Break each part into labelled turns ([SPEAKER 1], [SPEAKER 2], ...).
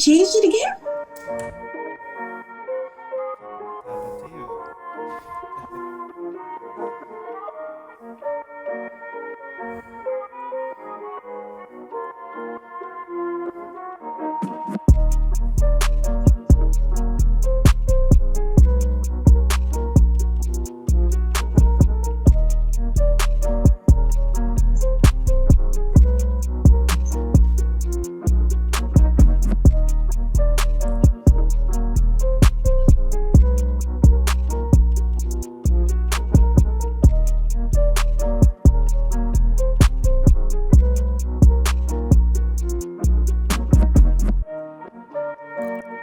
[SPEAKER 1] changed it again?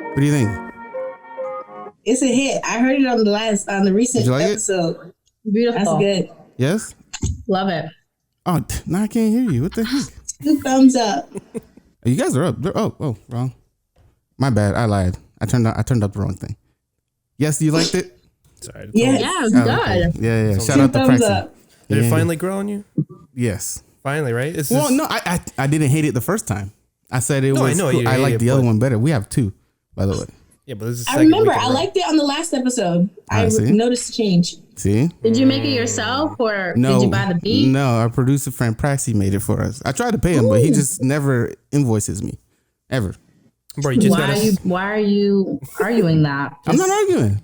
[SPEAKER 2] What do you think?
[SPEAKER 1] It's a hit. I heard it on the recent episode.
[SPEAKER 3] Beautiful.
[SPEAKER 1] That's good.
[SPEAKER 2] Yes?
[SPEAKER 3] Love it.
[SPEAKER 2] Oh, now I can't hear you. What the heck?
[SPEAKER 1] 2 thumbs up.
[SPEAKER 2] You guys are up. Oh, wrong. My bad. I lied. I turned up the wrong thing. Yes, you liked it?
[SPEAKER 4] Sorry.
[SPEAKER 3] Yeah, it's good.
[SPEAKER 2] Okay. Yeah. Shout
[SPEAKER 1] 2
[SPEAKER 2] out to
[SPEAKER 1] thumbs
[SPEAKER 2] Praxi.
[SPEAKER 1] up.
[SPEAKER 4] Did it finally grow on you?
[SPEAKER 2] Yes.
[SPEAKER 4] Finally, right? It's
[SPEAKER 2] Well, no, I didn't hate it the first time. I said it was.
[SPEAKER 4] I know
[SPEAKER 2] cool.
[SPEAKER 4] you
[SPEAKER 2] I
[SPEAKER 4] hate
[SPEAKER 2] liked
[SPEAKER 4] it,
[SPEAKER 2] the other
[SPEAKER 4] but-
[SPEAKER 2] one better. We have 2, by the way.
[SPEAKER 4] Yeah, but this is.
[SPEAKER 1] I remember. I liked it on the last episode. I
[SPEAKER 2] see.
[SPEAKER 1] noticed a change.
[SPEAKER 2] See?
[SPEAKER 3] Did you make it yourself or
[SPEAKER 2] No.
[SPEAKER 3] did you buy the beat?
[SPEAKER 2] No, our producer friend Praxi made it for us. I tried to pay him, but he just never invoices me. Ever.
[SPEAKER 4] Bro, you just
[SPEAKER 3] Why are you arguing that?
[SPEAKER 2] I'm not arguing.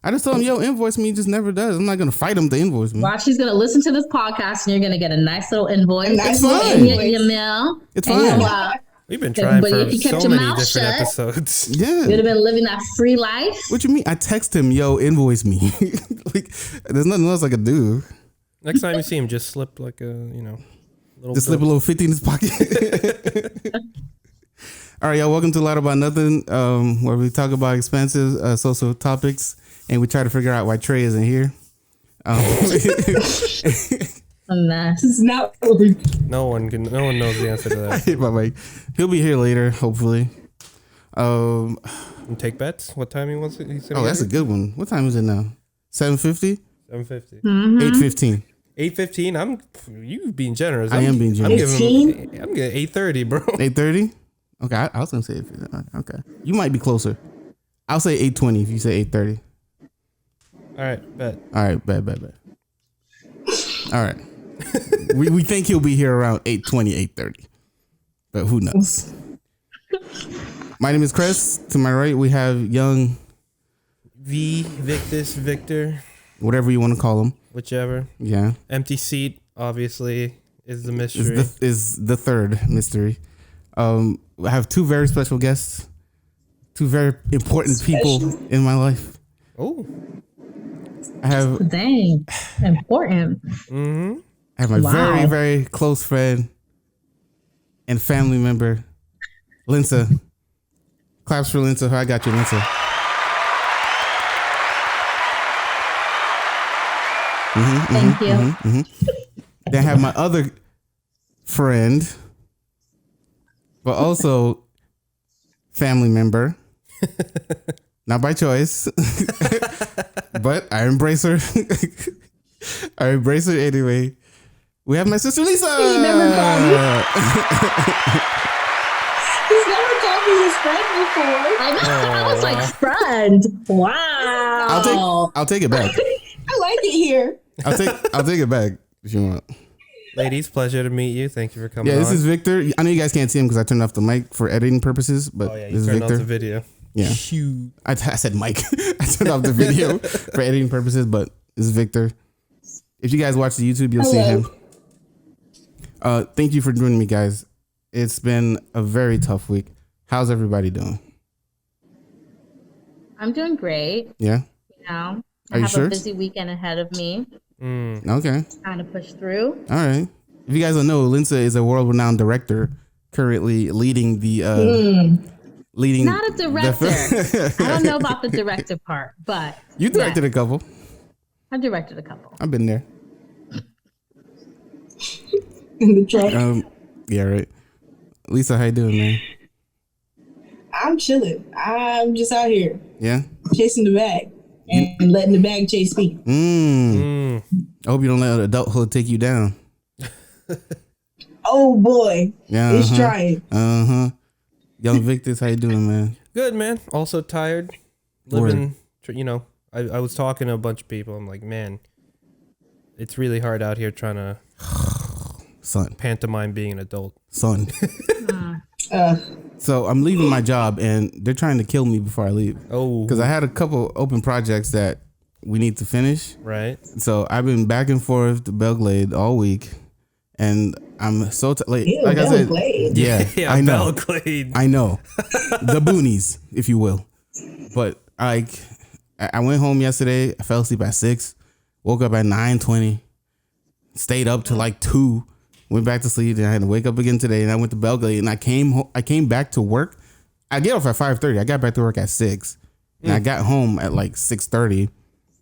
[SPEAKER 2] I just told him, yo, invoice me. He just never does. I'm not going to fight him to invoice me.
[SPEAKER 3] Well, she's going to listen to this podcast and you're going to get a nice little invoice.
[SPEAKER 1] Nice
[SPEAKER 2] little
[SPEAKER 3] in
[SPEAKER 1] invoice.
[SPEAKER 3] your mail.
[SPEAKER 2] It's
[SPEAKER 3] And
[SPEAKER 2] fine.
[SPEAKER 4] We've been trying
[SPEAKER 3] But
[SPEAKER 4] for
[SPEAKER 3] if you kept
[SPEAKER 4] so
[SPEAKER 3] your
[SPEAKER 4] many
[SPEAKER 3] mouth
[SPEAKER 4] different
[SPEAKER 3] shut,
[SPEAKER 4] episodes.
[SPEAKER 3] You'd
[SPEAKER 2] Yeah.
[SPEAKER 3] have been living that free life.
[SPEAKER 2] What you mean? I text him, yo, invoice me. Like, there's nothing else I could do.
[SPEAKER 4] Next time you see him, just slip like a, little.
[SPEAKER 2] Just slip a little 50 in his pocket. All right, y'all. Welcome to Loud About Nothing, where we talk about expensive social topics, and we try to figure out why Trey isn't here.
[SPEAKER 3] A mess.
[SPEAKER 1] It's not.
[SPEAKER 4] No one knows the answer to that.
[SPEAKER 2] Bye-bye. He'll be here later, hopefully.
[SPEAKER 4] And take bets. What time he wants it?
[SPEAKER 2] Oh, that's a good one. What time is it now? 7:50?
[SPEAKER 4] 7:50.
[SPEAKER 2] 8:15.
[SPEAKER 4] 8:15. You being generous.
[SPEAKER 2] I am being generous.
[SPEAKER 4] I'm getting 8:30, bro.
[SPEAKER 2] 8:30? Okay, I was gonna say 8:50. Okay, you might be closer. I'll say 8:20 if you say 8:30.
[SPEAKER 4] All right, bet.
[SPEAKER 2] All right, bet. All right. we think he'll be here around 8:20, 8:30, but who knows? My name is Chris. To my right, we have young
[SPEAKER 4] Victor,
[SPEAKER 2] whatever you want to call him.
[SPEAKER 4] whichever.
[SPEAKER 2] Yeah,
[SPEAKER 4] Empty seat, obviously, is the mystery.
[SPEAKER 2] is the third mystery. I have 2 very special guests, 2 very important people in my life.
[SPEAKER 4] Oh.
[SPEAKER 2] I have
[SPEAKER 3] Dang. Important.
[SPEAKER 4] Mm-hmm.
[SPEAKER 2] I have my
[SPEAKER 3] Wow.
[SPEAKER 2] very, very close friend and family member, Lensa. Claps for Lensa. I got you, Lensa.
[SPEAKER 3] Thank you.
[SPEAKER 2] Then I have my other friend, but also family member. Not by choice, but I embrace her. I embrace her anyway. We have my sister Lisa.
[SPEAKER 1] He never called me. He's never called me his friend before.
[SPEAKER 3] I know. I was like, friend. Wow.
[SPEAKER 2] I'll take it back.
[SPEAKER 1] I like it here.
[SPEAKER 2] I'll take it back if you want.
[SPEAKER 4] Ladies, pleasure to meet you. Thank you for coming
[SPEAKER 2] Yeah, this
[SPEAKER 4] on.
[SPEAKER 2] is Victor. I know you guys can't see him because I turned off the mic for editing purposes, but
[SPEAKER 4] Oh, yeah,
[SPEAKER 2] this
[SPEAKER 4] you
[SPEAKER 2] is
[SPEAKER 4] turned off
[SPEAKER 2] Victor.
[SPEAKER 4] the video.
[SPEAKER 2] Yeah.
[SPEAKER 4] Shoot.
[SPEAKER 2] I said Mike. I turned off the video for editing purposes, but this is Victor. If you guys watch the YouTube, you'll see him. Thank you for joining me, guys. It's been a very tough week. How's everybody doing?
[SPEAKER 3] I'm doing great.
[SPEAKER 2] Yeah?
[SPEAKER 3] You know,
[SPEAKER 2] Are
[SPEAKER 3] I
[SPEAKER 2] you
[SPEAKER 3] have
[SPEAKER 2] sure?
[SPEAKER 3] a busy weekend ahead of me.
[SPEAKER 2] Okay.
[SPEAKER 3] Trying to push through.
[SPEAKER 2] All right. If you guys don't know, Lensa is a world-renowned director currently leading the... leading
[SPEAKER 3] Not a director. I don't know about the director part, but
[SPEAKER 2] You directed a couple.
[SPEAKER 3] I directed a couple.
[SPEAKER 2] I've been there.
[SPEAKER 1] In the truck.
[SPEAKER 2] Yeah, right. Lisa, how you doing, man?
[SPEAKER 1] I'm chilling. I'm just out here
[SPEAKER 2] Yeah?
[SPEAKER 1] chasing the bag and letting the bag chase me.
[SPEAKER 2] I hope you don't let adulthood take you down.
[SPEAKER 1] Oh boy,
[SPEAKER 2] Yeah,
[SPEAKER 1] it's trying.
[SPEAKER 2] Young Victus, how you doing, man?
[SPEAKER 4] Good, man. Also tired. I was talking to a bunch of people. I'm like, man, it's really hard out here trying to pantomime being an adult.
[SPEAKER 2] So I'm leaving my job and they're trying to kill me before I leave.
[SPEAKER 4] Oh.
[SPEAKER 2] Because I had a couple open projects that we need to finish.
[SPEAKER 4] Right.
[SPEAKER 2] So I've been back and forth to Belglade all week. And I'm so like I said, yeah, I know.
[SPEAKER 4] Belglade.
[SPEAKER 2] I know. The boonies, if you will. But I went home yesterday. I fell asleep at 6. Woke up at 9:20. Stayed up till like 2. Went back to sleep. Then I had to wake up again today. And I went to Belglade. And I came back to work. I get off at 5:30. I got back to work at 6. And I got home at like 6:30.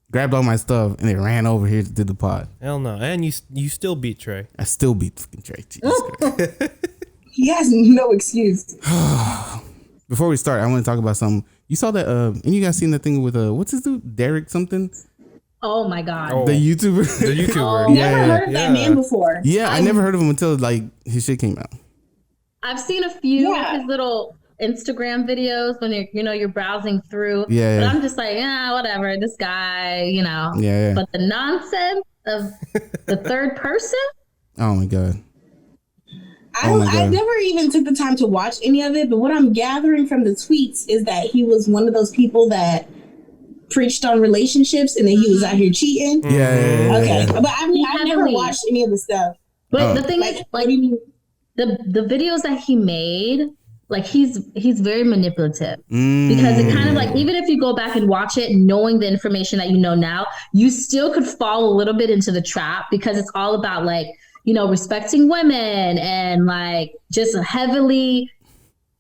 [SPEAKER 2] Grabbed all my stuff and they ran over here to do the pod.
[SPEAKER 4] Hell no. And you still beat Trey.
[SPEAKER 2] I still beat fucking Trey. Jesus Christ.
[SPEAKER 1] He has no excuse.
[SPEAKER 2] Before we start, I want to talk about something. You saw that, and you guys seen that thing with, what's his dude? Derek something?
[SPEAKER 3] Oh my God.
[SPEAKER 2] The YouTuber?
[SPEAKER 4] The YouTuber.
[SPEAKER 1] Never heard of that man before.
[SPEAKER 2] Yeah, I never heard of him until like his shit came out.
[SPEAKER 3] I've seen a few of his little Instagram videos when you're browsing through.
[SPEAKER 2] Yeah.
[SPEAKER 3] But I'm just like, whatever. This guy,
[SPEAKER 2] Yeah.
[SPEAKER 3] But the nonsense of the third person.
[SPEAKER 2] Oh my God.
[SPEAKER 1] I never even took the time to watch any of it, but what I'm gathering from the tweets is that he was one of those people that preached on relationships and then he was out here cheating.
[SPEAKER 2] Yeah.
[SPEAKER 1] Okay. But I never watched any of the stuff.
[SPEAKER 3] But the thing is, like, the videos that he made, like he's very manipulative because it kind of like, even if you go back and watch it, knowing the information that you know now, you still could fall a little bit into the trap because it's all about like, respecting women and like just heavily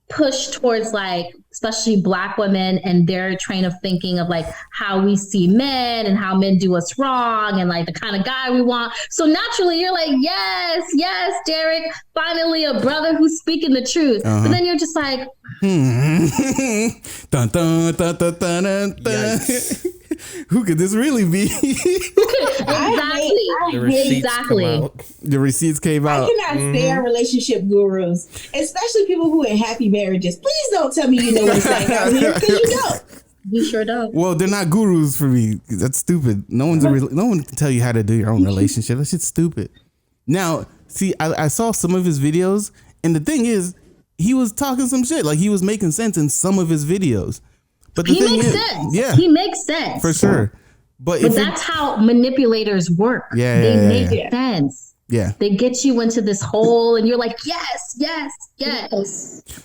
[SPEAKER 3] pushed towards like, especially Black women and their train of thinking of like how we see men and how men do us wrong and like the kind of guy we want. So naturally you're like, yes, Derek, finally a brother who's speaking the truth. But then you're just like,
[SPEAKER 2] dun, dun, dun, dun, dun, dun, dun. Who could this really be?
[SPEAKER 3] Exactly.
[SPEAKER 2] The receipts came out.
[SPEAKER 1] I cannot stand relationship gurus, especially people who are in happy marriages. Please don't tell me you know what's going on here because you don't.
[SPEAKER 3] You sure don't.
[SPEAKER 2] Well, they're not gurus for me. That's stupid. No one can tell you how to do your own relationship. That shit's stupid. Now, see, I saw some of his videos, and the thing is, he was talking some shit. Like he was making sense in some of his videos. But the thing is,
[SPEAKER 3] sense.
[SPEAKER 2] Yeah,
[SPEAKER 3] he makes sense
[SPEAKER 2] for sure. But
[SPEAKER 3] that's how manipulators work.
[SPEAKER 2] Yeah,
[SPEAKER 3] they make sense.
[SPEAKER 2] Yeah,
[SPEAKER 3] they get you into this hole, and you're like, yes.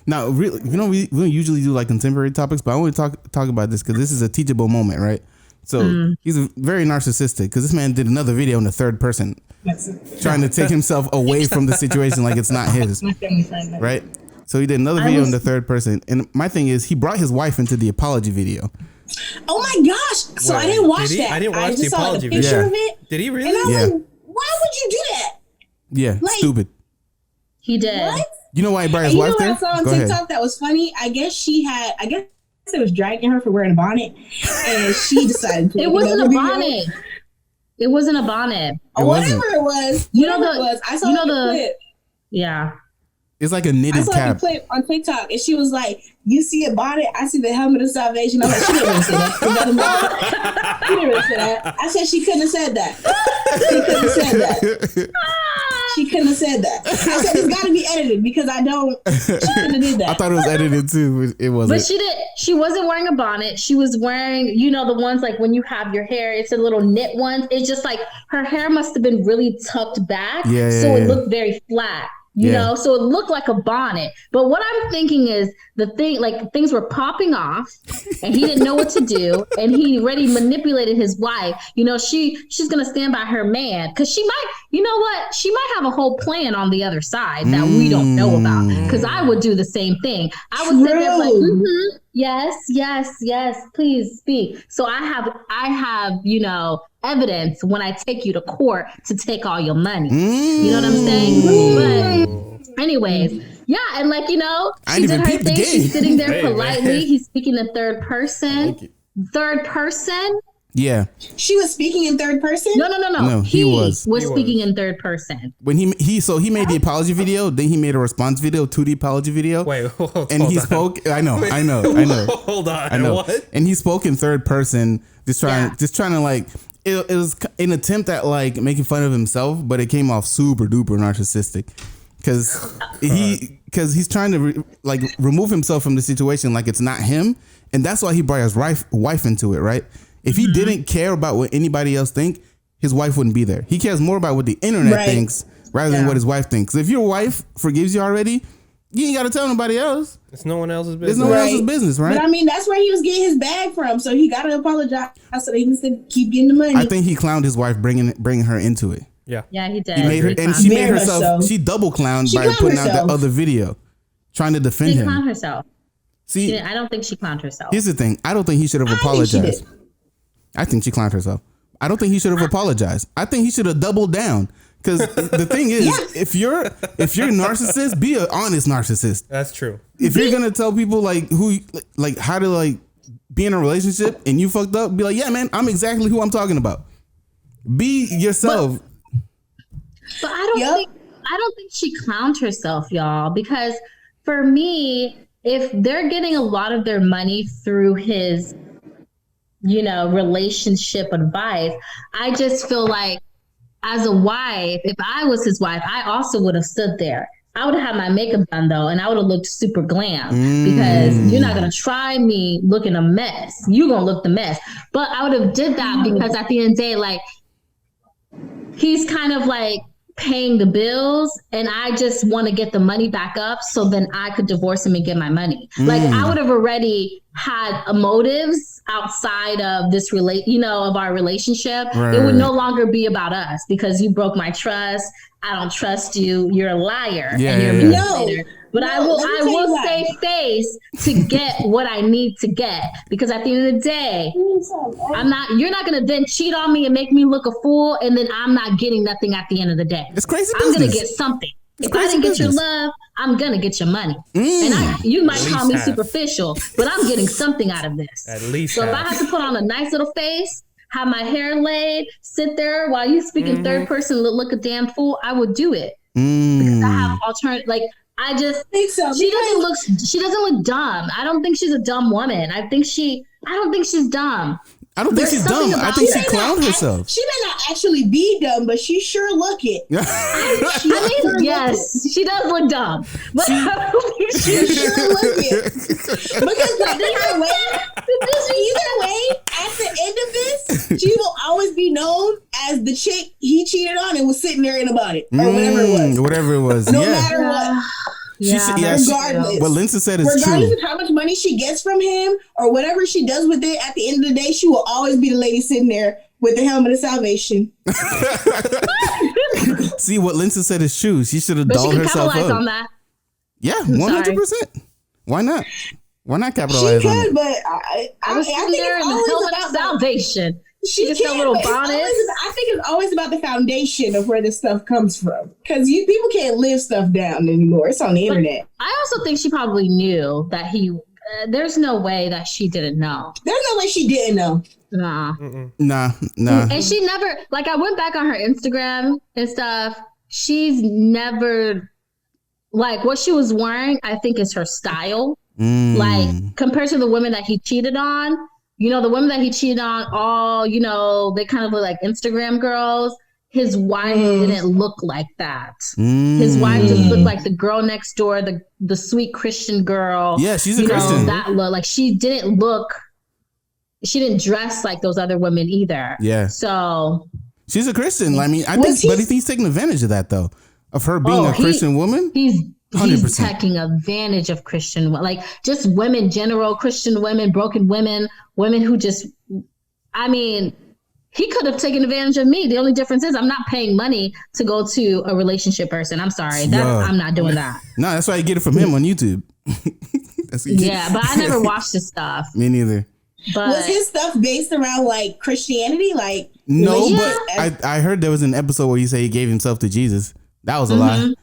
[SPEAKER 2] Now, really, we don't usually do like contemporary topics, but I want to talk about this because this is a teachable moment, right? So he's very narcissistic because this man did another video in the third person, trying to take himself away from the situation like it's not his, right? So he did another video in the third person. And my thing is, he brought his wife into the apology video.
[SPEAKER 1] Oh my gosh. So I didn't watch that.
[SPEAKER 4] I didn't watch the apology
[SPEAKER 1] video. Picture of it.
[SPEAKER 4] Did he really?
[SPEAKER 1] And I was like, why would you do that?
[SPEAKER 2] Yeah, like, stupid.
[SPEAKER 3] He did.
[SPEAKER 1] What?
[SPEAKER 2] You know why he brought his wife there?
[SPEAKER 1] You know what I saw on TikTok that was funny? I guess it was dragging her for wearing a bonnet. And she decided to.
[SPEAKER 3] It wasn't a bonnet. It wasn't a bonnet.
[SPEAKER 1] Whatever it was. I saw the clip.
[SPEAKER 3] Yeah.
[SPEAKER 2] It's like a knitted cap.
[SPEAKER 1] I saw the clip on TikTok, and she was like, "You see a bonnet, I see the helmet of salvation." I was like, "She didn't say that. She didn't say that." I said she couldn't have said that. She couldn't have said that. I said it's got to be edited because she couldn't have did that.
[SPEAKER 2] I thought it was edited too. It wasn't.
[SPEAKER 3] But she wasn't wearing a bonnet. She was wearing, the ones like when you have your hair, it's a little knit ones. It's just like her hair must have been really tucked back, so it looked very flat. So it looked like a bonnet. But what I'm thinking is things were popping off and he didn't know what to do. And he already manipulated his wife. She's going to stand by her man because she might have a whole plan on the other side that we don't know about. Because I would do the same thing. I would sit there like, yes, please speak. So I have, evidence when I take you to court to take all your money. You know what I'm saying? But anyways, and she did her thing. She's sitting there politely. He's speaking in third person.
[SPEAKER 2] Yeah.
[SPEAKER 1] She was speaking in third person?
[SPEAKER 3] No. He was speaking in third person.
[SPEAKER 2] When he made the apology video, then he made a response video to the apology video.
[SPEAKER 4] Wait, hold
[SPEAKER 2] and he
[SPEAKER 4] on.
[SPEAKER 2] spoke. I know.
[SPEAKER 4] Hold on.
[SPEAKER 2] I know.
[SPEAKER 4] What?
[SPEAKER 2] And he spoke in third person, just trying to like. It was an attempt at like making fun of himself, but it came off super duper narcissistic because he's trying to remove himself from the situation like it's not him, and that's why he brought his wife into it, right? If he didn't care about what anybody else think, his wife wouldn't be there. He cares more about what the internet thinks rather than what his wife thinks. If your wife forgives you already, you ain't got to tell nobody else.
[SPEAKER 4] It's no one else's business.
[SPEAKER 2] It's no one else's business, right?
[SPEAKER 1] But I mean, that's where he was getting his bag from, so he got to apologize so he can keep getting the money.
[SPEAKER 2] I think he clowned his wife, bringing her into it.
[SPEAKER 4] Yeah,
[SPEAKER 3] he did.
[SPEAKER 2] He made her, and she made herself. She double clowned by putting out that other video, trying to defend him.
[SPEAKER 3] She clowned herself.
[SPEAKER 2] See,
[SPEAKER 3] I don't think she clowned herself.
[SPEAKER 2] Here's the thing: I don't think he should have apologized. I think she clowned herself. I don't think he should have apologized. I think he should have doubled down. Because the thing is, if you're a narcissist, be an honest narcissist.
[SPEAKER 4] That's true.
[SPEAKER 2] If you're gonna tell people how to be in a relationship and you fucked up, be like, yeah, man, I'm exactly who I'm talking about. Be yourself.
[SPEAKER 3] But I don't think she clowned herself, y'all. Because for me, if they're getting a lot of their money through his, relationship advice, I just feel like as a wife, if I was his wife, I also would have stood there. I would have had my makeup done though, and I would have looked super glam because you're not gonna try me looking a mess. You're gonna look the mess. But I would have did that because at the end of the day, like he's kind of like paying the bills, and I just want to get the money back up so then I could divorce him and get my money. Like I would have already had motives outside of this of our relationship. Right. It would no longer be about us because you broke my trust. I don't trust you. You're a liar. Yeah, and you're a manipulator. But I will save face to get what I need to get, because at the end of the day, you're not going to then cheat on me and make me look a fool, and then I'm not getting nothing at the end of the day.
[SPEAKER 2] It's crazy
[SPEAKER 3] business. I'm going to get something. If I didn't get your love, I'm going to get your money. And you might call me superficial, but I'm getting something out of this.
[SPEAKER 4] At least
[SPEAKER 3] So if I have to put on a nice little face, have my hair laid, sit there while you speak in third person, look a damn fool, I would do it. Because I have alternative, I just think so. She doesn't look dumb. I don't think she's a dumb woman. I don't think she's dumb.
[SPEAKER 2] I don't think she's dumb. I think she clowned herself.
[SPEAKER 1] She may not actually be dumb, but she sure look it.
[SPEAKER 3] Yes, she does look dumb. But she
[SPEAKER 1] sure look it. Because either way, at the end of this, she will always be known as the chick he cheated on and was sitting there in about it. Or whatever it was.
[SPEAKER 2] No
[SPEAKER 1] matter what. Regardless.
[SPEAKER 2] What Lensa said is
[SPEAKER 1] regardless
[SPEAKER 2] true.
[SPEAKER 1] of how much money she gets from him or whatever she does with it, at the end of the day, she will always be the lady sitting there with the helmet of salvation.
[SPEAKER 2] See, what Lensa said is true. She should have dolled herself up.
[SPEAKER 3] On that.
[SPEAKER 2] Yeah, 100%. Why not? Why not capitalize on it?
[SPEAKER 1] She could, but I was
[SPEAKER 3] sitting there in the helmet of salvation. She just a little bonnet.
[SPEAKER 1] I think it's always about the foundation of where this stuff comes from, because people can't live stuff down anymore. It's on the internet.
[SPEAKER 3] I also think she probably knew that he. There's no way that she didn't know.
[SPEAKER 1] There's no way she didn't know.
[SPEAKER 2] Nah.
[SPEAKER 3] And she never. I went back on her Instagram and stuff. She's never what she was wearing. I think is her style. Compared to the women that he cheated on. The women that he cheated on, they kind of look like Instagram girls. His wife didn't look like that. His wife just looked like the girl next door, the sweet Christian girl.
[SPEAKER 2] Yeah, she's a Christian.
[SPEAKER 3] That look, she didn't dress like those other women either.
[SPEAKER 2] Yeah.
[SPEAKER 3] So
[SPEAKER 2] she's a Christian. I think he's taking advantage of that though, of her being a Christian woman.
[SPEAKER 3] He's taking advantage of Christian, just women, general Christian women, broken women who just, he could have taken advantage of me. The only difference is I'm not paying money to go to a relationship person. I'm sorry. I'm not doing that.
[SPEAKER 2] No, that's why you get it from him on YouTube.
[SPEAKER 3] But I never watched his stuff.
[SPEAKER 2] Me neither.
[SPEAKER 1] But was his stuff based around Christianity?
[SPEAKER 2] No, but I heard there was an episode where he said he gave himself to Jesus. That was a lie.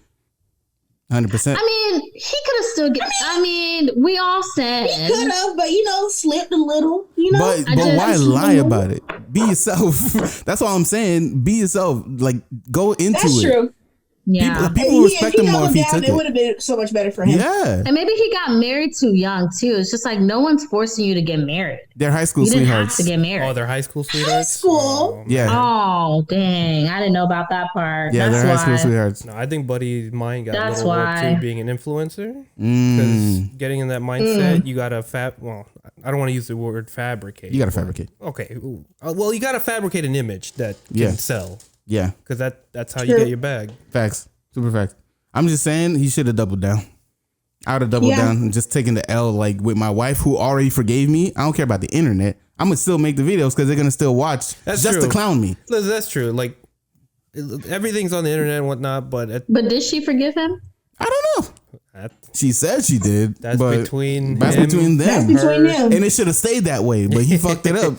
[SPEAKER 2] 100%.
[SPEAKER 3] He could have still we all said
[SPEAKER 1] he could have, but slipped a little.
[SPEAKER 2] But why lie about it? be yourself. That's all I'm saying. Be yourself. Like, go into
[SPEAKER 1] That's
[SPEAKER 2] it.
[SPEAKER 1] true.
[SPEAKER 3] Yeah.
[SPEAKER 2] People respect him more if he took
[SPEAKER 1] it would have been so much better for him.
[SPEAKER 2] Yeah.
[SPEAKER 3] And maybe he got married too young too. It's just like no one's forcing you to get married.
[SPEAKER 2] They're high school
[SPEAKER 3] You didn't
[SPEAKER 2] sweethearts.
[SPEAKER 3] have to get married.
[SPEAKER 4] Oh, they're high school sweethearts?
[SPEAKER 1] High school?
[SPEAKER 2] Yeah.
[SPEAKER 3] Oh, dang. I didn't know about that part.
[SPEAKER 2] Yeah,
[SPEAKER 3] That's
[SPEAKER 2] they're
[SPEAKER 3] why.
[SPEAKER 2] high school sweethearts.
[SPEAKER 4] No, I think Buddy's mind got
[SPEAKER 3] That's
[SPEAKER 4] a little warped
[SPEAKER 3] why.
[SPEAKER 4] too, being an influencer. Because getting in that mindset, you got to I don't want to use the word fabricate.
[SPEAKER 2] You got to fabricate.
[SPEAKER 4] Okay. Ooh. Well, you got to fabricate an image that can sell.
[SPEAKER 2] Yeah.
[SPEAKER 4] Because that's how you get your bag.
[SPEAKER 2] Facts. Super facts. I'm just saying he should have doubled down. I would have doubled down and just taken the L, like with my wife who already forgave me. I don't care about the internet. I'm going to still make the videos because they're going to still watch
[SPEAKER 4] That's
[SPEAKER 2] just
[SPEAKER 4] true.
[SPEAKER 2] to clown me.
[SPEAKER 4] That's true. Like, everything's on the internet and whatnot, but
[SPEAKER 3] But did she forgive him?
[SPEAKER 2] I don't know. She said she did.
[SPEAKER 4] That's
[SPEAKER 2] but
[SPEAKER 4] between
[SPEAKER 2] that's
[SPEAKER 4] him,
[SPEAKER 2] between them.
[SPEAKER 1] That's between them.
[SPEAKER 2] And it should have stayed that way, but he fucked it up.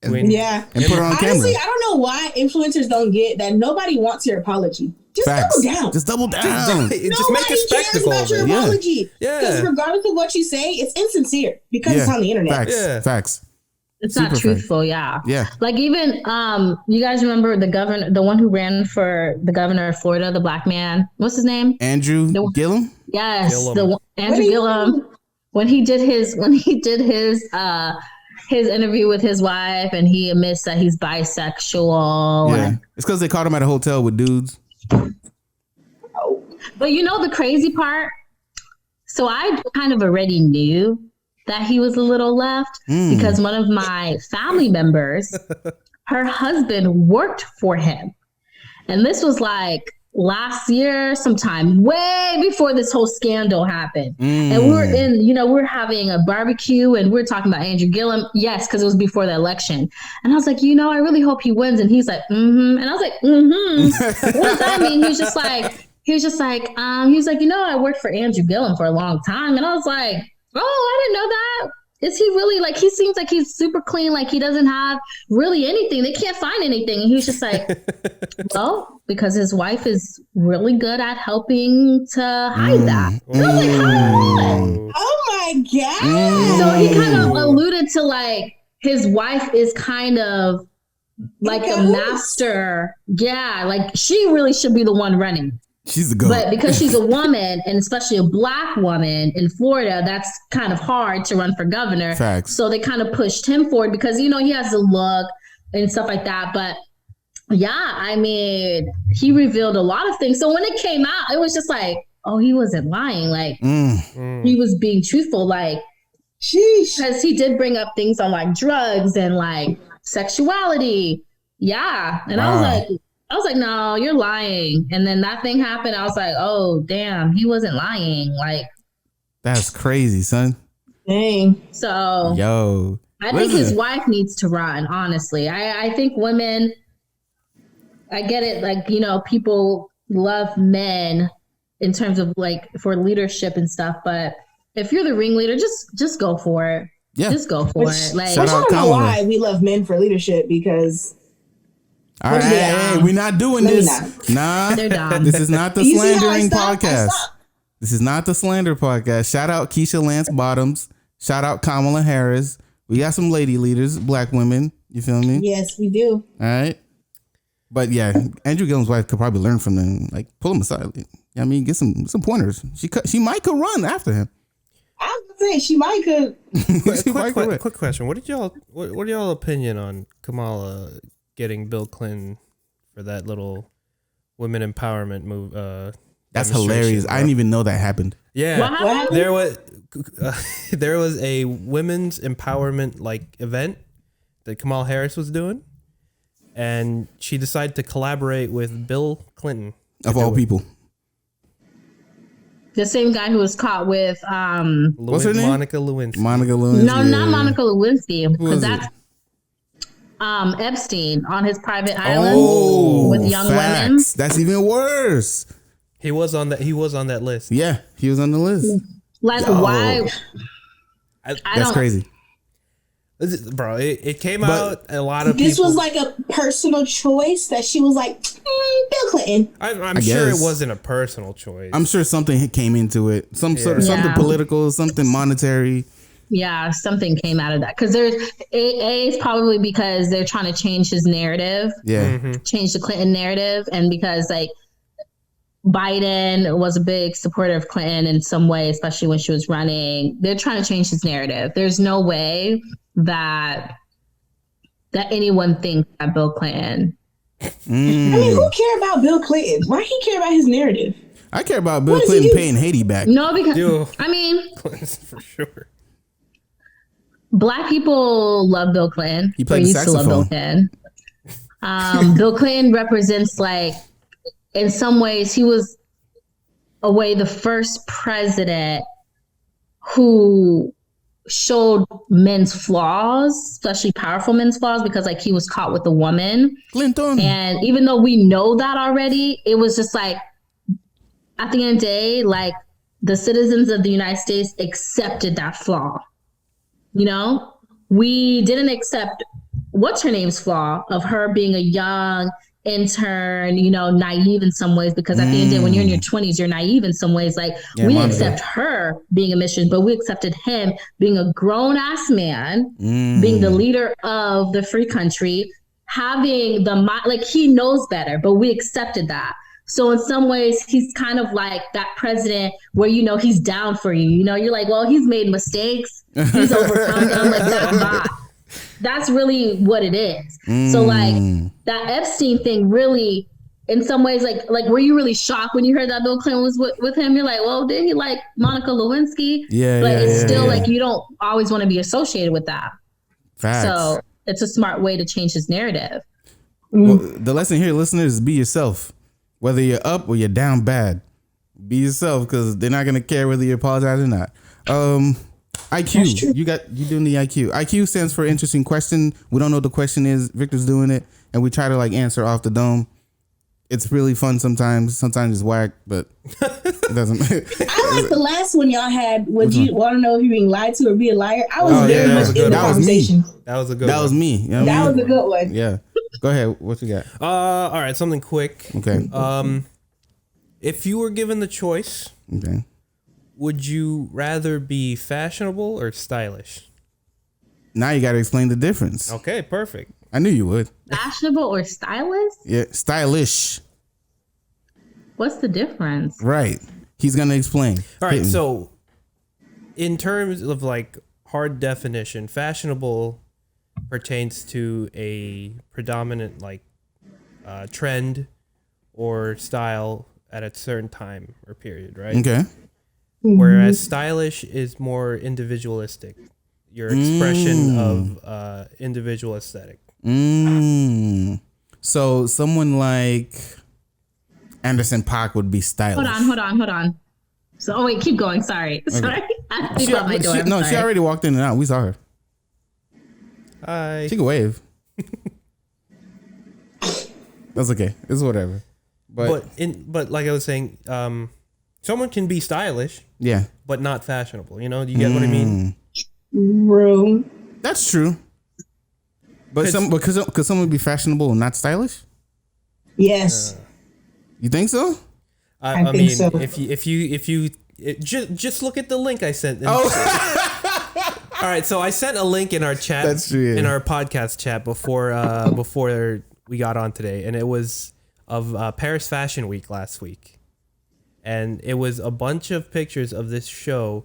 [SPEAKER 1] Yeah.
[SPEAKER 2] And put it on
[SPEAKER 1] Honestly,
[SPEAKER 2] camera.
[SPEAKER 1] I don't know why influencers don't get that nobody wants your apology. Just
[SPEAKER 2] Facts.
[SPEAKER 1] double down.
[SPEAKER 2] Just double down.
[SPEAKER 4] just make a
[SPEAKER 1] Nobody
[SPEAKER 4] spectacle
[SPEAKER 1] cares
[SPEAKER 4] of
[SPEAKER 1] about your
[SPEAKER 4] it.
[SPEAKER 2] Yeah.
[SPEAKER 1] apology.
[SPEAKER 4] Yeah.
[SPEAKER 1] Because regardless of what you say, it's insincere because it's on the internet.
[SPEAKER 2] Facts.
[SPEAKER 4] Yeah.
[SPEAKER 2] Facts.
[SPEAKER 3] It's
[SPEAKER 2] Super
[SPEAKER 3] not truthful, yeah.
[SPEAKER 2] Yeah.
[SPEAKER 3] Like even you guys remember the one who ran for the governor of Florida, the black man. What's his name?
[SPEAKER 2] Andrew Gillum?
[SPEAKER 3] Yes,
[SPEAKER 4] Gillum.
[SPEAKER 3] Andrew Gillum. When he did his interview with his wife, and he admits that he's bisexual.
[SPEAKER 2] Yeah. It's because they caught him at a hotel with dudes.
[SPEAKER 3] But you know the crazy part? So I kind of already knew that he was a little left because one of my family members, her husband worked for him. And this was like last year sometime, way before this whole scandal happened. And we're having a barbecue and we're talking about Andrew Gillum. Yes, because it was before the election. And I was like, I really hope he wins. And he's like, And I was like, What does that mean? He was like, I worked for Andrew Gillum for a long time. And I was like, oh, I didn't know that. Is he really like, he seems like he's super clean. Like he doesn't have really anything. They can't find anything. And he was just like, well, because his wife is really good at helping to hide that. And I was like, how?
[SPEAKER 1] Oh my God.
[SPEAKER 3] So he kind of alluded to like his wife is kind of like the master. Yeah. Like she really should be the one running.
[SPEAKER 2] She's the goat.
[SPEAKER 3] But because she's a woman, and especially a black woman in Florida, that's kind of hard to run for governor.
[SPEAKER 2] Facts.
[SPEAKER 3] So they kind of pushed him forward because, he has the look and stuff like that. But yeah, I mean, he revealed a lot of things. So when it came out, it was just like, oh, he wasn't lying. Like he was being truthful. Like, sheesh. Because he did bring up things on like drugs and like sexuality. Yeah. And I was like, no, you're lying. And then that thing happened. I was like, oh, damn, he wasn't lying. Like,
[SPEAKER 2] that's crazy, son.
[SPEAKER 1] Dang.
[SPEAKER 3] So,
[SPEAKER 2] yo,
[SPEAKER 3] I think his wife needs to run, honestly. I think women, I get it. Like, people love men in terms of like for leadership and stuff. But if you're the ringleader, just go for it.
[SPEAKER 2] Yeah.
[SPEAKER 3] Just go for it. Like,
[SPEAKER 1] I don't know why we love men for leadership because.
[SPEAKER 2] All right, hey, we're not doing this. Nah,
[SPEAKER 3] they're dumb.
[SPEAKER 2] This is not the
[SPEAKER 1] You see how I
[SPEAKER 2] slandering
[SPEAKER 1] stopped? I
[SPEAKER 2] podcast.
[SPEAKER 1] stopped.
[SPEAKER 2] This is not the slander podcast. Shout out Keisha Lance Bottoms. Shout out Kamala Harris. We got some lady leaders, black women. You feel me?
[SPEAKER 1] Yes, we do.
[SPEAKER 2] All right. But yeah, Andrew Gillum's wife could probably learn from them. Like pull him aside. I mean, get some pointers. She might could run after him.
[SPEAKER 1] I was gonna say she might could.
[SPEAKER 4] Quick question. What are y'all opinion on Kamala getting Bill Clinton for that little women empowerment move?
[SPEAKER 2] That's hilarious.
[SPEAKER 4] Bro.
[SPEAKER 2] I didn't even know that happened.
[SPEAKER 4] Yeah,
[SPEAKER 3] What happened?
[SPEAKER 4] there was a women's empowerment like event that Kamala Harris was doing, and she decided to collaborate with Bill Clinton
[SPEAKER 2] Of all people.
[SPEAKER 3] the same guy who was caught with
[SPEAKER 2] What's her name?
[SPEAKER 4] Monica Lewinsky.
[SPEAKER 2] Monica Lewinsky.
[SPEAKER 3] no, not Monica Lewinsky,
[SPEAKER 2] Who
[SPEAKER 3] because
[SPEAKER 2] is
[SPEAKER 3] that's Epstein on his private island with young women.
[SPEAKER 2] That's even worse.
[SPEAKER 4] He was on that list.
[SPEAKER 2] Yeah, he was on the list.
[SPEAKER 3] Like, why?
[SPEAKER 2] That's crazy.
[SPEAKER 4] Bro, it came out. A lot of
[SPEAKER 1] This
[SPEAKER 4] people.
[SPEAKER 1] was like a personal choice that she was like, Bill Clinton.
[SPEAKER 4] I'm sure it
[SPEAKER 2] guess.
[SPEAKER 4] wasn't a personal choice.
[SPEAKER 2] I'm sure something came into it. Something political, something monetary.
[SPEAKER 3] Yeah, something came out of that because there's is probably because they're trying to change his narrative, change the Clinton narrative, and because like Biden was a big supporter of Clinton in some way, especially when she was running. They're trying to change his narrative. There's no way that anyone thinks that Bill Clinton.
[SPEAKER 1] I mean, who care about Bill Clinton? Why he care about his narrative?
[SPEAKER 2] I care about Bill Clinton paying Haiti back.
[SPEAKER 3] No, because I mean,
[SPEAKER 4] for sure.
[SPEAKER 3] Black people love Bill Clinton.
[SPEAKER 2] He played the saxophone.
[SPEAKER 3] Bill Clinton. Bill Clinton represents, like, in some ways, he was the first president who showed men's flaws, especially powerful men's flaws, because like he was caught with a woman.
[SPEAKER 2] Clinton.
[SPEAKER 3] And even though we know that already, it was just like, at the end of the day, like the citizens of the United States accepted that flaw. You know, we didn't accept what's her name's flaw of her being a young intern, you know, naive in some ways, because at the end of the day, when you're in your 20s, you're naive in some ways. Like we didn't accept her being a mission, but we accepted him being a grown ass man, being the leader of the free country, having like he knows better, but we accepted that. So in some ways, he's kind of like that president where, you know, he's down for you. You know, you're like, well, he's made mistakes. He's overcome them. Like that's really what it is. So like that Epstein thing really, in some ways, like were you really shocked when you heard that Bill Clinton was with him? You're like, well, did he like Monica Lewinsky? But it's still like you don't always want to be associated with that.
[SPEAKER 2] Facts.
[SPEAKER 3] So it's a smart way to change his narrative.
[SPEAKER 2] Well, the lesson here, listeners, is be yourself. Whether you're up or you're down bad, be yourself, because they're not gonna care whether you apologize or not. IQ, you doing the IQ. IQ stands for interesting question. We don't know what the question is. Victor's doing it, and we try to like answer off the dome. It's really fun sometimes. Sometimes it's whack, but it doesn't matter.
[SPEAKER 1] I like the last one y'all had. Would you want to know if you're being lied to or be a liar? I was very much in the conversation.
[SPEAKER 4] That was a good one.
[SPEAKER 2] That was me. You know
[SPEAKER 1] that was a good one.
[SPEAKER 2] Yeah. Go ahead. What you got?
[SPEAKER 4] All right, something quick.
[SPEAKER 2] Okay.
[SPEAKER 4] If you were given the choice, would you rather be fashionable or stylish?
[SPEAKER 2] Now you got to explain the difference.
[SPEAKER 4] Okay, perfect.
[SPEAKER 2] I knew you would.
[SPEAKER 3] Fashionable or stylish?
[SPEAKER 2] Yeah, stylish.
[SPEAKER 3] What's the difference?
[SPEAKER 2] Right. He's going to explain.
[SPEAKER 4] All right, so in terms of like hard definition, fashionable pertains to a predominant like trend or style at a certain time or period, right?
[SPEAKER 2] Okay.
[SPEAKER 4] Whereas stylish is more individualistic, your expression of individual aesthetic.
[SPEAKER 2] So someone like Anderson .Paak would be stylish.
[SPEAKER 3] Hold on. So, wait, keep going. Sorry.
[SPEAKER 2] Okay.
[SPEAKER 3] Sorry. I thought my door.
[SPEAKER 2] She already walked in and out. We saw her.
[SPEAKER 4] Hi.
[SPEAKER 2] She can wave. That's okay. It's whatever. But
[SPEAKER 4] like I was saying, someone can be stylish, but not fashionable. You know, do you get what I mean?
[SPEAKER 1] Bro,
[SPEAKER 2] that's true. But could someone be fashionable and not stylish?
[SPEAKER 1] Yes.
[SPEAKER 2] You think so?
[SPEAKER 1] I mean, so.
[SPEAKER 4] if you just look at the link I sent. All right, so I sent a link in our chat,
[SPEAKER 2] that's true,
[SPEAKER 4] in our podcast chat before we got on today, and it was of Paris Fashion Week last week, and it was a bunch of pictures of this show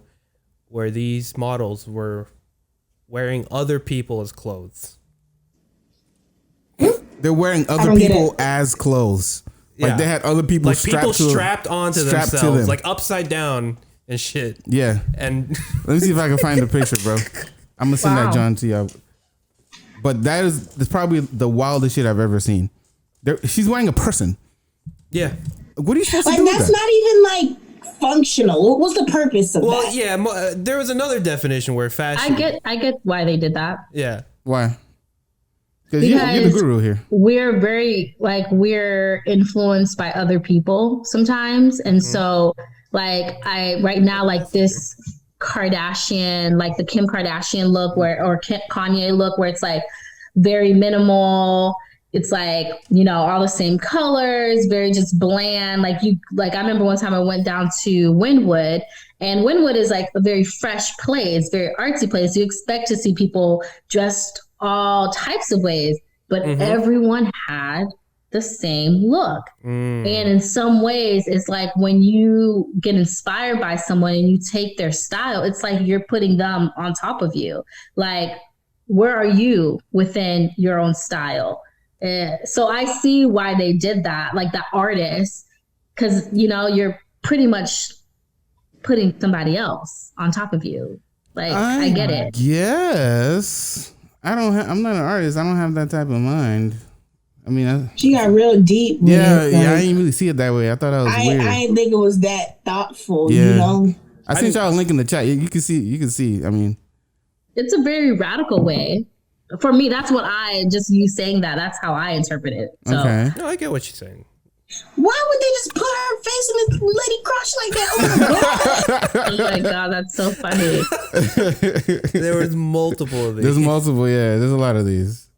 [SPEAKER 4] where these models were wearing other people's clothes.
[SPEAKER 2] They're wearing other people as clothes. Like they had other people
[SPEAKER 4] like strapped onto themselves, like upside down and shit.
[SPEAKER 2] Yeah.
[SPEAKER 4] And
[SPEAKER 2] let me see if I can find the picture, bro. I'm gonna send that John to you. But that's probably the wildest shit I've ever seen. She's wearing a person.
[SPEAKER 4] Yeah.
[SPEAKER 2] What are you supposed to do with that?
[SPEAKER 1] That's not even like functional. What was the purpose of that?
[SPEAKER 4] Well, yeah, there was another definition where fashion.
[SPEAKER 3] I get why they did that.
[SPEAKER 4] Yeah.
[SPEAKER 2] Why? Because you're the guru here.
[SPEAKER 3] We're very we're influenced by other people sometimes, and so right now this Kardashian, like the Kim Kardashian look or Kanye look, where it's like very minimal. it's like, all the same colors, very just bland. Like I remember one time I went down to Wynwood, and Wynwood is like a very fresh place, very artsy place. You expect to see people dressed all types of ways, but everyone had the same look. And in some ways, it's like when you get inspired by someone and you take their style, it's like you're putting them on top of you. Like, where are you within your own style? So I see why they did that, like the artist, because, you're pretty much putting somebody else on top of you. Like, I get it.
[SPEAKER 2] Yes. I'm not an artist. I don't have that type of mind. I mean,
[SPEAKER 1] she got real deep.
[SPEAKER 2] Yeah, I didn't really see it that way. I thought that was weird.
[SPEAKER 1] I didn't think it was that thoughtful,
[SPEAKER 2] I sent y'all a link in the chat. You can see. I mean, it's
[SPEAKER 3] a very radical way. For me, that's what you saying that's how I interpret it. So. Okay.
[SPEAKER 4] No, I get what you're saying.
[SPEAKER 1] Why would they just put her face in this lady crotch like that? Oh my god!
[SPEAKER 3] Oh my god, that's so funny.
[SPEAKER 4] There was multiple of these.
[SPEAKER 2] There's multiple, yeah. There's a lot of these.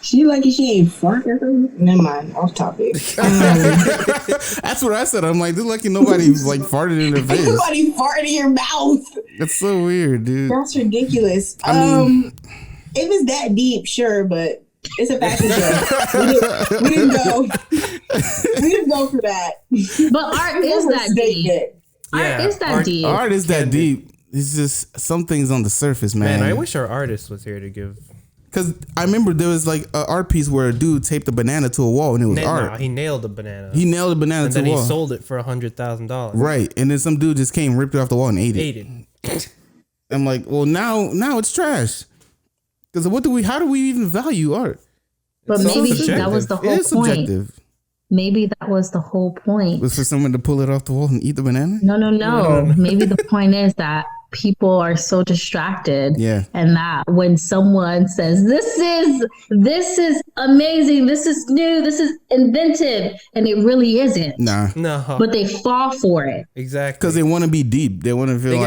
[SPEAKER 1] She lucky she ain't farting. Never mind, off topic.
[SPEAKER 2] That's what I said. I'm like, this lucky nobody like farted in her face.
[SPEAKER 1] Nobody farted in your mouth.
[SPEAKER 2] That's so weird, dude.
[SPEAKER 1] That's ridiculous. If it's that deep, sure, but it's a fashion show. We didn't go. We didn't go for that.
[SPEAKER 3] But art is that deep. Art is that deep.
[SPEAKER 2] Art is that deep. It's just some things on the surface, man.
[SPEAKER 4] Man, I wish our artist was here to give.
[SPEAKER 2] Because I remember there was like an art piece where a dude taped a banana to a wall and it was art.
[SPEAKER 4] No, he nailed the banana.
[SPEAKER 2] He nailed the banana to the wall.
[SPEAKER 4] And then he sold it for $100,000.
[SPEAKER 2] Right. And then some dude just came, ripped it off the wall and ate it. I'm like, well, now it's trash. Because how do we even value art?
[SPEAKER 3] But maybe that was the whole point. Subjective. Maybe that was the whole point.
[SPEAKER 2] Was for someone to pull it off the wall and eat the banana?
[SPEAKER 3] No. Maybe the point is that people are so distracted.
[SPEAKER 2] Yeah.
[SPEAKER 3] And that when someone says, this is amazing, this is new, this is inventive, and it really isn't.
[SPEAKER 2] No.
[SPEAKER 3] But they fall for it.
[SPEAKER 4] Exactly.
[SPEAKER 2] Because they want to be deep. They want to feel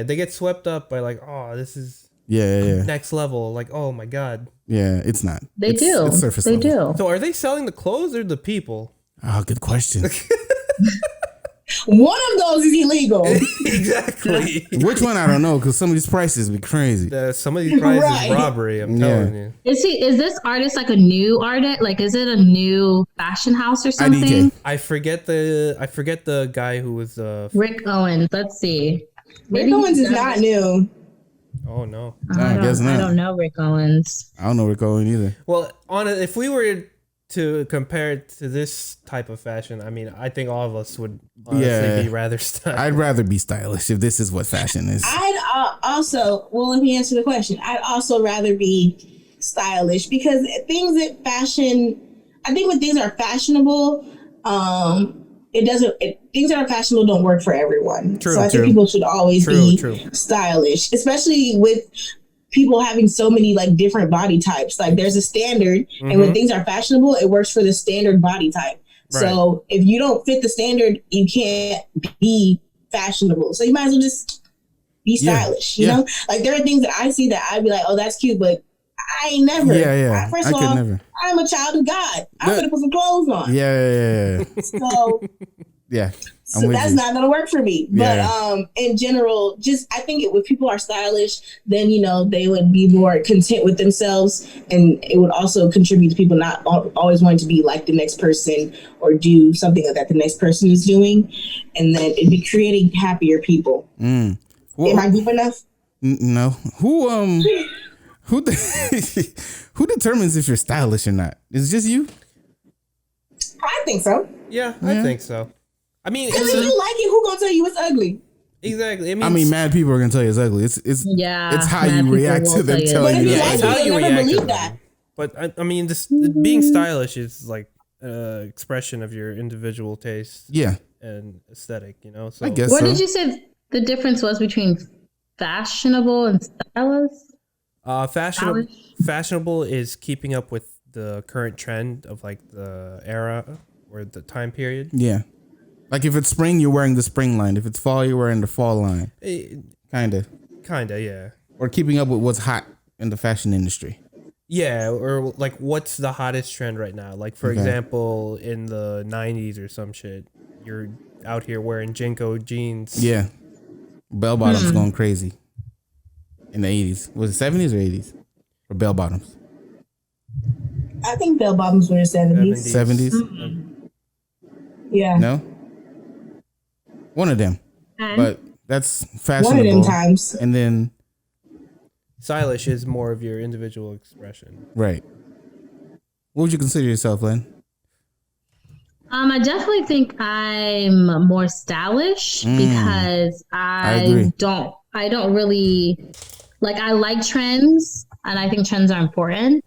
[SPEAKER 4] they get swept up by like, oh, this is next level. Like, oh my God.
[SPEAKER 2] Yeah, it's not.
[SPEAKER 3] It's surface level.
[SPEAKER 4] So are they selling the clothes or the people?
[SPEAKER 2] Oh, good question.
[SPEAKER 1] One of those is illegal.
[SPEAKER 4] Exactly.
[SPEAKER 2] Which one? I don't know, because some of these prices be crazy.
[SPEAKER 4] Some of these prices is robbery, I'm telling you.
[SPEAKER 3] Is this artist like a new artist? Like, is it a new fashion house or something?
[SPEAKER 4] I forget the guy who was
[SPEAKER 3] Rick Owens. Let's see.
[SPEAKER 1] Rick Owens is not new.
[SPEAKER 4] Oh no.
[SPEAKER 2] I guess not.
[SPEAKER 3] I don't know Rick Owens.
[SPEAKER 2] I don't know Rick Owens either.
[SPEAKER 4] Well, if we were to compare it to this type of fashion, I mean, I think all of us would honestly be rather stylish.
[SPEAKER 2] I'd rather be stylish if this is what fashion is.
[SPEAKER 1] I'd also, let me answer the question. I'd also rather be stylish because things that fashion, I think when things are fashionable, things that are fashionable don't work for everyone. So I think people should always be stylish, especially with people having so many like different body types. Like there's a standard, and when things are fashionable, it works for the standard body type. Right. So if you don't fit the standard, you can't be fashionable. So you might as well just be stylish. You know, like there are things that I see that I'd be like, oh, that's cute, but I ain't never. First of all, I'm a child of God. I'm gonna put some clothes on. So so that's not going to work for me. But in general, I think if people are stylish, then, they would be more content with themselves. And it would also contribute to people not always wanting to be like the next person or do something that the next person is doing. And then it'd be creating happier people. Well, am I deep enough?
[SPEAKER 2] No. Who determines if you're stylish or not? Is it just you?
[SPEAKER 1] I think so.
[SPEAKER 4] Yeah, I think so. I mean,
[SPEAKER 1] if you like it, who gonna tell you it's ugly?
[SPEAKER 4] Exactly.
[SPEAKER 2] I mean, mad people are gonna tell you it's ugly. It's how you react to them telling you
[SPEAKER 4] it's how you react to them. But I mean, just being stylish is like expression of your individual taste.
[SPEAKER 2] Yeah.
[SPEAKER 4] And aesthetic, So
[SPEAKER 2] I guess.
[SPEAKER 3] What did you say the difference was between fashionable and stylish?
[SPEAKER 4] Fashionable is keeping up with the current trend of like the era or the time period.
[SPEAKER 2] Yeah. Like if it's spring, you're wearing the spring line. If it's fall, you're wearing the fall line. Kinda,
[SPEAKER 4] yeah.
[SPEAKER 2] Or keeping up with what's hot in the fashion industry.
[SPEAKER 4] Yeah, or like what's the hottest trend right now? Like for example, in the 90s or some shit, you're out here wearing Jinko jeans.
[SPEAKER 2] Yeah. Bell bottoms going crazy. In the 80s. Was it 70s or 80s? Or bell bottoms?
[SPEAKER 1] I think bell bottoms were 70s.
[SPEAKER 2] 70s?
[SPEAKER 1] Yeah.
[SPEAKER 2] No? One of them. But that's fashionable.
[SPEAKER 1] One of them times.
[SPEAKER 2] And then...
[SPEAKER 4] Stylish is more of your individual expression.
[SPEAKER 2] Right. What would you consider yourself, Len?
[SPEAKER 3] I definitely think I'm more stylish because I don't really like, I like trends and I think trends are important,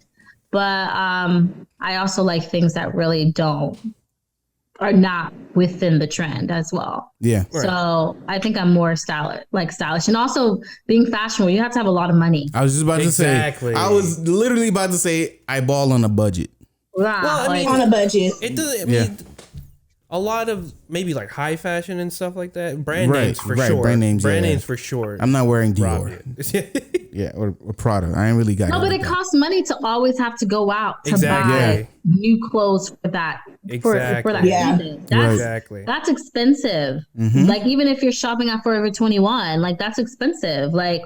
[SPEAKER 3] but I also like things that really are not within the trend as well.
[SPEAKER 2] Yeah.
[SPEAKER 3] So I think I'm more stylish, and also being fashionable, you have to have a lot of money.
[SPEAKER 2] I was just about to say, I was literally about to say, I ball on a budget.
[SPEAKER 3] Wow.
[SPEAKER 4] Well, I mean,
[SPEAKER 1] on a budget.
[SPEAKER 4] It doesn't. I mean, a lot of maybe like high fashion and stuff like that. Brand names for sure.
[SPEAKER 2] Brand names
[SPEAKER 4] for sure.
[SPEAKER 2] I'm not wearing Dior. Yeah, or Prada. I ain't really got.
[SPEAKER 3] No, but it costs money to always have to go out to buy new clothes for that. For that season. That's expensive. Like even if you're shopping at Forever 21, like that's expensive. Like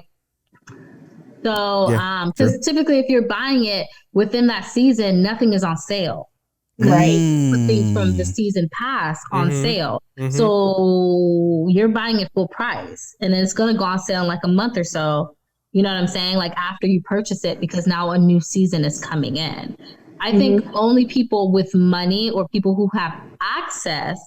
[SPEAKER 3] so, because typically if you're buying it within that season, nothing is on sale. Right, put things from the season pass on sale. So you're buying it full price, and then it's gonna go on sale in like a month or so. You know what I'm saying? Like after you purchase it, because now a new season is coming in. I think only people with money or people who have access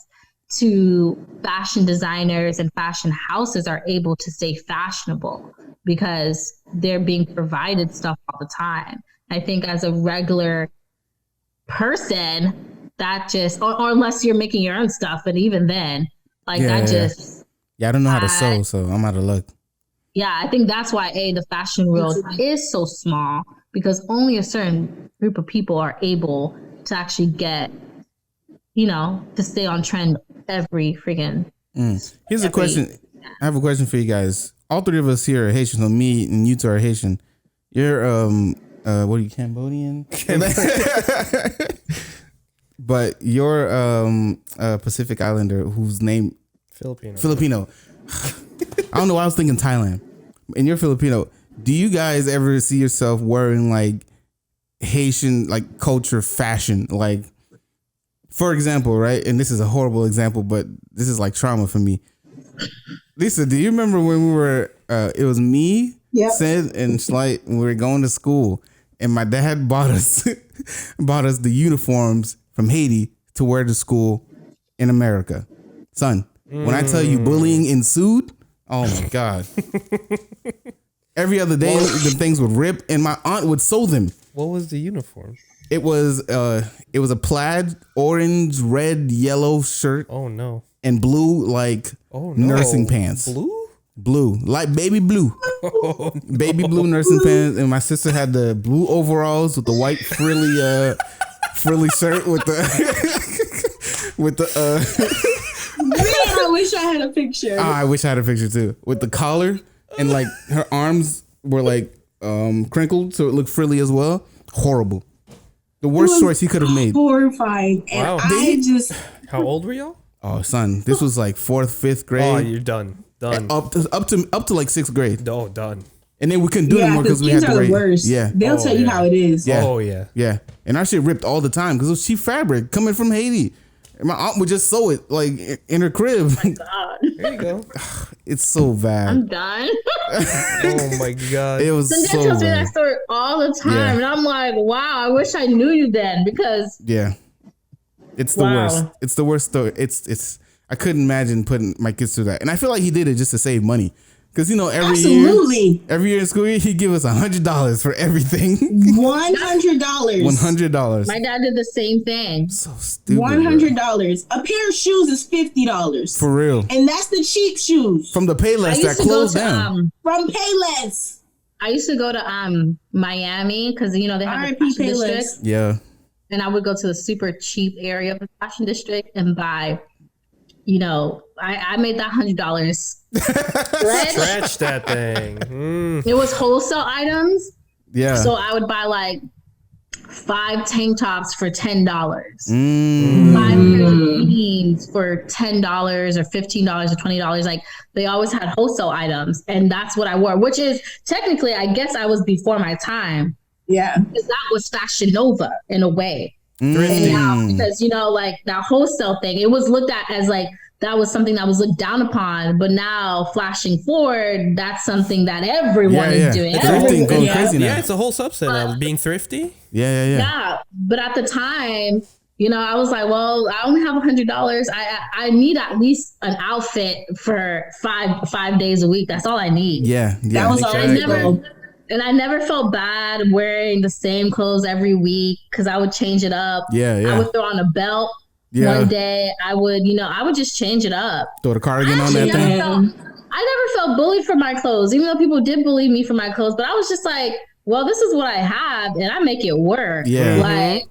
[SPEAKER 3] to fashion designers and fashion houses are able to stay fashionable because they're being provided stuff all the time. I think as a regular person, that just, or unless you're making your own stuff, but even then, like just. Yeah,
[SPEAKER 2] I don't know how to sew, so I'm out of luck.
[SPEAKER 3] Yeah, I think that's why the fashion world is so small, because only a certain group of people are able to actually get, to stay on trend every freaking.
[SPEAKER 2] Here's a question. I have a question for you guys. All three of us here are Haitian, so me and you two are Haitian. You're what are you, Cambodian? But you're a Pacific Islander whose name Filipino. I don't know why I was thinking Thailand. And you're Filipino. Do you guys ever see yourself wearing like Haitian like culture fashion? Like, for example, right? And this is a horrible example, but this is like trauma for me. Lisa, do you remember when we were? It was me, Sid, and Slight. And we were going to school, and my dad bought us the uniforms from Haiti to wear to school in America. Son, when I tell you bullying ensued, oh my God. Every other day, the things would rip, and my aunt would sew them.
[SPEAKER 4] What was the uniform?
[SPEAKER 2] It was a plaid, orange, red, yellow shirt.
[SPEAKER 4] Oh no.
[SPEAKER 2] And blue nursing pants. Blue, like baby blue. Oh, no. Baby blue nursing pants, and my sister had the blue overalls with the white frilly shirt with the
[SPEAKER 1] Man, I wish I had a picture.
[SPEAKER 2] I wish I had a picture too. With the collar, and like her arms were like crinkled, so it looked frilly as well. Horrible. The worst choice he could have made.
[SPEAKER 1] Horrifying.
[SPEAKER 4] Wow.
[SPEAKER 1] And
[SPEAKER 4] How old were y'all?
[SPEAKER 2] Oh, son, this was like 4th, 5th grade.
[SPEAKER 4] Oh, you're done.
[SPEAKER 2] Up to like 6th grade.
[SPEAKER 4] Oh, done.
[SPEAKER 2] And then we couldn't do it anymore because we had to
[SPEAKER 1] the
[SPEAKER 2] rate.
[SPEAKER 1] Worst.
[SPEAKER 2] Yeah,
[SPEAKER 1] they'll tell you how it is.
[SPEAKER 2] Yeah.
[SPEAKER 4] Oh yeah,
[SPEAKER 2] yeah. And our shit ripped all the time because it was cheap fabric coming from Haiti. And my aunt would just sew it like in her crib.
[SPEAKER 3] Oh my God.
[SPEAKER 4] There you go.
[SPEAKER 2] It's so bad.
[SPEAKER 3] I'm done.
[SPEAKER 4] Oh my God.
[SPEAKER 2] It was
[SPEAKER 3] Cindy
[SPEAKER 2] so
[SPEAKER 3] tells me
[SPEAKER 2] bad.
[SPEAKER 3] that story all the time, and I'm like, wow, I wish I knew you then, because
[SPEAKER 2] it's the worst. It's the worst story. It's. I couldn't imagine putting my kids through that, and I feel like he did it just to save money. Because every year in school year, he'd give us $100 for everything.
[SPEAKER 1] $100.
[SPEAKER 2] $100.
[SPEAKER 3] My dad did the same thing.
[SPEAKER 2] So stupid.
[SPEAKER 1] $100. A pair of shoes is $50.
[SPEAKER 2] For real.
[SPEAKER 1] And that's the cheap shoes.
[SPEAKER 2] From the Payless that closed down.
[SPEAKER 1] From Payless.
[SPEAKER 3] I used to go to Miami because they have the fashion district.
[SPEAKER 2] Yeah.
[SPEAKER 3] And I would go to the super cheap area of the fashion district and buy. I made that $100
[SPEAKER 4] stretch that thing.
[SPEAKER 3] It was wholesale items.
[SPEAKER 2] Yeah.
[SPEAKER 3] So I would buy like 5 tank tops for $10, 5 pairs of jeans for $10 or $15 or $20. Like they always had wholesale items, and that's what I wore, which is technically, I guess, I was before my time.
[SPEAKER 1] Yeah,
[SPEAKER 3] because that was Fashion Nova in a way. And now, because like that wholesale thing, it was looked at as like that was something that was looked down upon. But now, flashing forward, that's something that everyone is doing.
[SPEAKER 2] Thrifting going crazy now.
[SPEAKER 4] Yeah, it's a whole subset of being thrifty.
[SPEAKER 3] Yeah. But at the time, I was like, well, I only have $100. I need at least an outfit for five days a week. That's all I need.
[SPEAKER 2] Yeah.
[SPEAKER 1] That was all.
[SPEAKER 3] And I never felt bad wearing the same clothes every week because I would change it up.
[SPEAKER 2] Yeah.
[SPEAKER 3] I would throw on a belt one day. I would just change it up.
[SPEAKER 2] Throw the cardigan on that thing.
[SPEAKER 3] I never felt bullied for my clothes, even though people did bully me for my clothes. But I was just like, well, this is what I have, and I make it work.
[SPEAKER 2] Yeah.
[SPEAKER 3] Like,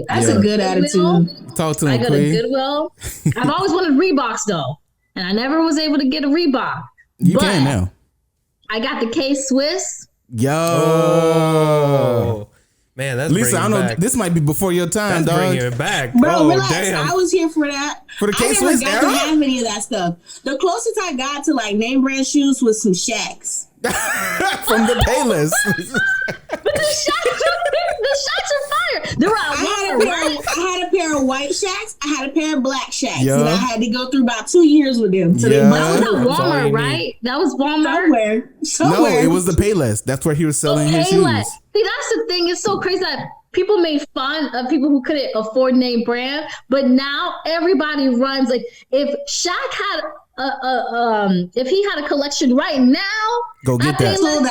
[SPEAKER 1] that's a good attitude.
[SPEAKER 2] Talk to him,
[SPEAKER 3] I go to Goodwill. I've always wanted Reeboks, though, and I never was able to get a Reebok.
[SPEAKER 2] You can now.
[SPEAKER 3] I got the K-Swiss.
[SPEAKER 2] Yo.
[SPEAKER 4] Oh. Man, that's
[SPEAKER 2] Lisa, I know
[SPEAKER 4] back.
[SPEAKER 2] This might be before your time, dog.
[SPEAKER 4] Bringing it back.
[SPEAKER 1] Bro, relax.
[SPEAKER 4] Damn.
[SPEAKER 1] I was here for that.
[SPEAKER 2] For the
[SPEAKER 1] I
[SPEAKER 2] K-Swiss
[SPEAKER 1] never got
[SPEAKER 2] era?
[SPEAKER 1] to have any of that stuff. The closest I got to like name brand shoes was some Shacks.
[SPEAKER 2] From the Payless.
[SPEAKER 3] But the Shacks are fire. There were
[SPEAKER 1] I had a pair of white Shacks. I had a pair of black Shacks.
[SPEAKER 2] Yeah.
[SPEAKER 1] And I had to go through about 2 years with them. So
[SPEAKER 2] Yeah.
[SPEAKER 3] That was at Walmart, right? That was Walmart.
[SPEAKER 1] Somewhere.
[SPEAKER 2] No, it was the Payless. That's where he was selling his shoes.
[SPEAKER 3] See, that's the thing. It's so crazy that people made fun of people who couldn't afford name brand, but now everybody runs. Like if Shaq had if he had a collection right now,
[SPEAKER 2] go get that.
[SPEAKER 1] Sold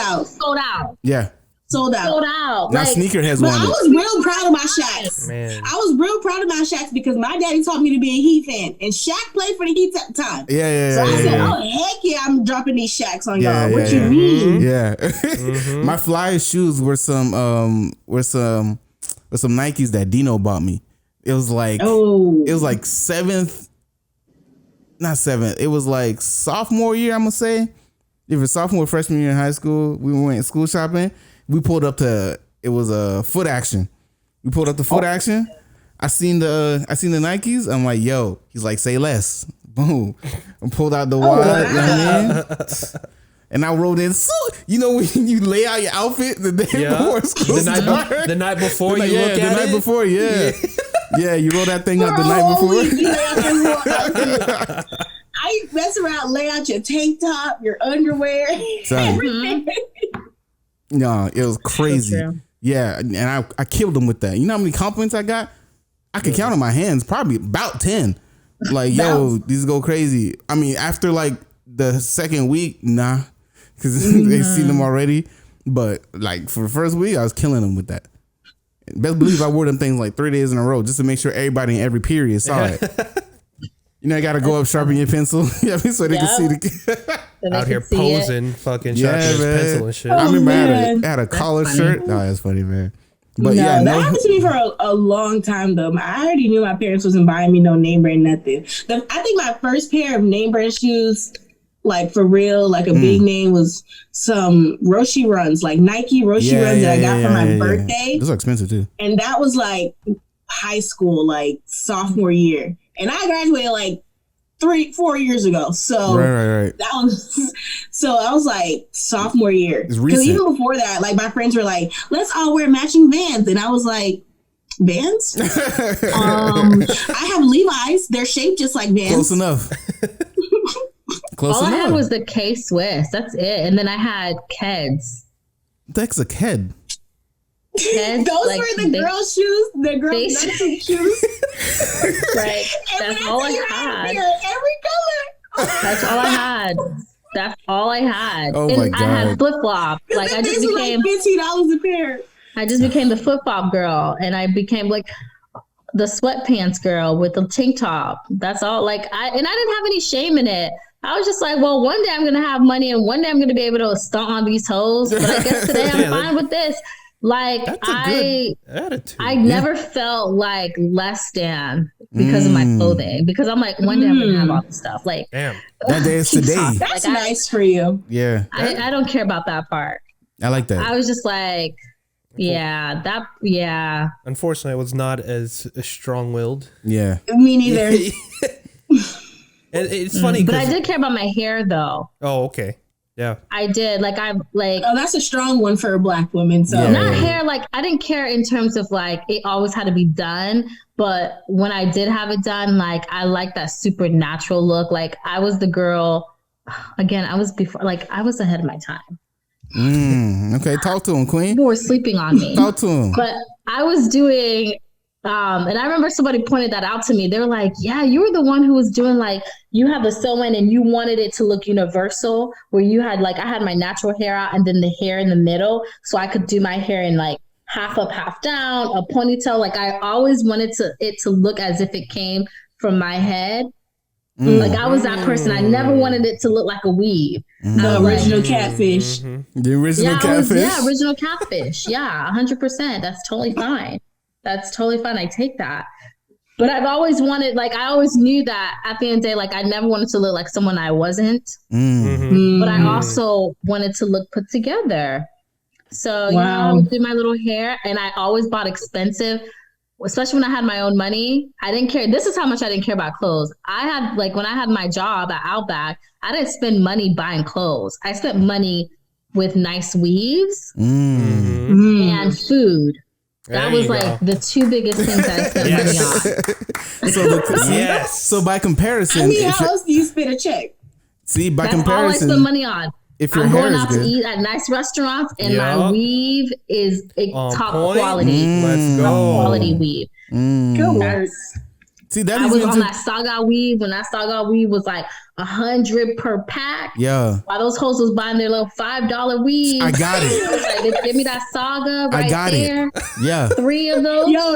[SPEAKER 1] out.
[SPEAKER 2] Yeah.
[SPEAKER 1] Sold out.
[SPEAKER 3] Now
[SPEAKER 2] like, Sneakerheads
[SPEAKER 1] but
[SPEAKER 2] wanted.
[SPEAKER 1] I was real proud of my Shaqs.
[SPEAKER 4] Man.
[SPEAKER 1] I was real proud of my Shaqs because my daddy taught me to be a Heat fan, and Shaq played for the Heat at the time.
[SPEAKER 2] Yeah.
[SPEAKER 1] So I said, "Oh heck yeah, I'm dropping these Shaqs on y'all." What you mean?
[SPEAKER 2] Yeah. My flyest shoes were some Nikes that Dino bought me. It was like it was like sophomore year, I'm gonna say. If it's sophomore, freshman year in high school, we went school shopping. We pulled up it was a Foot Action. We pulled up the Foot Action. I seen the Nikes. I'm like, yo. He's like, say less. Boom. I pulled out the wide. You know what I mean? And I wrote in, so when you lay out your outfit the day before school started?
[SPEAKER 4] The night before you look at it?
[SPEAKER 2] The night before, yeah, you roll that thing out the night before.
[SPEAKER 1] I mess around, lay out your tank top, your underwear, everything.
[SPEAKER 2] No, it was crazy.
[SPEAKER 3] So
[SPEAKER 2] yeah, and I killed them with that. You know how many compliments I got? I could count on my hands, probably about 10. Like, yo, these go crazy. I mean, after like the second week, nah, because they seen them already. But like for the first week, I was killing them with that. Best believe I wore them things like 3 days in a row just to make sure everybody in every period saw it. You got to go up, sharpen your pencil, so they can see the
[SPEAKER 4] out here posing, fucking sharpening his pencil and shit.
[SPEAKER 2] I remember I had a collar shirt. Oh, that's funny, man. But
[SPEAKER 1] that happened to me for a long time though. I already knew my parents wasn't buying me no name brand nothing. I think my first pair of name brand shoes, like for real, like a big name, was some Roshi Runs, like Nike Roshi Runs that I got for my birthday.
[SPEAKER 2] Those are expensive too. And
[SPEAKER 1] that was like high school, like sophomore year. And I graduated like 3-4 years ago. So
[SPEAKER 2] right.
[SPEAKER 1] that was, so I was like sophomore year. Because even before that, like my friends were like, let's all wear matching Vans. And I was like, Vans? I have Levi's. They're shaped just like Vans.
[SPEAKER 2] Close enough.
[SPEAKER 3] All I had was the K-Swiss. That's it. And then I had Keds.
[SPEAKER 2] That's a Ked.
[SPEAKER 3] Keds,
[SPEAKER 1] those were the girls' shoes. The girls' nursing shoes.
[SPEAKER 3] Right. That's all I had.
[SPEAKER 1] Every color.
[SPEAKER 3] That's all I had. That's all I had.
[SPEAKER 2] Oh
[SPEAKER 3] and
[SPEAKER 2] my God.
[SPEAKER 3] I had flip flop. Like I just became
[SPEAKER 1] like $15 a pair.
[SPEAKER 3] I just became the flip flop girl, and I became like the sweatpants girl with the tank top. That's all. Like I didn't have any shame in it. I was just like, well, one day I'm gonna have money, and one day I'm gonna be able to stomp on these toes. But I guess today I'm fine with this. Like I never felt like less than because of my clothing. Because I'm like, one day I'm gonna have all this stuff. Like,
[SPEAKER 4] damn,
[SPEAKER 2] that day is today.
[SPEAKER 1] That's nice for you.
[SPEAKER 2] Yeah,
[SPEAKER 3] I don't care about that part.
[SPEAKER 2] I like that.
[SPEAKER 3] I was just like, Yeah.
[SPEAKER 4] Unfortunately, I was not as strong-willed.
[SPEAKER 2] Yeah.
[SPEAKER 1] Me neither.
[SPEAKER 4] And it's funny,
[SPEAKER 3] but I did care about my hair though.
[SPEAKER 4] Oh, okay. Yeah.
[SPEAKER 3] I did.
[SPEAKER 1] Oh, that's a strong one for a Black woman. So
[SPEAKER 3] not hair. Like I didn't care in terms of like it always had to be done. But when I did have it done, like I liked that supernatural look. Like I was the girl. Again, I was ahead of my time.
[SPEAKER 2] Okay, talk to him, Queen.
[SPEAKER 3] People were sleeping on me.
[SPEAKER 2] Talk to him.
[SPEAKER 3] But I was doing, and I remember somebody pointed that out to me. They were like, yeah, you were the one who was doing like, you have the sew-in and you wanted it to look universal, where you had like, I had my natural hair out and then the hair in the middle. So I could do my hair in like half up, half down, a ponytail. Like I always wanted it to look as if it came from my head. Like I was that person. I never wanted it to look like a weave.
[SPEAKER 1] The original catfish.
[SPEAKER 2] The original catfish?
[SPEAKER 3] Original catfish. Yeah, 100%. That's totally fine. I take that. But I've always wanted, like, I always knew that at the end of the day, like, I never wanted to look like someone I wasn't. But I also wanted to look put together. So, I would do my little hair, and I always bought expensive, especially when I had my own money. I didn't care. This is how much I didn't care about clothes. I had, like, when I had my job at Outback, I didn't spend money buying clothes. I spent money with nice weaves and food. That was like the two biggest things that I spent money on.
[SPEAKER 2] So by comparison,
[SPEAKER 1] I mean, how else do you spend a check?
[SPEAKER 2] See, by
[SPEAKER 3] That's
[SPEAKER 2] comparison,
[SPEAKER 3] all I spend money on.
[SPEAKER 2] If your
[SPEAKER 3] I'm
[SPEAKER 2] hair
[SPEAKER 3] going
[SPEAKER 2] is
[SPEAKER 3] out
[SPEAKER 2] good,
[SPEAKER 3] to eat at nice restaurants, and my weave is top quality.
[SPEAKER 4] Let's go.
[SPEAKER 3] Top quality weave.
[SPEAKER 1] Good work.
[SPEAKER 2] See, that
[SPEAKER 3] I was on that Saga weave when that Saga weave was like $100 per pack.
[SPEAKER 2] Yeah.
[SPEAKER 3] While those hoes was buying their little $5 weaves.
[SPEAKER 2] I got it.
[SPEAKER 3] I was like, give me that Saga right
[SPEAKER 2] I got
[SPEAKER 3] there.
[SPEAKER 2] it. Yeah.
[SPEAKER 3] 3 of those.
[SPEAKER 1] Yo,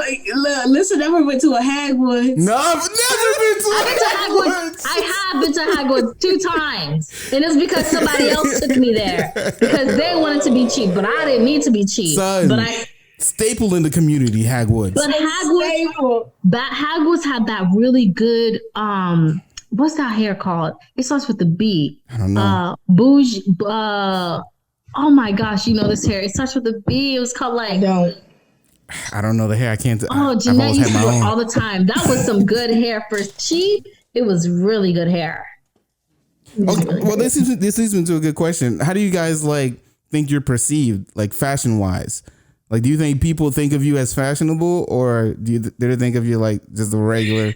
[SPEAKER 1] listen, never went to a Hagwoods.
[SPEAKER 2] No, I've never been to
[SPEAKER 3] Hagwoods. I have been to Hagwoods 2 times. And it's because somebody else took me there. Because they wanted to be cheap, but I didn't need to be cheap.
[SPEAKER 2] Son.
[SPEAKER 3] But I
[SPEAKER 2] staple in the community, Hagwoods.
[SPEAKER 3] But Hagwoods had that really good what's that hair called? It starts with the B.
[SPEAKER 2] I don't know.
[SPEAKER 3] Bougie. Oh my gosh, you know this hair. It starts with the B. It was called like.
[SPEAKER 2] I don't know the hair. I can't.
[SPEAKER 3] Jeanette used to do it all the time. That was some good hair for cheap. It was really good hair.
[SPEAKER 2] This leads me to a good question. How do you guys like think you're perceived, like fashion wise? Like, do you think people think of you as fashionable, or do they think of you like just a regular?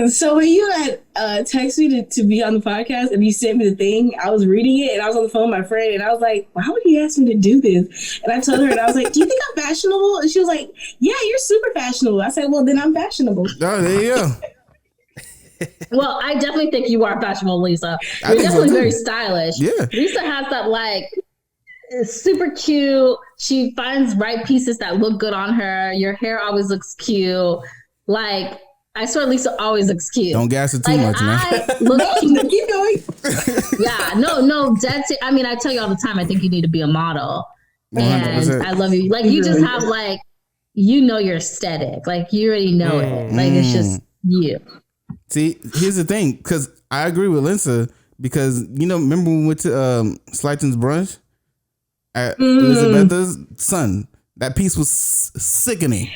[SPEAKER 1] So when you had texted me to be on the podcast and you sent me the thing, I was reading it and I was on the phone with my friend and I was like, why would he ask me to do this? And I told her and I was like, do you think I'm fashionable? And she was like, yeah, you're super fashionable. I said, well, then I'm fashionable.
[SPEAKER 2] Oh, there you go.
[SPEAKER 3] Well, I definitely think you are fashionable, Lisa. You're definitely very stylish.
[SPEAKER 2] Yeah.
[SPEAKER 3] Lisa has that like super cute. She finds right pieces that look good on her. Your hair always looks cute. Like, I swear Lisa always looks cute.
[SPEAKER 2] Don't gas it too much, man.
[SPEAKER 1] Keep going.
[SPEAKER 3] Yeah, no, that's it. I mean, I tell you all the time, I think you need to be a model. 100%. And I love you. Like, you just have like, you know your aesthetic. Like, you already know it. Like, it's just you.
[SPEAKER 2] See, here's the thing, because I agree with Lensa, because, you know, remember when we went to Slyton's brunch at Elizabeth's son? That piece was sickening.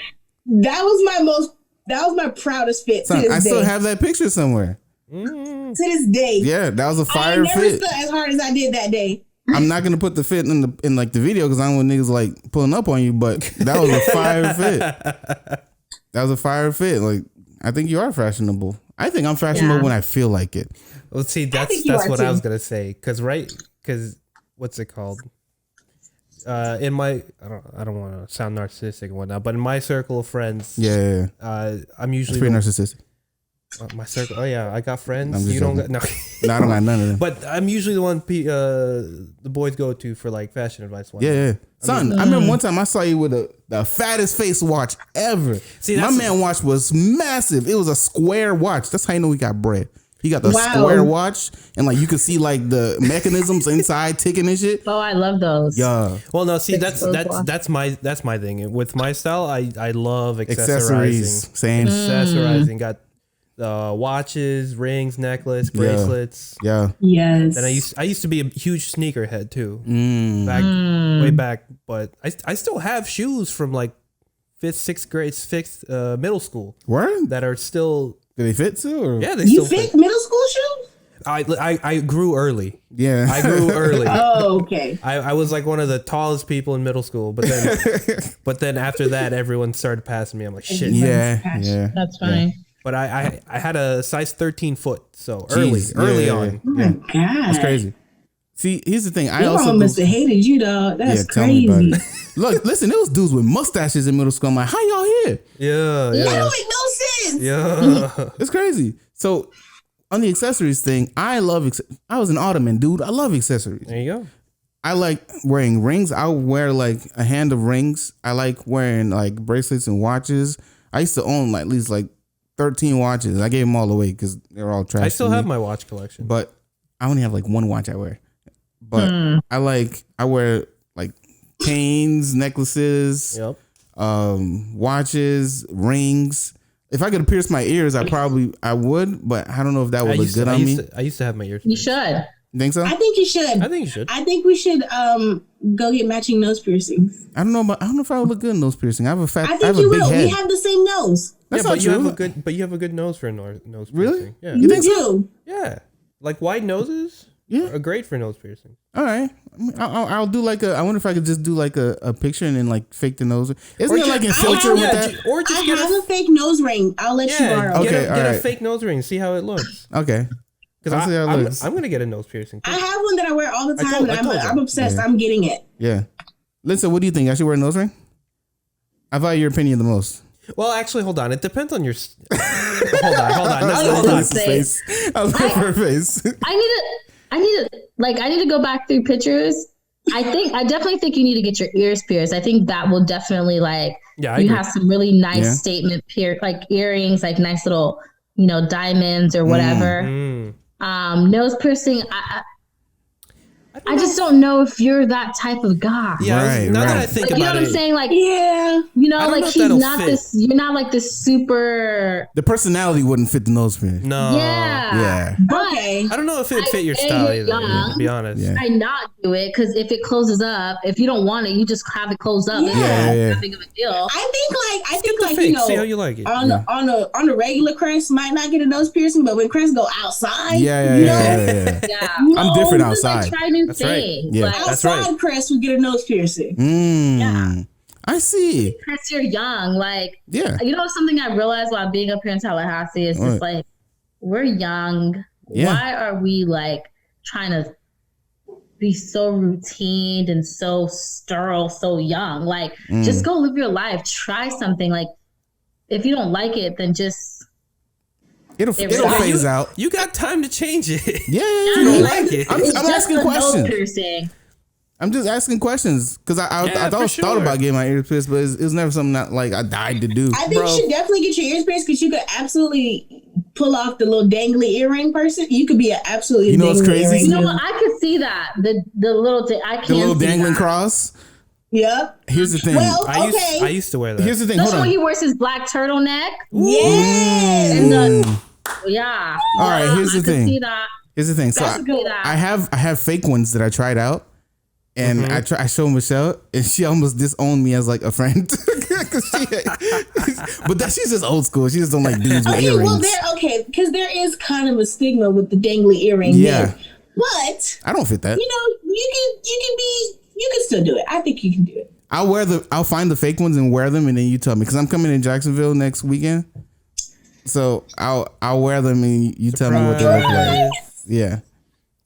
[SPEAKER 1] That was my proudest fit.
[SPEAKER 2] Son,
[SPEAKER 1] to this
[SPEAKER 2] I
[SPEAKER 1] day.
[SPEAKER 2] still have that picture somewhere.
[SPEAKER 1] To this day.
[SPEAKER 2] Yeah, that was a fire
[SPEAKER 1] I never
[SPEAKER 2] fit.
[SPEAKER 1] stood as hard as I did that day.
[SPEAKER 2] I'm not gonna put the fit in the video because I don't want niggas like pulling up on you, but that was a fire fit. That was a fire fit. Like, I think you are fashionable. I think I'm fashionable when I feel like it.
[SPEAKER 4] Well, see, that's what I was gonna say. Cause what's it called? In my, I don't want to sound narcissistic and whatnot, but in my circle of friends, I'm usually
[SPEAKER 2] pretty narcissistic.
[SPEAKER 4] My circle. Oh yeah, I got friends.
[SPEAKER 2] You
[SPEAKER 4] don't got
[SPEAKER 2] no. I don't got none of them.
[SPEAKER 4] But I'm usually the one the boys go to for like fashion advice.
[SPEAKER 2] Son, I remember one time I saw you with the fattest face watch ever. See, my man watch was massive. It was a square watch. That's how you know he got bread. He got the square watch, and like you could see like the mechanisms inside ticking and shit.
[SPEAKER 3] Oh, I love those.
[SPEAKER 2] Yeah.
[SPEAKER 4] Well, no, see, that's my thing. With my style, I love accessorizing.
[SPEAKER 2] Same.
[SPEAKER 4] Accessorizing. Got watches, rings, necklace, bracelets.
[SPEAKER 2] Yeah.
[SPEAKER 1] Yes.
[SPEAKER 4] Then I used to be a huge sneakerhead too. Way back, but I still have shoes from like 5th, 6th grade, middle school.
[SPEAKER 2] Word?
[SPEAKER 4] That are still.
[SPEAKER 2] Do they fit too? Or?
[SPEAKER 4] Yeah, they
[SPEAKER 1] You
[SPEAKER 4] still
[SPEAKER 1] fit middle school shoes?
[SPEAKER 4] I grew early.
[SPEAKER 2] Yeah.
[SPEAKER 4] I grew early.
[SPEAKER 1] Oh, okay.
[SPEAKER 4] I was like one of the tallest people in middle school, but then after that, everyone started passing me. I'm like, shit.
[SPEAKER 2] Yeah.
[SPEAKER 3] That's fine.
[SPEAKER 4] But I had a size 13 foot, so
[SPEAKER 2] Jeez.
[SPEAKER 4] early
[SPEAKER 2] Yeah.
[SPEAKER 4] on.
[SPEAKER 1] Oh my God.
[SPEAKER 2] That's crazy. See, here's the thing. I
[SPEAKER 1] Your
[SPEAKER 2] also
[SPEAKER 1] mom must have hated you, dog. That's
[SPEAKER 2] tell me about
[SPEAKER 1] crazy.
[SPEAKER 2] it. Look, listen, there was dudes with mustaches in middle school. I'm like, how y'all here?
[SPEAKER 4] Yeah.
[SPEAKER 1] That don't make no sense.
[SPEAKER 4] Yeah.
[SPEAKER 2] It's crazy. So on the accessories thing, I was an ottoman dude. I love accessories.
[SPEAKER 4] There you go.
[SPEAKER 2] I like wearing rings. I'll wear like a hand of rings. I like wearing like bracelets and watches. I used to own like at least like 13 watches. I gave them all away because they're all trash.
[SPEAKER 4] I still have my watch collection.
[SPEAKER 2] but I only have like one watch I wear. But I wear like chains, necklaces,
[SPEAKER 4] Yep.
[SPEAKER 2] watches, rings. If I could pierce my ears, I would, but I don't know if that would look good on me.
[SPEAKER 4] I used to have my ears.
[SPEAKER 3] You should.
[SPEAKER 2] You think so?
[SPEAKER 1] I think you should.
[SPEAKER 4] I think you should.
[SPEAKER 1] I think we should go get matching nose piercings.
[SPEAKER 2] I don't know if I would look good in nose piercing. I have a
[SPEAKER 1] I
[SPEAKER 2] I
[SPEAKER 1] think
[SPEAKER 2] have
[SPEAKER 1] you
[SPEAKER 2] a big
[SPEAKER 1] will.
[SPEAKER 2] head.
[SPEAKER 1] We have the same nose.
[SPEAKER 2] That's
[SPEAKER 4] yeah,
[SPEAKER 2] not true.
[SPEAKER 4] you have a good nose for a nose
[SPEAKER 2] Really?
[SPEAKER 4] piercing. Yeah.
[SPEAKER 2] You think so?
[SPEAKER 1] do.
[SPEAKER 4] Yeah. Like wide noses are great for nose piercing.
[SPEAKER 2] All right. I'll do like I wonder if I could just do like a picture and then like fake the nose. Isn't it like in filter with that?
[SPEAKER 4] Or just
[SPEAKER 1] I
[SPEAKER 4] get
[SPEAKER 1] have a fake nose ring. I'll let you borrow.
[SPEAKER 2] Okay.
[SPEAKER 4] Get
[SPEAKER 2] all
[SPEAKER 4] a fake nose ring. See how it looks.
[SPEAKER 2] Okay.
[SPEAKER 4] Because
[SPEAKER 2] I'll see how it looks.
[SPEAKER 4] I'm going to get a nose piercing.
[SPEAKER 1] I have one that I wear all the time,
[SPEAKER 4] told
[SPEAKER 1] and
[SPEAKER 4] you.
[SPEAKER 1] I'm obsessed.
[SPEAKER 2] Yeah.
[SPEAKER 1] I'm getting it.
[SPEAKER 2] Yeah. Lensa, what do you think? I should wear a nose ring? I value your opinion the most.
[SPEAKER 4] Well, actually, hold on. It depends on your... hold on. No, hold on.
[SPEAKER 2] Face. I was looking for her face.
[SPEAKER 3] I need to go back through pictures. I definitely think you need to get your ears pierced. I think that will definitely
[SPEAKER 4] Yeah, I
[SPEAKER 3] you
[SPEAKER 4] agree.
[SPEAKER 3] have some really nice statement like earrings, like nice little, diamonds or whatever. Nose piercing. I just don't know if you're that type of guy.
[SPEAKER 4] Yeah,
[SPEAKER 2] Right,
[SPEAKER 4] now that
[SPEAKER 2] right.
[SPEAKER 4] I think
[SPEAKER 3] You know
[SPEAKER 4] about
[SPEAKER 3] what I'm
[SPEAKER 4] it...
[SPEAKER 3] saying? Like,
[SPEAKER 1] Yeah.
[SPEAKER 4] I don't know
[SPEAKER 3] like
[SPEAKER 4] if
[SPEAKER 3] he's
[SPEAKER 4] that'll
[SPEAKER 3] not
[SPEAKER 4] fit.
[SPEAKER 3] this. You're not like this super.
[SPEAKER 2] The personality wouldn't fit the nose ring.
[SPEAKER 4] No.
[SPEAKER 2] Yeah.
[SPEAKER 3] But
[SPEAKER 1] Okay.
[SPEAKER 4] I don't know if it fit your
[SPEAKER 3] I-
[SPEAKER 4] style
[SPEAKER 3] you're
[SPEAKER 4] either,
[SPEAKER 3] young.
[SPEAKER 4] to be honest.
[SPEAKER 2] Yeah.
[SPEAKER 3] I not do it because if it closes up, if you don't want it, you just have it closed up. It's
[SPEAKER 2] Yeah.
[SPEAKER 3] not big of a deal.
[SPEAKER 1] I think
[SPEAKER 4] The fake, see how you like it.
[SPEAKER 1] on the regular Crest might not get a nose piercing, but when Crest go outside,
[SPEAKER 2] Yeah.
[SPEAKER 3] Yeah.
[SPEAKER 2] I'm different
[SPEAKER 3] Just,
[SPEAKER 2] outside.
[SPEAKER 3] try new
[SPEAKER 4] That's right.
[SPEAKER 3] things.
[SPEAKER 2] Yeah.
[SPEAKER 3] Like,
[SPEAKER 4] That's
[SPEAKER 1] outside
[SPEAKER 4] right.
[SPEAKER 1] Crest would get a nose piercing.
[SPEAKER 2] I see.
[SPEAKER 3] Chris, you're young. Like,
[SPEAKER 2] Yeah.
[SPEAKER 3] something I realized while being up here in Tallahassee is just like, we're young.
[SPEAKER 2] Yeah.
[SPEAKER 3] Why are we like trying to be so routine and so sterile so young? Like, just go live your life. Try something. Like, if you don't like it, then just
[SPEAKER 2] It'll phase out.
[SPEAKER 4] You got time to change it.
[SPEAKER 2] Yeah.
[SPEAKER 4] You don't like it.
[SPEAKER 2] I'm
[SPEAKER 3] it's
[SPEAKER 2] asking
[SPEAKER 3] just a nose
[SPEAKER 2] questions.
[SPEAKER 3] piercing.
[SPEAKER 2] I'm just asking questions because I
[SPEAKER 4] for
[SPEAKER 2] thought
[SPEAKER 4] sure.
[SPEAKER 2] about getting my ears pierced, but it was never something that like I died to do.
[SPEAKER 1] I think you should definitely get your ears pierced because you could absolutely pull off the little dangly earring person. You could be an absolutely.
[SPEAKER 2] You know what's
[SPEAKER 1] dangly
[SPEAKER 2] crazy?
[SPEAKER 1] earring
[SPEAKER 3] You know
[SPEAKER 1] dude.
[SPEAKER 3] what? I could see that. The little thing. I can't
[SPEAKER 2] The little
[SPEAKER 3] see
[SPEAKER 2] dangling
[SPEAKER 3] that.
[SPEAKER 2] cross.
[SPEAKER 1] Yep.
[SPEAKER 2] Here's the thing.
[SPEAKER 1] Well,
[SPEAKER 4] I used to wear that.
[SPEAKER 2] Here's the thing.
[SPEAKER 3] That's
[SPEAKER 2] Hold
[SPEAKER 3] when
[SPEAKER 2] on.
[SPEAKER 3] he wears his black turtleneck.
[SPEAKER 1] Yes.
[SPEAKER 3] And the, yeah.
[SPEAKER 2] All right, here's the
[SPEAKER 3] I could
[SPEAKER 2] thing.
[SPEAKER 3] see that.
[SPEAKER 2] Here's the thing. So
[SPEAKER 1] That's a good one.
[SPEAKER 2] I have fake ones that I tried out, and I showed Michelle, and she almost disowned me as like a friend. 'Cause she's just old school. She just don't like dudes with
[SPEAKER 1] Okay,
[SPEAKER 2] earrings.
[SPEAKER 1] well, because there is kind of a stigma with the dangly earring.
[SPEAKER 2] Yeah.
[SPEAKER 1] men. But
[SPEAKER 2] I don't fit that.
[SPEAKER 1] you can still do it. I think you can do it.
[SPEAKER 2] I'll find the fake ones and wear them, and then you tell me because I'm coming in Jacksonville next weekend. So I'll wear them and you tell me what they look like. Yeah,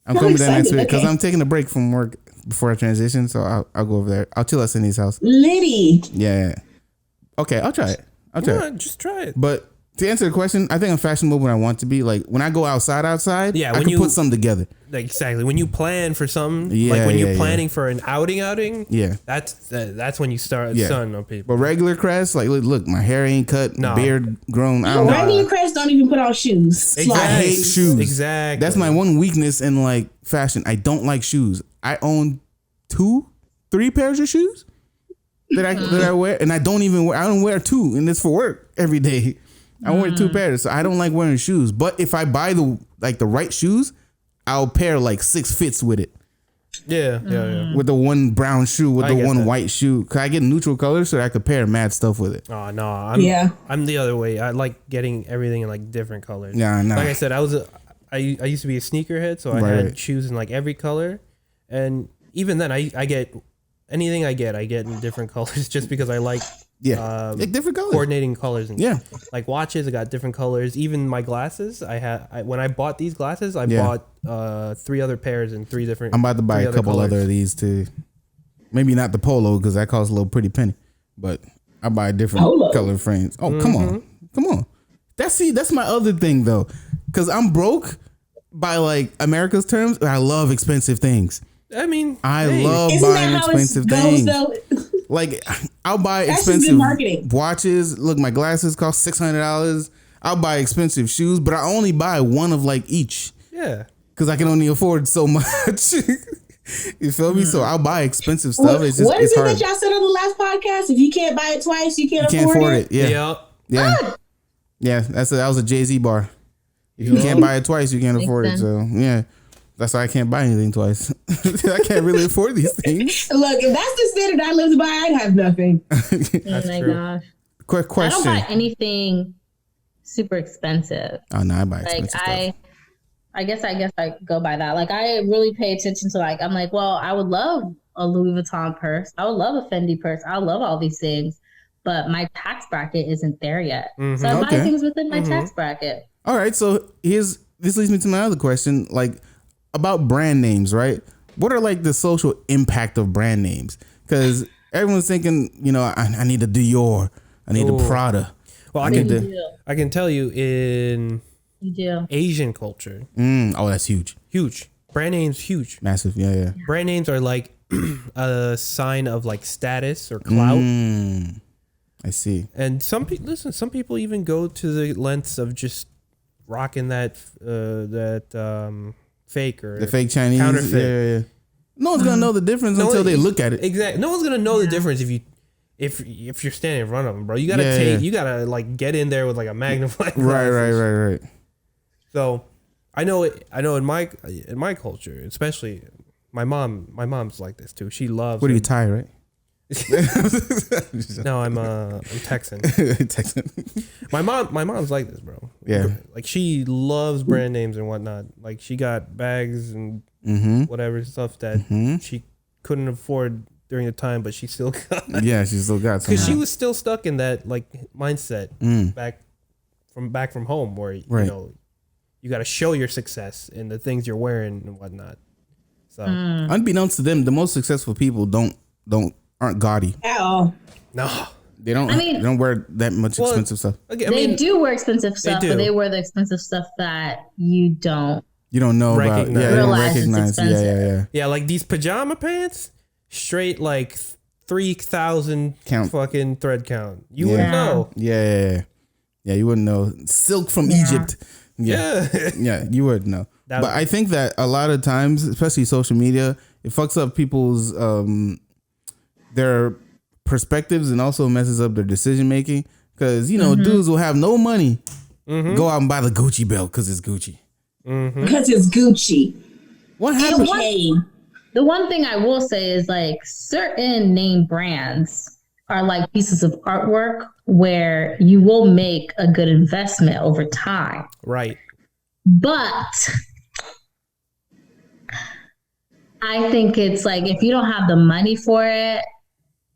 [SPEAKER 2] I'm coming there next week because
[SPEAKER 1] okay.
[SPEAKER 2] I'm taking a break from work before I transition. So I'll go over there. I'll chill at Cindy's house.
[SPEAKER 1] Liddy.
[SPEAKER 2] Yeah. Okay, I'll try it.
[SPEAKER 4] Yeah, just try it.
[SPEAKER 2] But to answer the question, I think I'm fashionable when I want to be. Like when I go outside,
[SPEAKER 4] Yeah,
[SPEAKER 2] I
[SPEAKER 4] when
[SPEAKER 2] can
[SPEAKER 4] you-
[SPEAKER 2] put something together.
[SPEAKER 4] Like, exactly. When you plan for something,
[SPEAKER 2] Yeah,
[SPEAKER 4] like when
[SPEAKER 2] yeah,
[SPEAKER 4] you're
[SPEAKER 2] yeah.
[SPEAKER 4] planning for an outing,
[SPEAKER 2] Yeah.
[SPEAKER 4] that's when you start
[SPEAKER 2] Yeah.
[SPEAKER 4] sunning on people.
[SPEAKER 2] But regular Crest, like look, my hair ain't cut,
[SPEAKER 4] No.
[SPEAKER 2] beard grown. I don't know.
[SPEAKER 1] Regular Crest don't even put on shoes.
[SPEAKER 2] I
[SPEAKER 1] Slides.
[SPEAKER 2] hate shoes.
[SPEAKER 4] Exactly.
[SPEAKER 2] That's my one weakness in like fashion. I don't like shoes. I own 2-3 pairs of shoes that I wear, and I don't wear 2, and it's for work every day. I wear 2 pairs, so I don't like wearing shoes. But if I buy the right shoes, I'll pair like 6 fits with it.
[SPEAKER 4] Yeah.
[SPEAKER 2] With the one brown shoe, with the one white shoe. Cause I get neutral colors so I could pair mad stuff with it.
[SPEAKER 4] Oh no, I'm the other way. I like getting everything in like different colors.
[SPEAKER 2] Yeah, no.
[SPEAKER 4] Like I said, I used to be a sneakerhead, so I had shoes in like every color, and even then, I get anything I get in different colors just because I like
[SPEAKER 2] like different colors,
[SPEAKER 4] coordinating colors, and like watches. I got different colors. Even my glasses, when I bought these glasses, I bought 3 other pairs in 3 different.
[SPEAKER 2] I'm about to buy a couple other of these too. Maybe not the polo because that costs a little pretty penny, but I buy different color frames. Oh, come on. That's my other thing though, because I'm broke by like America's terms. I love expensive things.
[SPEAKER 4] I mean,
[SPEAKER 2] I love buying expensive things. Like, I'll buy expensive watches. Look, my glasses cost $600. I'll buy expensive shoes, but I only buy one of like each.
[SPEAKER 4] Yeah.
[SPEAKER 2] Because I can only afford so much. You feel me? So I'll buy expensive stuff. It's just,
[SPEAKER 1] what is it
[SPEAKER 2] hard.
[SPEAKER 1] that y'all said on the last podcast? If you can't buy it twice, you can't afford it.
[SPEAKER 2] Yeah. Yeah. That was a Jay-Z bar. If you can't buy it twice, you can't afford it. So yeah. That's why I can't buy anything twice. I can't really afford these things.
[SPEAKER 1] Look, if that's the standard I lived by, I'd have nothing.
[SPEAKER 3] Oh my gosh.
[SPEAKER 2] Quick question.
[SPEAKER 3] I don't buy anything super expensive.
[SPEAKER 2] Oh no, I buy expensive stuff.
[SPEAKER 3] I guess I go by that. Like I really pay attention to like, I'm like, well, I would love a Louis Vuitton purse. I would love a Fendi purse. I love all these things, but my tax bracket isn't there yet. So I buy things within my tax bracket.
[SPEAKER 2] All right. So this leads me to my other question. Like, about brand names, right? What are like the social impact of brand names? Because everyone's thinking, I need a Dior, I need a Prada.
[SPEAKER 4] Well, I can tell you in Asian culture.
[SPEAKER 2] That's huge.
[SPEAKER 4] Huge. Brand names, huge.
[SPEAKER 2] Massive. Yeah.
[SPEAKER 4] Brand names are like a sign of like status or clout.
[SPEAKER 2] I see.
[SPEAKER 4] And some people even go to the lengths of just rocking that fake or
[SPEAKER 2] the fake Chinese
[SPEAKER 4] counterfeit.
[SPEAKER 2] Yeah. No one's gonna know the difference until they look at it.
[SPEAKER 4] Exactly. No one's gonna know the difference if you're standing in front of them, bro. You gotta like get in there with like a magnifying glass.
[SPEAKER 2] Right.
[SPEAKER 4] So I know in my culture, especially my mom's like this too. She loves.
[SPEAKER 2] What are you, Thai, right?
[SPEAKER 4] No, I'm Texan. My mom's like this, bro.
[SPEAKER 2] Yeah.
[SPEAKER 4] Like she loves brand names and whatnot. Like she got bags and whatever stuff that she couldn't afford during the time, but she still got.
[SPEAKER 2] Yeah, she still got.
[SPEAKER 4] Because she was still stuck in that like mindset back from home, where you got to show your success in the things you're wearing and whatnot. So
[SPEAKER 2] unbeknownst to them, the most successful people aren't gaudy
[SPEAKER 1] at all.
[SPEAKER 4] No,
[SPEAKER 2] they don't. They don't wear that much expensive stuff.
[SPEAKER 3] They do wear expensive stuff, but they wear the expensive stuff that you don't
[SPEAKER 2] know about. Yeah,
[SPEAKER 3] realize it's expensive.
[SPEAKER 2] Yeah.
[SPEAKER 4] Like these pajama pants, straight like 3,000 fucking thread count. You wouldn't know.
[SPEAKER 2] Yeah. You wouldn't know. Silk from Egypt. Yeah, you wouldn't know. But I think that a lot of times, especially social media, it fucks up people's their perspectives and also messes up their decision making. Because dudes will have no money, go out and buy the Gucci belt because it's Gucci.
[SPEAKER 1] Because it's Gucci.
[SPEAKER 2] What happened?
[SPEAKER 3] The one thing I will say is like certain name brands are like pieces of artwork where you will make a good investment over time.
[SPEAKER 4] Right.
[SPEAKER 3] But I think it's like, if you don't have the money for it,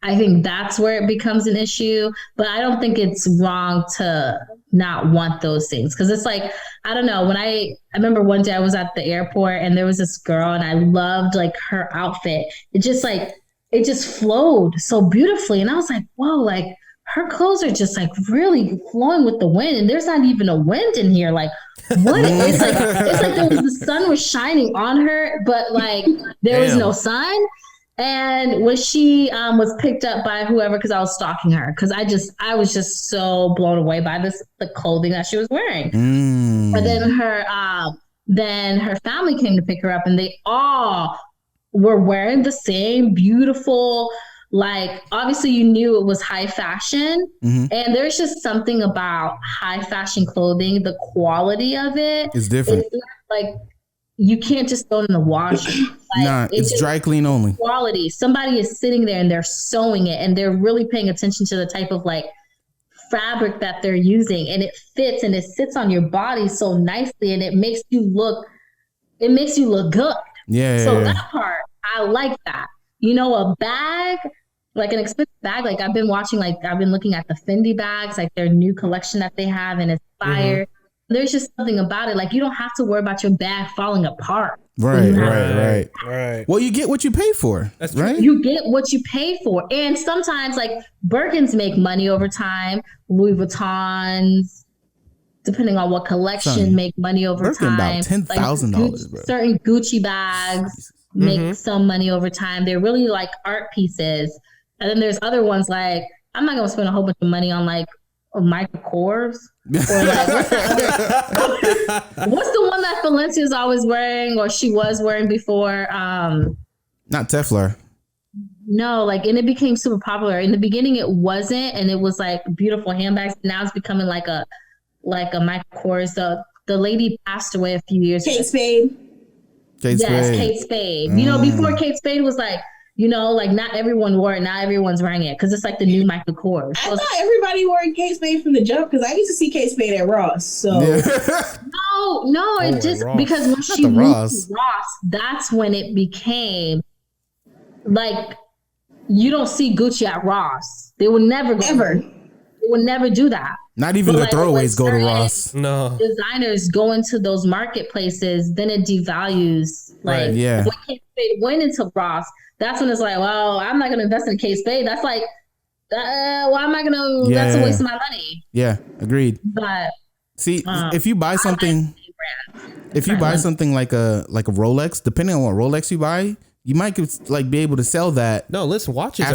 [SPEAKER 3] I think that's where it becomes an issue. But I don't think it's wrong to not want those things. Cause it's like, I don't know, when I remember one day I was at the airport and there was this girl and I loved like her outfit. It just flowed so beautifully. And I was like, whoa, like her clothes are just like really flowing with the wind. And there's not even a wind in here. Like, what? It's like the sun was shining on her, but like there was no sun. And when she was picked up by whoever, because I was stalking her, because I was just so blown away by the clothing that she was wearing. But then her family came to pick her up, and they all were wearing the same beautiful like obviously you knew it was high fashion, and there's just something about high fashion clothing, the quality of it.
[SPEAKER 2] It's different.
[SPEAKER 3] It's like you can't just throw it in the wash. Like,
[SPEAKER 2] it's dry clean only.
[SPEAKER 3] Quality. Somebody is sitting there and they're sewing it, and they're really paying attention to the type of like fabric that they're using, and it fits and it sits on your body so nicely, and it makes you look good. So that part, I like that. You know, a bag, like an expensive bag, like I've been looking at the Fendi bags, like their new collection that they have, and it's fire. There's just something about it. Like you don't have to worry about your bag falling apart.
[SPEAKER 2] Right. Well, you get what you pay for. That's right.
[SPEAKER 3] You get what you pay for. And sometimes like Birkins make money over time. Louis Vuittons, depending on what collection, make money over
[SPEAKER 2] Birkin
[SPEAKER 3] time.
[SPEAKER 2] about $10,000, bro.
[SPEAKER 3] Certain Gucci bags make some money over time. They're really like art pieces. And then there's other ones like, I'm not going to spend a whole bunch of money on like Michael Kors. Or like, what's the one that Valencia's always wearing, or she was wearing before?
[SPEAKER 2] Not Teflon.
[SPEAKER 3] No, like, and it became super popular. In the beginning, it wasn't, and it was like beautiful handbags. Now it's becoming like a Michael Kors. The lady passed away a few years ago.
[SPEAKER 1] Kate Spade.
[SPEAKER 3] Kate Spade. You know, before Kate Spade was like, you know, like not everyone wore it. Now everyone's wearing it because it's like the new Michael Kors.
[SPEAKER 1] I thought everybody wore Kate Spade from the jump because I used to see Kate Spade at Ross. So
[SPEAKER 3] no, it just because when she moved to Ross, that's when it became like you don't see Gucci at Ross. They would never They would never do that.
[SPEAKER 2] Not even the throwaways go to Ross.
[SPEAKER 3] No. Designers go into those marketplaces, then it devalues. Like when Kate Spade went into Ross, that's when it's like, well, I'm not going to invest in Kate Spade. That's like, why am I going to? That's a waste of my money.
[SPEAKER 2] Yeah, agreed.
[SPEAKER 3] But
[SPEAKER 2] see, if you buy something, like a Rolex, depending on what Rolex you buy, you might like be able to sell that.
[SPEAKER 4] No, listen, watches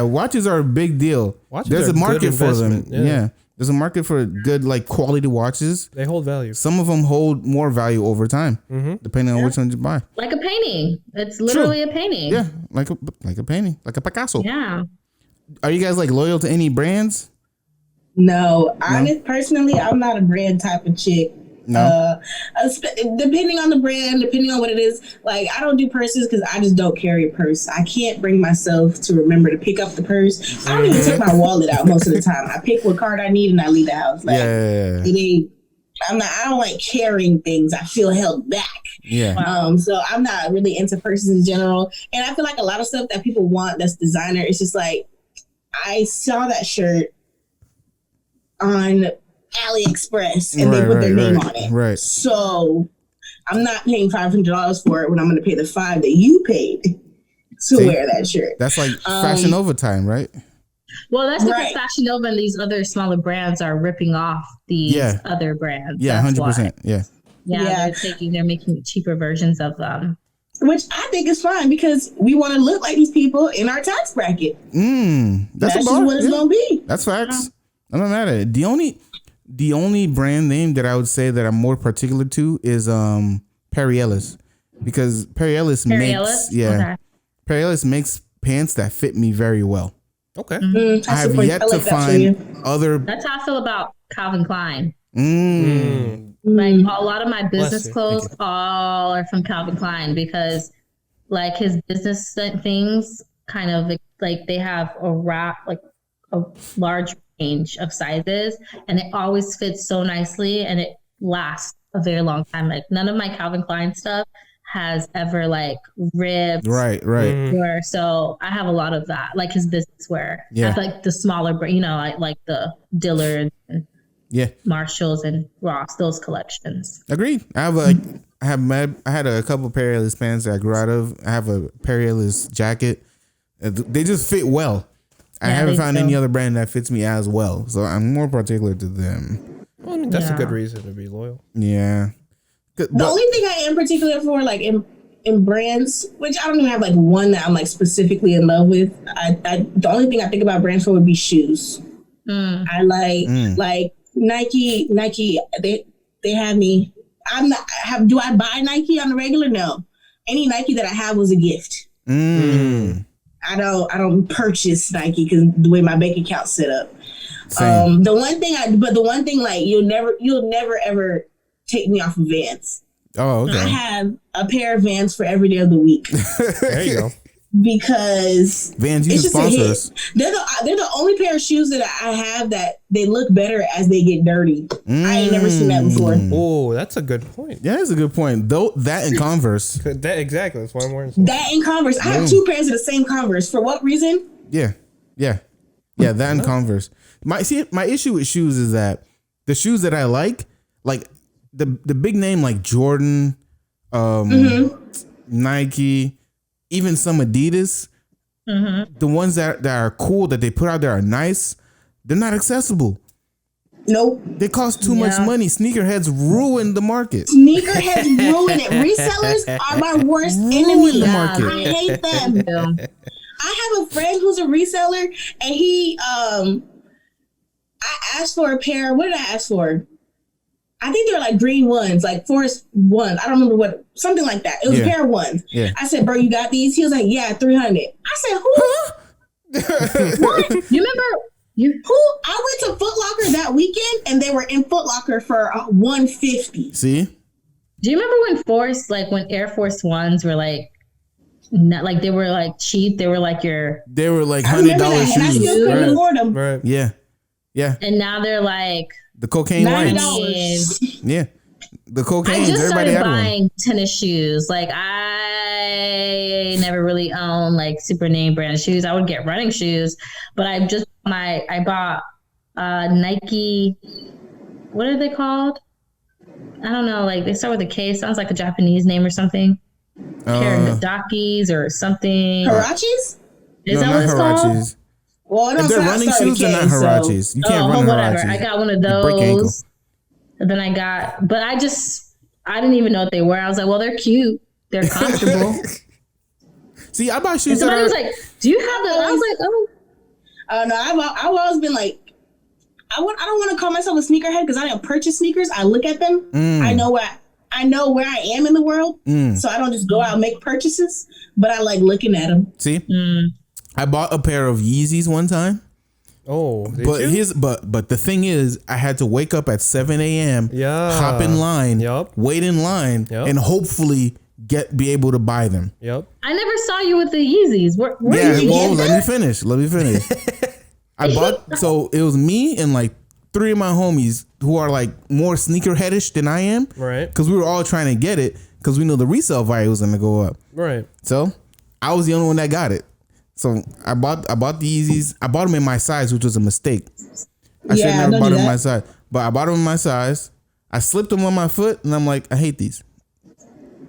[SPEAKER 2] watches are a big deal. There's a market for them. Yeah. There's a market for good, like quality watches.
[SPEAKER 4] They hold value.
[SPEAKER 2] Some of them hold more value over time, depending on which ones you buy.
[SPEAKER 3] Like a painting. It's literally a painting.
[SPEAKER 2] Yeah, like a painting, like a Picasso.
[SPEAKER 3] Yeah.
[SPEAKER 2] Are you guys like loyal to any brands?
[SPEAKER 1] No, personally, I'm not a brand type of chick. No. Depending on the brand, depending on what it is, like I don't do purses because I just don't carry a purse. I can't bring myself to remember to pick up the purse. I don't even take my wallet out most of the time. I pick what card I need and I leave the house. Like, I don't like carrying things. I feel held back.
[SPEAKER 2] Yeah.
[SPEAKER 1] So I'm not really into purses in general, and I feel like a lot of stuff that people want that's designer. It's just like I saw that shirt on AliExpress and they put their name on it.
[SPEAKER 2] Right.
[SPEAKER 1] So I'm not paying $500 for it when I'm going to pay the $5 that you paid to wear that shirt.
[SPEAKER 2] That's like Fashion Nova time, right?
[SPEAKER 3] Well, that's because Fashion Nova and these other smaller brands are ripping off these other brands.
[SPEAKER 2] Yeah, 100%. Yeah.
[SPEAKER 3] They're making cheaper versions of them.
[SPEAKER 1] Which I think is fine because we want to look like these people in our tax bracket.
[SPEAKER 2] That's
[SPEAKER 1] just what it's going to be.
[SPEAKER 2] That's facts. I'm not mad at it. The only brand name that I would say that I'm more particular to is Perry Ellis, because Perry Ellis makes pants that fit me very well.
[SPEAKER 4] Okay.
[SPEAKER 2] I have yet to find other.
[SPEAKER 3] That's how I feel about Calvin Klein. Like a lot of my business clothes all are from Calvin Klein because like his business things kind of like they have a large range of sizes and it always fits so nicely and it lasts a very long time. Like none of my Calvin Klein stuff has ever like ripped.
[SPEAKER 2] Right.
[SPEAKER 3] So I have a lot of that, like his business wear. I have like the smaller, like the Dillard, and Marshalls and Ross, those collections.
[SPEAKER 2] Agreed. I had a couple Perry Ellis pants that I grew out of. I have a Perry Ellis jacket. They just fit well. I haven't found any other brand that fits me as well, so I'm more particular to them.
[SPEAKER 4] Well, I mean, that's a good reason to be loyal.
[SPEAKER 2] Yeah.
[SPEAKER 1] The only thing I am particular for, like in brands, which I don't even have like one that I'm like specifically in love with. The only thing I think about brands for would be shoes. I like Nike. They have me. Do I buy Nike on the regular? No. Any Nike that I have was a gift. I don't purchase Nike because the way my bank account's set up. The one thing like you'll never ever take me off of Vans.
[SPEAKER 2] Oh, okay.
[SPEAKER 1] I have a pair of Vans for every day of the week.
[SPEAKER 4] There you go.
[SPEAKER 1] Because
[SPEAKER 2] Vans, you can sponsor us.
[SPEAKER 1] They're the only pair of shoes that I have that they look better as they get dirty. I ain't never seen that before.
[SPEAKER 4] Oh, that's a good point.
[SPEAKER 2] Yeah, that's a good point. Though that and Converse.
[SPEAKER 4] Exactly. That's why I'm wearing some.
[SPEAKER 1] That and Converse. I have 2 pairs of the same Converse. For what reason?
[SPEAKER 2] Yeah. That and Converse. My issue with shoes is that the shoes that I like the big name like Jordan, Nike, even some Adidas, the ones that are cool that they put out there are nice. They're not accessible.
[SPEAKER 1] Nope.
[SPEAKER 2] They cost too much money. Sneakerheads ruin the market.
[SPEAKER 1] Sneakerheads ruin it. Resellers are my worst enemy.
[SPEAKER 2] The market.
[SPEAKER 1] I hate them. I have a friend who's a reseller, and he I asked for a pair. What did I ask for? I think they're like green ones, like forest ones. I don't remember what, something like that. It was a pair of ones. Yeah. I said, bro, you got these? He was like, yeah, 300. I said, who? What?
[SPEAKER 3] You remember?
[SPEAKER 1] Who? I went to Foot Locker that weekend and they were in Foot Locker for $150.
[SPEAKER 2] See?
[SPEAKER 3] Do you remember when Air Force Ones were like, not like they were like cheap? They were like
[SPEAKER 2] they were like $100 shoes.
[SPEAKER 1] And I still couldn't afford them.
[SPEAKER 2] Right. Yeah. Yeah.
[SPEAKER 3] And now they're like
[SPEAKER 2] the cocaine whites. Yeah. The cocaine.
[SPEAKER 3] I just
[SPEAKER 2] Everybody
[SPEAKER 3] started
[SPEAKER 2] had
[SPEAKER 3] buying
[SPEAKER 2] one.
[SPEAKER 3] tennis shoes. Like I never really owned like super name brand shoes. I would get running shoes, but I bought Nike. What are they called? I don't know. Like they start with a K. Sounds like a Japanese name or something. Karadakis or something.
[SPEAKER 1] Hirachis?
[SPEAKER 3] Is that what it's called?
[SPEAKER 1] Well,
[SPEAKER 2] if they're running shoes, they're not Hirachis. You can't run
[SPEAKER 3] whatever.
[SPEAKER 2] Hirachis.
[SPEAKER 3] I got one of those. And then I didn't even know what they were. I was like, well, they're cute. They're comfortable.
[SPEAKER 2] See, I buy shoes.
[SPEAKER 3] And somebody was like, do you have that? I was like, oh.
[SPEAKER 1] No, I've always been like, I don't want to call myself a sneakerhead because I don't purchase sneakers. I look at them. I know where I am in the world. So I don't just go out and make purchases, but I like looking at them.
[SPEAKER 2] See? I bought a pair of Yeezys one time.
[SPEAKER 4] Oh,
[SPEAKER 2] but the thing is, I had to wake up at 7 a.m. Hop in line, wait in line, and hopefully be able to buy them.
[SPEAKER 3] I never saw you with the Yeezys. Where
[SPEAKER 2] let me finish. I bought, so it was me and like 3 of my homies who are like more sneakerheadish than I am.
[SPEAKER 4] Right.
[SPEAKER 2] Because we were all trying to get it because we knew the resale value was going to go up.
[SPEAKER 4] Right.
[SPEAKER 2] So I was the only one that got it. So I bought the Yeezys. I bought them in my size, which was a mistake. I should have never bought them in my size. But I bought them in my size. I slipped them on my foot and I'm like, I hate these.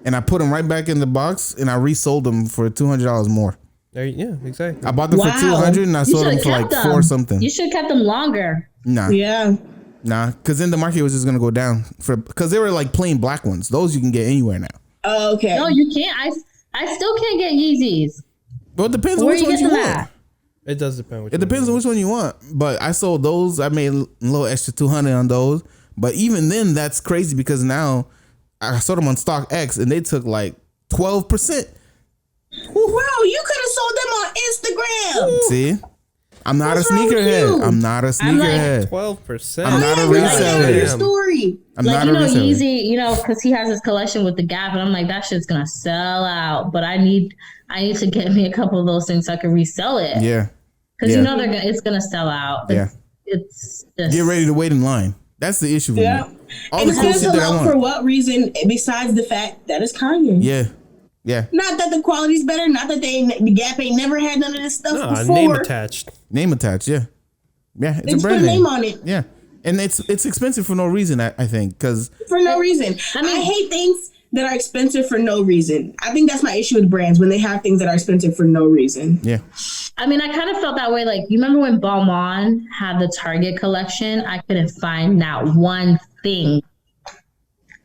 [SPEAKER 2] And I put them right back in the box and I resold them for $200 more.
[SPEAKER 4] Yeah, exactly.
[SPEAKER 2] I bought them for $200 and I sold them for like $4 something.
[SPEAKER 3] You should have kept them longer.
[SPEAKER 2] Nah.
[SPEAKER 1] Yeah.
[SPEAKER 2] Nah, because then the market was just gonna go down because they were like plain black ones. Those you can get anywhere now.
[SPEAKER 1] Oh, okay.
[SPEAKER 3] No, you can't. I still can't get Yeezys.
[SPEAKER 2] Well, it depends on which ones you want.
[SPEAKER 4] It does depend.
[SPEAKER 2] It depends on which one you want. But I sold those. I made a little extra $200 on those. But even then, that's crazy because now I sold them on StockX and they took like 12%.
[SPEAKER 1] Bro, you could have sold them on Instagram.
[SPEAKER 2] See? I'm not a sneakerhead. I'm not a sneakerhead.
[SPEAKER 4] 12%.
[SPEAKER 2] I'm not a reseller.
[SPEAKER 1] Story.
[SPEAKER 2] I'm not a reseller.
[SPEAKER 3] Yeezy, because he has his collection with the Gap, and I'm like, that shit's gonna sell out. But I need to get me a couple of those things so I can resell it.
[SPEAKER 2] Yeah.
[SPEAKER 3] Because it's gonna sell out. It's just,
[SPEAKER 2] get ready to wait in line. That's the issue with me. All
[SPEAKER 1] and
[SPEAKER 2] the cool shit that I want.
[SPEAKER 1] For what reason besides the fact that it's Kanye?
[SPEAKER 2] Yeah. Yeah.
[SPEAKER 1] Not that the quality's better. Not that the Gap ain't never had none of this stuff before.
[SPEAKER 4] Name attached.
[SPEAKER 2] Name attached. Yeah. Yeah. It's a brand
[SPEAKER 1] put a name on it.
[SPEAKER 2] Yeah. And it's expensive for no reason. I think because
[SPEAKER 1] for no reason. I hate things that are expensive for no reason. I think that's my issue with brands when they have things that are expensive for no reason.
[SPEAKER 2] Yeah.
[SPEAKER 3] I mean, I kind of felt that way. Like, you remember when Balmain had the Target collection? I couldn't find not one thing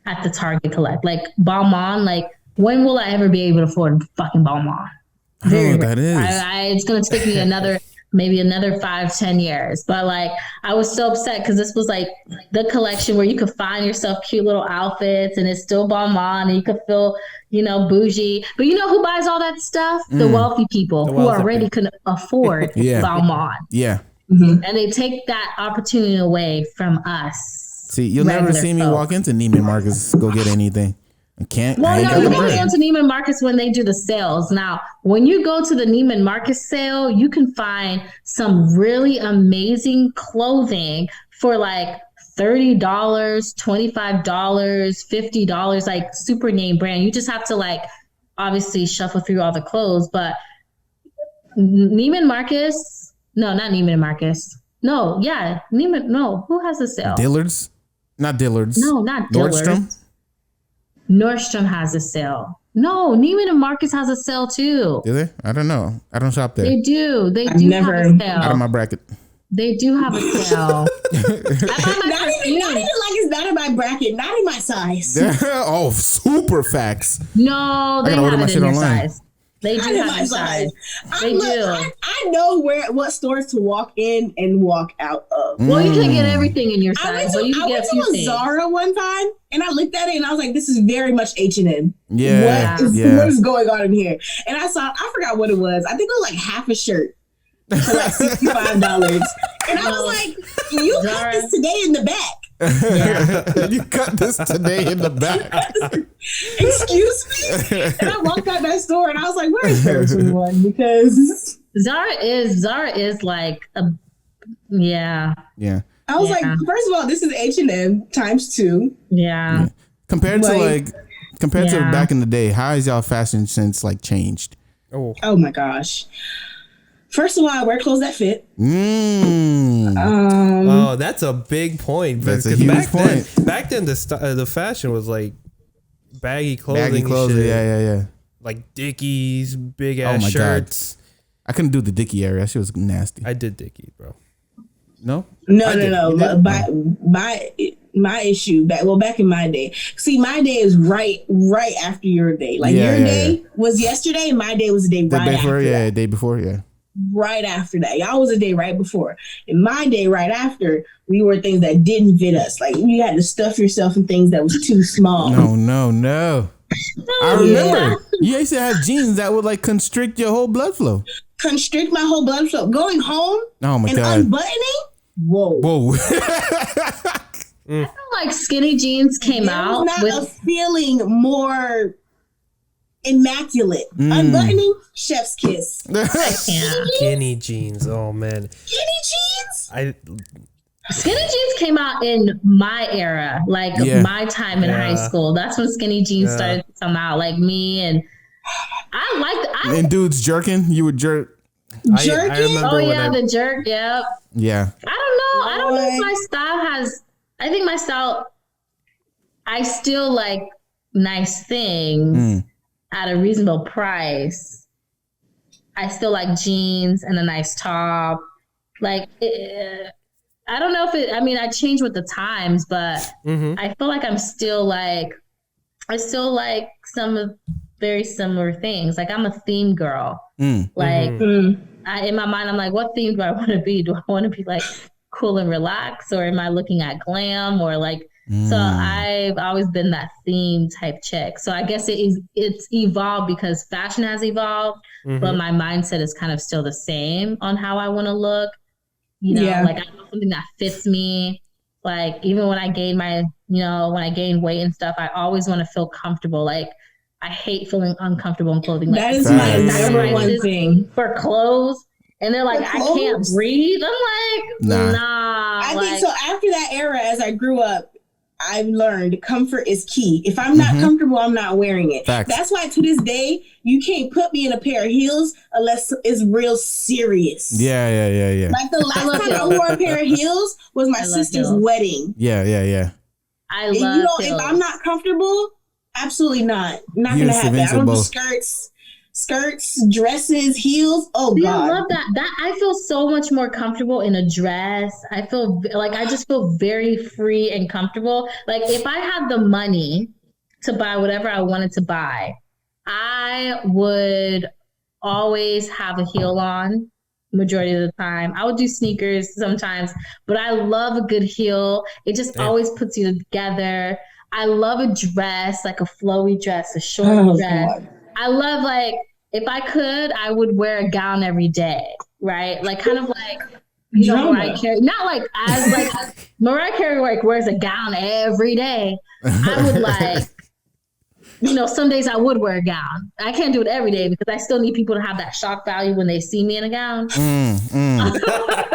[SPEAKER 3] at the Target collect. Like Balmain, like. When will I ever be able to afford fucking Balmain?
[SPEAKER 2] I don't know what that is.
[SPEAKER 3] It's going to take me another maybe another 5-10 years. But like, I was so upset because this was like the collection where you could find yourself cute little outfits and it's still Balmain and you could feel, bougie. But you know who buys all that stuff? The wealthy people who already can afford Balmain.
[SPEAKER 2] Yeah.
[SPEAKER 3] Mm-hmm. And they take that opportunity away from us.
[SPEAKER 2] See, you'll never see me walk into Neiman Marcus go get anything. I can't.
[SPEAKER 3] Well, no, you only go to Neiman Marcus when they do the sales. Now, when you go to the Neiman Marcus sale, you can find some really amazing clothing for like $30, $25, $50, like super name brand. You just have to like obviously shuffle through all the clothes. But Neiman Marcus, no, not Neiman Marcus. No, yeah, Neiman. No, who has a sale?
[SPEAKER 2] Dillard's, not Dillard's.
[SPEAKER 3] No, not Dillard's. Nordstrom has a sale. No, Neiman and Marcus has a sale too.
[SPEAKER 2] Do they? I don't know. I don't shop there.
[SPEAKER 3] They do. They do have a sale.
[SPEAKER 2] Out of my bracket.
[SPEAKER 3] They do have a sale.
[SPEAKER 1] Not even like it's not in my bracket. Not in my size.
[SPEAKER 2] Oh, super facts.
[SPEAKER 3] No, they have it in your size. They do have a size. They do.
[SPEAKER 1] I know what stores to walk in and walk out of.
[SPEAKER 3] Well, you can get everything in your size. I went to
[SPEAKER 1] a Zara one time and I looked at it and I was like, this is very much H&M.
[SPEAKER 2] Yeah.
[SPEAKER 1] What is going on in here? And I forgot what it was. I think it was like half a shirt for like $65. And I was like, you cut this today in the back.
[SPEAKER 2] Yeah. You cut this today in the back.
[SPEAKER 1] Excuse me? And I walked out that store and I was like, where is Forever 21? Because
[SPEAKER 3] Zara is like
[SPEAKER 2] Yeah.
[SPEAKER 1] I was like, first of all, this is H&M times 2.
[SPEAKER 3] Yeah.
[SPEAKER 2] Compared to back in the day, how has y'all fashion sense like changed?
[SPEAKER 1] Oh my gosh. First of all, I wear clothes that fit.
[SPEAKER 4] That's a big point.
[SPEAKER 2] That's a huge point.
[SPEAKER 4] Back then, the fashion was like baggy clothing.
[SPEAKER 2] Baggy clothes, yeah.
[SPEAKER 4] Like Dickies, big ass shirts.
[SPEAKER 2] God. I couldn't do the Dickie era. That shit was nasty.
[SPEAKER 4] I did Dickie, bro.
[SPEAKER 2] No.
[SPEAKER 1] My issue back in my day. See, my day is right after your day. Like your day was yesterday, and my day was the day after.
[SPEAKER 2] The day before, yeah.
[SPEAKER 1] Right after that. Y'all was a day right before. And my day right after, we wore things that didn't fit us. Like you had to stuff yourself in things that was too small.
[SPEAKER 2] No. I remember you used to have jeans that would like constrict your whole blood flow.
[SPEAKER 1] Constrict my whole blood flow. Going home
[SPEAKER 2] God.
[SPEAKER 1] Unbuttoning? Whoa.
[SPEAKER 3] I feel like skinny jeans came out
[SPEAKER 1] with a feeling more immaculate. Unbuttoning, chef's kiss.
[SPEAKER 4] Skinny jeans. Oh man.
[SPEAKER 1] Skinny jeans?
[SPEAKER 3] Skinny jeans came out in my era, like my time in high school. That's when skinny jeans started to come out. Like me and
[SPEAKER 2] and dudes jerking. You would jerk.
[SPEAKER 1] Jerking?
[SPEAKER 3] The jerk. Yep.
[SPEAKER 2] Yeah.
[SPEAKER 3] I don't know if my style has. I think my style. I still like nice things at a reasonable price. I still like jeans and a nice top. Like, I don't know if it. I mean, I change with the times, but I feel like I still like some very similar things. Like I'm a theme girl. Like in my mind, I'm like, what theme do I want to be? Do I want to be like cool and relaxed, or am I looking at glam, or like? So I've always been that theme type chick. So I guess it's evolved because fashion has evolved, but my mindset is kind of still the same on how I want to look. Like I want something that fits me. Like even when I gain when I gain weight and stuff, I always want to feel comfortable. Like I hate feeling uncomfortable in clothing. Like,
[SPEAKER 1] that is my number one thing
[SPEAKER 3] for clothes. And they're like, I can't breathe. I'm like, nah.
[SPEAKER 1] I think so. After that era, as I grew up, I've learned comfort is key. If I'm not comfortable, I'm not wearing it.
[SPEAKER 2] Facts.
[SPEAKER 1] That's why to this day, you can't put me in a pair of heels unless it's real serious.
[SPEAKER 2] Yeah.
[SPEAKER 1] Like the last time I wore a pair of heels was my sister's wedding.
[SPEAKER 2] Yeah.
[SPEAKER 3] I love
[SPEAKER 1] if I'm not comfortable, absolutely not. Not going to happen. I don't do skirts, dresses, heels. Oh God.
[SPEAKER 3] I love that. I feel so much more comfortable in a dress. I feel like I just feel very free and comfortable. Like if I had the money to buy whatever I wanted to buy, I would always have a heel on. majority of the time. I would do sneakers sometimes, but I love a good heel. It just always puts you together. I love a dress, like a flowy dress, a short dress. God. I love, like, if I could, I would wear a gown every day, right? Like, kind of like, you know, Mariah Carey. Not like as like Mariah Carey like wears a gown every day. I would like, you know, some days I would wear a gown. I can't do it every day because I still need people to have that shock value when they see me in a gown.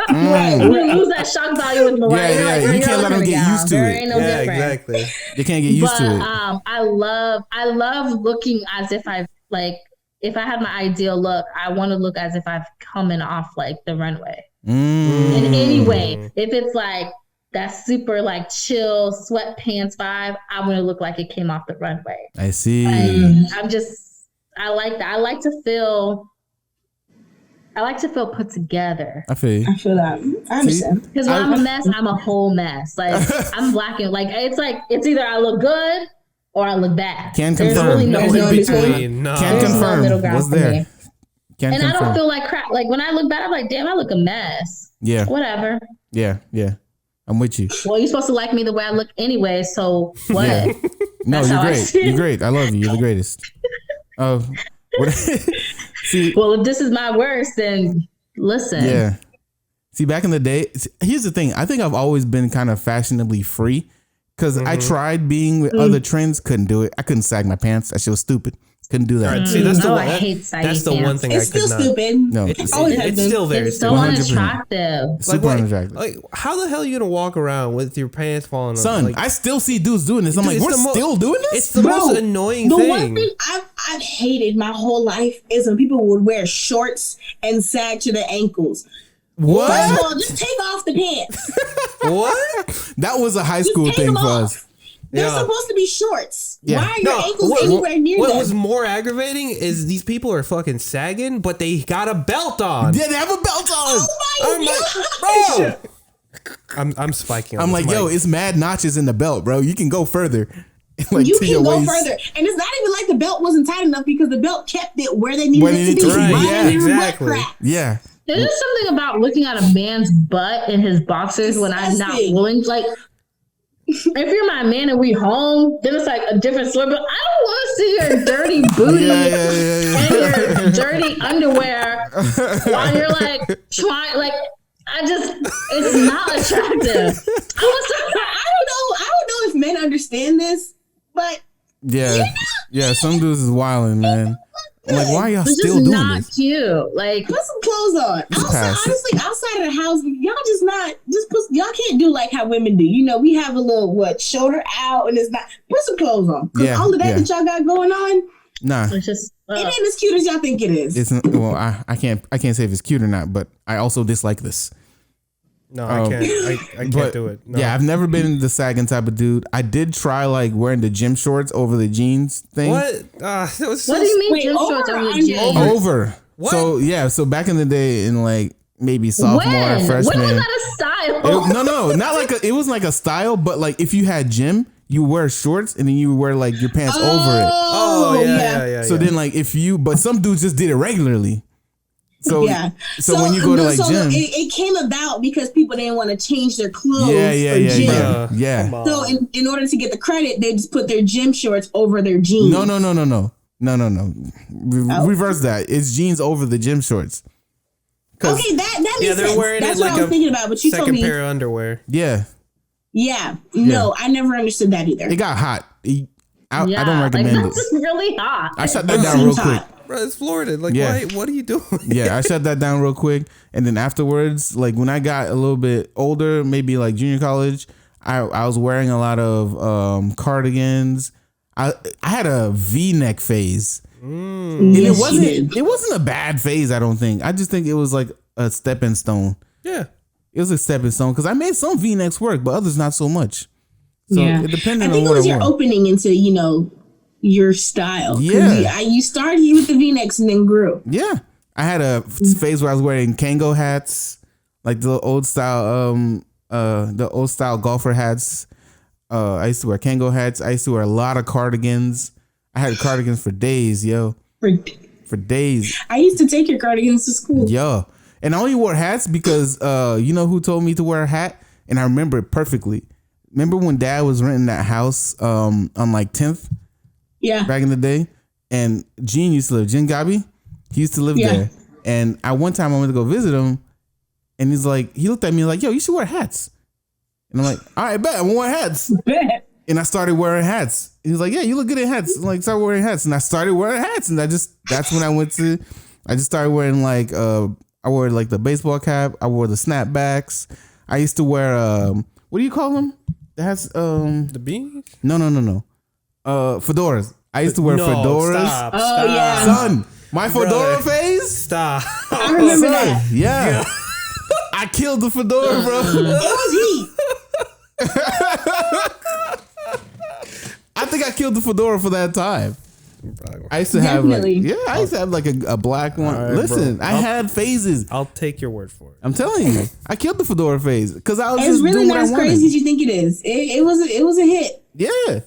[SPEAKER 3] Right. You lose that shock value with Mariah.
[SPEAKER 2] Yeah, like, you can't let them get used to it.
[SPEAKER 3] Ain't no difference.
[SPEAKER 4] Exactly.
[SPEAKER 2] They can't get used to it.
[SPEAKER 3] I love looking as if I've like, if I had my ideal look, I want to look as if I've coming off like the runway. In any way. If it's like that super like chill sweatpants vibe, I want to look like it came off the runway.
[SPEAKER 2] I see.
[SPEAKER 3] I like that. I like to feel put together.
[SPEAKER 2] I feel you.
[SPEAKER 1] I feel that. I understand.
[SPEAKER 3] Because when I'm a mess, I'm a whole mess. Like I'm black and like it's either I look good or I look bad.
[SPEAKER 2] Can confirm.
[SPEAKER 3] Really no in between.
[SPEAKER 4] No.
[SPEAKER 2] Can confirm.
[SPEAKER 3] No what's there?
[SPEAKER 2] Can
[SPEAKER 3] and
[SPEAKER 2] confirm.
[SPEAKER 3] I don't feel like crap. Like when I look bad, I'm like, damn, I look a mess.
[SPEAKER 2] Yeah.
[SPEAKER 3] Whatever.
[SPEAKER 2] Yeah. I'm with you.
[SPEAKER 3] Well, you're supposed to like me the way I look anyway, so what?
[SPEAKER 2] Yeah. No, you're great. You're great. I love you. You're the greatest. See.
[SPEAKER 3] Well, if this is my worst, then listen.
[SPEAKER 2] Yeah. See, back in the day, here's the thing. I think I've always been kind of fashionably free because I tried being with other trends. Couldn't do it. I couldn't sag my pants. That shit was stupid. Couldn't do that.
[SPEAKER 4] Right, see, that's the one.
[SPEAKER 3] I hate
[SPEAKER 4] that's the one thing
[SPEAKER 1] it's
[SPEAKER 4] I could not.
[SPEAKER 1] It's still stupid.
[SPEAKER 2] No,
[SPEAKER 4] it's still very
[SPEAKER 3] so unattractive.
[SPEAKER 2] Super unattractive.
[SPEAKER 4] Like, how the hell are you gonna walk around with your pants falling off?
[SPEAKER 2] Son,
[SPEAKER 4] like,
[SPEAKER 2] I still see dudes doing this. I'm like, we're still doing this?
[SPEAKER 4] It's the most annoying thing.
[SPEAKER 1] The one thing I've hated my whole life is when people would wear shorts and sag to their ankles.
[SPEAKER 2] What?
[SPEAKER 1] First of all, just take off the pants.
[SPEAKER 4] What?
[SPEAKER 2] That was a high school thing for us.
[SPEAKER 1] They're supposed to be shorts.
[SPEAKER 2] Yeah.
[SPEAKER 1] Why are your ankles anywhere near them?
[SPEAKER 4] What was more aggravating is these people are fucking sagging, but they got a belt on.
[SPEAKER 2] Yeah, they have a belt on.
[SPEAKER 1] Oh my
[SPEAKER 4] God. I'm spiking.
[SPEAKER 2] I'm like, yo, it's mad notches in the belt, bro. You can go further. Like,
[SPEAKER 1] you
[SPEAKER 2] to
[SPEAKER 1] can
[SPEAKER 2] your
[SPEAKER 1] go
[SPEAKER 2] waist.
[SPEAKER 1] further. And it's not even like the belt wasn't tight enough because the belt kept it where they needed it to be.
[SPEAKER 2] Right.
[SPEAKER 4] Yeah, exactly.
[SPEAKER 2] Yeah.
[SPEAKER 3] There's something about looking at a man's butt in his boxers when I'm not willing. Like, if you're my man and we home, then it's like a different story. But I don't want to see your dirty booty and your dirty underwear while you're like trying. Like, it's not attractive.
[SPEAKER 1] I don't know if men understand this, but
[SPEAKER 2] yeah, some dudes is wilding, man. I'm like, why are y'all
[SPEAKER 3] it's
[SPEAKER 2] still
[SPEAKER 3] just
[SPEAKER 2] doing
[SPEAKER 3] not
[SPEAKER 2] this?
[SPEAKER 3] Cute. Like,
[SPEAKER 1] put some clothes on. Honestly, outside of the house, y'all can't do like how women do. You know, we have a little shoulder out, and it's not. Put some clothes on. Because all of that y'all got going on.
[SPEAKER 2] Nah,
[SPEAKER 3] it's just
[SPEAKER 1] it ain't as cute as y'all think it is.
[SPEAKER 2] It's well, I can't say if it's cute or not, but I also dislike this.
[SPEAKER 4] No, I can't. I can't do it. No.
[SPEAKER 2] Yeah, I've never been the sagging type of dude. I did try like wearing the gym shorts over the jeans thing.
[SPEAKER 4] What?
[SPEAKER 3] What do you mean gym shorts over the jeans?
[SPEAKER 2] Over.
[SPEAKER 4] What?
[SPEAKER 2] So back in the day, in like maybe sophomore, freshman.
[SPEAKER 3] When was that a style?
[SPEAKER 2] No, not like it wasn't like a style, but like if you had gym, you wear shorts and then you wear like your pants over it.
[SPEAKER 4] Oh yeah.
[SPEAKER 2] So then like but some dudes just did it regularly. So when you go to like gym,
[SPEAKER 1] it came about because people didn't want to change their clothes for gym.
[SPEAKER 2] Yeah.
[SPEAKER 1] So in order to get the credit, they just put their gym shorts over their jeans.
[SPEAKER 2] No. Reverse that. It's jeans over the gym shorts.
[SPEAKER 1] Okay, that makes sense.
[SPEAKER 4] They're wearing
[SPEAKER 1] That's
[SPEAKER 4] it
[SPEAKER 1] what
[SPEAKER 4] like
[SPEAKER 1] I was thinking about. But you told me
[SPEAKER 4] pair of underwear.
[SPEAKER 2] Yeah.
[SPEAKER 1] No, I never understood that either.
[SPEAKER 2] It got hot. I don't recommend it.
[SPEAKER 3] It's really hot.
[SPEAKER 2] I shut that down real quick.
[SPEAKER 4] Bro, it's Florida. Like, what are you doing?
[SPEAKER 2] Yeah, I shut that down real quick. And then afterwards, like when I got a little bit older, maybe like junior college, I was wearing a lot of cardigans. I had a V-neck phase. And it wasn't a bad phase, I don't think. I just think it was like a stepping stone.
[SPEAKER 4] Yeah.
[SPEAKER 2] It was a stepping stone because I made some V-necks work, but others not so much. So it depended on what I
[SPEAKER 1] think it was your opening into, your style.
[SPEAKER 2] Yeah.
[SPEAKER 1] You started with the V-necks and then grew.
[SPEAKER 2] Yeah. I had a phase where I was wearing Kango hats, like the old style golfer hats. I used to wear Kango hats. I used to wear a lot of cardigans. I had cardigans for days, yo. For days.
[SPEAKER 1] I used to take your cardigans to school.
[SPEAKER 2] Yo. And I only wore hats because you know who told me to wear a hat, and I remember it perfectly. Remember when Dad was renting that house on like 10th?
[SPEAKER 1] Yeah.
[SPEAKER 2] Back in the day, and Gene used to live. Gene Gabi, he used to live there. And one time I went to go visit him, and he's like, he looked at me like, "Yo, you should wear hats." And I'm like, "All right, bet I'm gonna wear hats." And I started wearing hats. He was like, "Yeah, you look good in hats." I'm like, start wearing hats, and I started wearing hats, and that's when I just started wearing like I wore like the baseball cap. I wore the snapbacks. I used to wear what do you call them? That's
[SPEAKER 4] the beanies?
[SPEAKER 2] No. Fedoras. I used to wear fedoras.
[SPEAKER 4] Stop.
[SPEAKER 1] Yeah.
[SPEAKER 2] Son, my fedora phase?
[SPEAKER 4] Stop.
[SPEAKER 1] I remember that.
[SPEAKER 2] Yeah. I killed the fedora, bro.
[SPEAKER 1] It was heat.
[SPEAKER 2] I think I killed the fedora for that time. I used to have like a black one.
[SPEAKER 4] Right,
[SPEAKER 2] listen,
[SPEAKER 4] bro.
[SPEAKER 2] I had phases.
[SPEAKER 4] I'll take your word for it.
[SPEAKER 2] I'm telling you, I killed the fedora phase because I was
[SPEAKER 1] It's
[SPEAKER 2] just
[SPEAKER 1] really
[SPEAKER 2] doing what
[SPEAKER 1] not
[SPEAKER 2] I
[SPEAKER 1] as
[SPEAKER 2] wanted.
[SPEAKER 1] crazy as you think it is. It was a hit.
[SPEAKER 2] Yeah,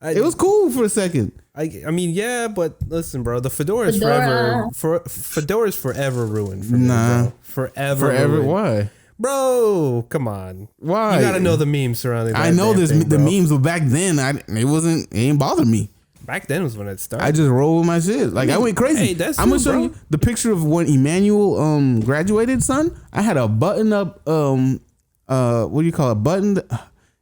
[SPEAKER 2] it was cool for a second.
[SPEAKER 4] I mean, yeah, but listen, bro, the fedora is fedora's forever ruined for me, bro. Forever ruined.
[SPEAKER 2] Why?
[SPEAKER 4] Bro, come on.
[SPEAKER 2] Why?
[SPEAKER 4] You gotta know the memes surrounding that.
[SPEAKER 2] I know
[SPEAKER 4] damn
[SPEAKER 2] there's
[SPEAKER 4] thing,
[SPEAKER 2] the
[SPEAKER 4] bro.
[SPEAKER 2] memes, but back then it ain't bothered me.
[SPEAKER 4] Back then was when it started.
[SPEAKER 2] I just roll with my shit. Like I went crazy.
[SPEAKER 4] Hey, that's
[SPEAKER 2] I'm gonna
[SPEAKER 4] true,
[SPEAKER 2] show
[SPEAKER 4] bro.
[SPEAKER 2] you the picture of when Emmanuel graduated, son. I had a button up what do you call it? Buttoned.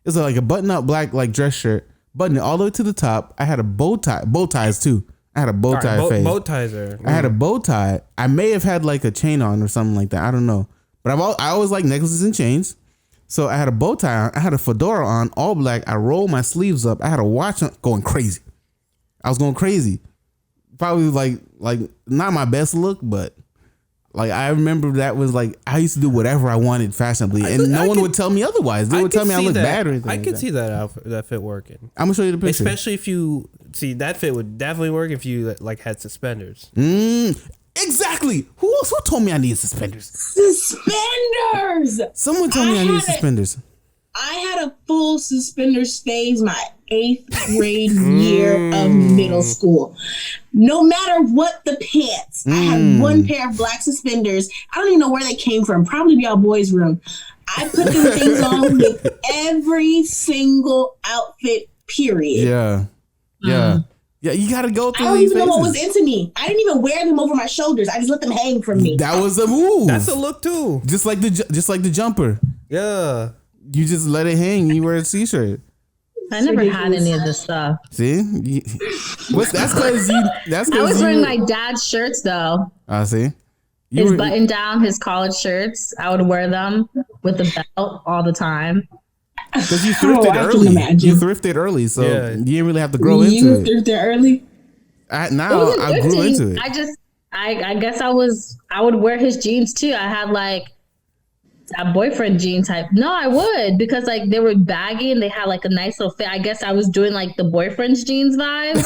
[SPEAKER 2] It's like a button up black like dress shirt, buttoned it all the way to the top. I had a bow ties too. I had a bow tie phase.
[SPEAKER 4] Bow ties are.
[SPEAKER 2] I had a bow tie. I may have had like a chain on or something like that. I don't know. But I always like necklaces and chains. So I had a bow tie on. I had a fedora on, all black. I rolled my sleeves up. I had a watch on, going crazy. I was going crazy. Probably like not my best look, but like I remember that was like I used to do whatever I wanted fashionably, and no one would tell me otherwise. They would tell me I look bad or anything.
[SPEAKER 4] I can see that fit working.
[SPEAKER 2] I'm gonna show you the picture.
[SPEAKER 4] Especially if you see that fit would definitely work if you like had suspenders.
[SPEAKER 2] Exactly. Who told me I needed suspenders?
[SPEAKER 1] Suspenders.
[SPEAKER 2] Someone told me I needed suspenders.
[SPEAKER 1] I had a full suspenders phase my 8th grade year of middle school. No matter what the pants, I had one pair of black suspenders. I don't even know where they came from. Probably y'all boys' room. I put them things on with every single outfit, period.
[SPEAKER 2] Yeah. Yeah, you gotta go through.
[SPEAKER 1] I don't
[SPEAKER 2] these
[SPEAKER 1] even know what was
[SPEAKER 2] phases.
[SPEAKER 1] into me. I didn't even wear them over my shoulders. I just let them hang from me.
[SPEAKER 2] That was a move.
[SPEAKER 4] That's a look too.
[SPEAKER 2] Just like the jumper.
[SPEAKER 4] Yeah.
[SPEAKER 2] You just let it hang. You wear a t-shirt.
[SPEAKER 3] I never had any of this stuff.
[SPEAKER 2] See, that's because you. That's
[SPEAKER 3] I
[SPEAKER 2] because
[SPEAKER 3] was wearing my dad's shirts though.
[SPEAKER 2] I see.
[SPEAKER 3] His button down, his college shirts. I would wear them with the belt all the time.
[SPEAKER 2] Because you thrifted early. You thrifted early, so you didn't really have to grow into it.
[SPEAKER 1] You thrifted early?
[SPEAKER 2] I grew into it.
[SPEAKER 3] I guess I would wear his jeans too. I had like a boyfriend jean type. No, I would, because like they were baggy and they had like a nice little fit. I guess I was doing like the boyfriend's jeans vibe,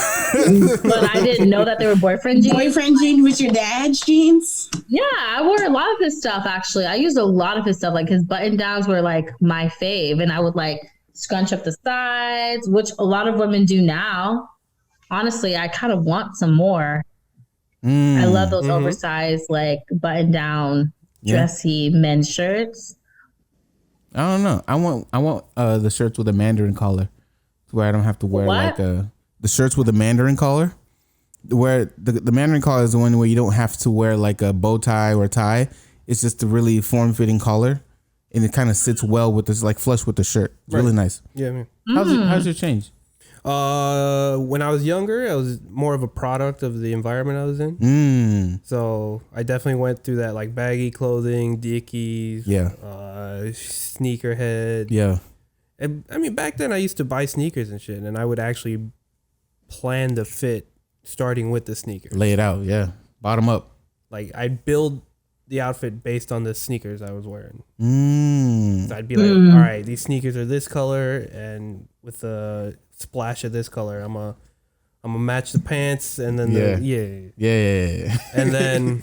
[SPEAKER 3] but I didn't know that they were boyfriend jeans.
[SPEAKER 1] Boyfriend jeans with your dad's jeans?
[SPEAKER 3] Yeah, I wore a lot of his stuff actually. I used a lot of his stuff. Like his button downs were like my fave, and I would like scrunch up the sides, which a lot of women do now. Honestly, I kind of want some more. I love those oversized like button down dressy men's shirts.
[SPEAKER 2] I don't know. I want the shirts with a Mandarin collar, where I don't have to wear the shirts with a Mandarin collar. Where the Mandarin collar is the one where you don't have to wear like a bow tie or tie. It's just a really form fitting collar, and it kind of sits well with this, like flush with the shirt. It's really nice.
[SPEAKER 4] Yeah, man.
[SPEAKER 2] How's your change?
[SPEAKER 4] When I was younger, I was more of a product of the environment I was in. So I definitely went through that, like baggy clothing, Dickies, sneakerhead.
[SPEAKER 2] Yeah.
[SPEAKER 4] And, I mean, back then I used to buy sneakers and shit, and I would actually plan the fit starting with the sneakers.
[SPEAKER 2] Lay it out, yeah. Bottom up.
[SPEAKER 4] Like I'd build the outfit based on the sneakers I was wearing. So I'd be like, all right, these sneakers are this color, and with a splash of this color, I'm gonna match the pants, and then
[SPEAKER 2] yeah.
[SPEAKER 4] And then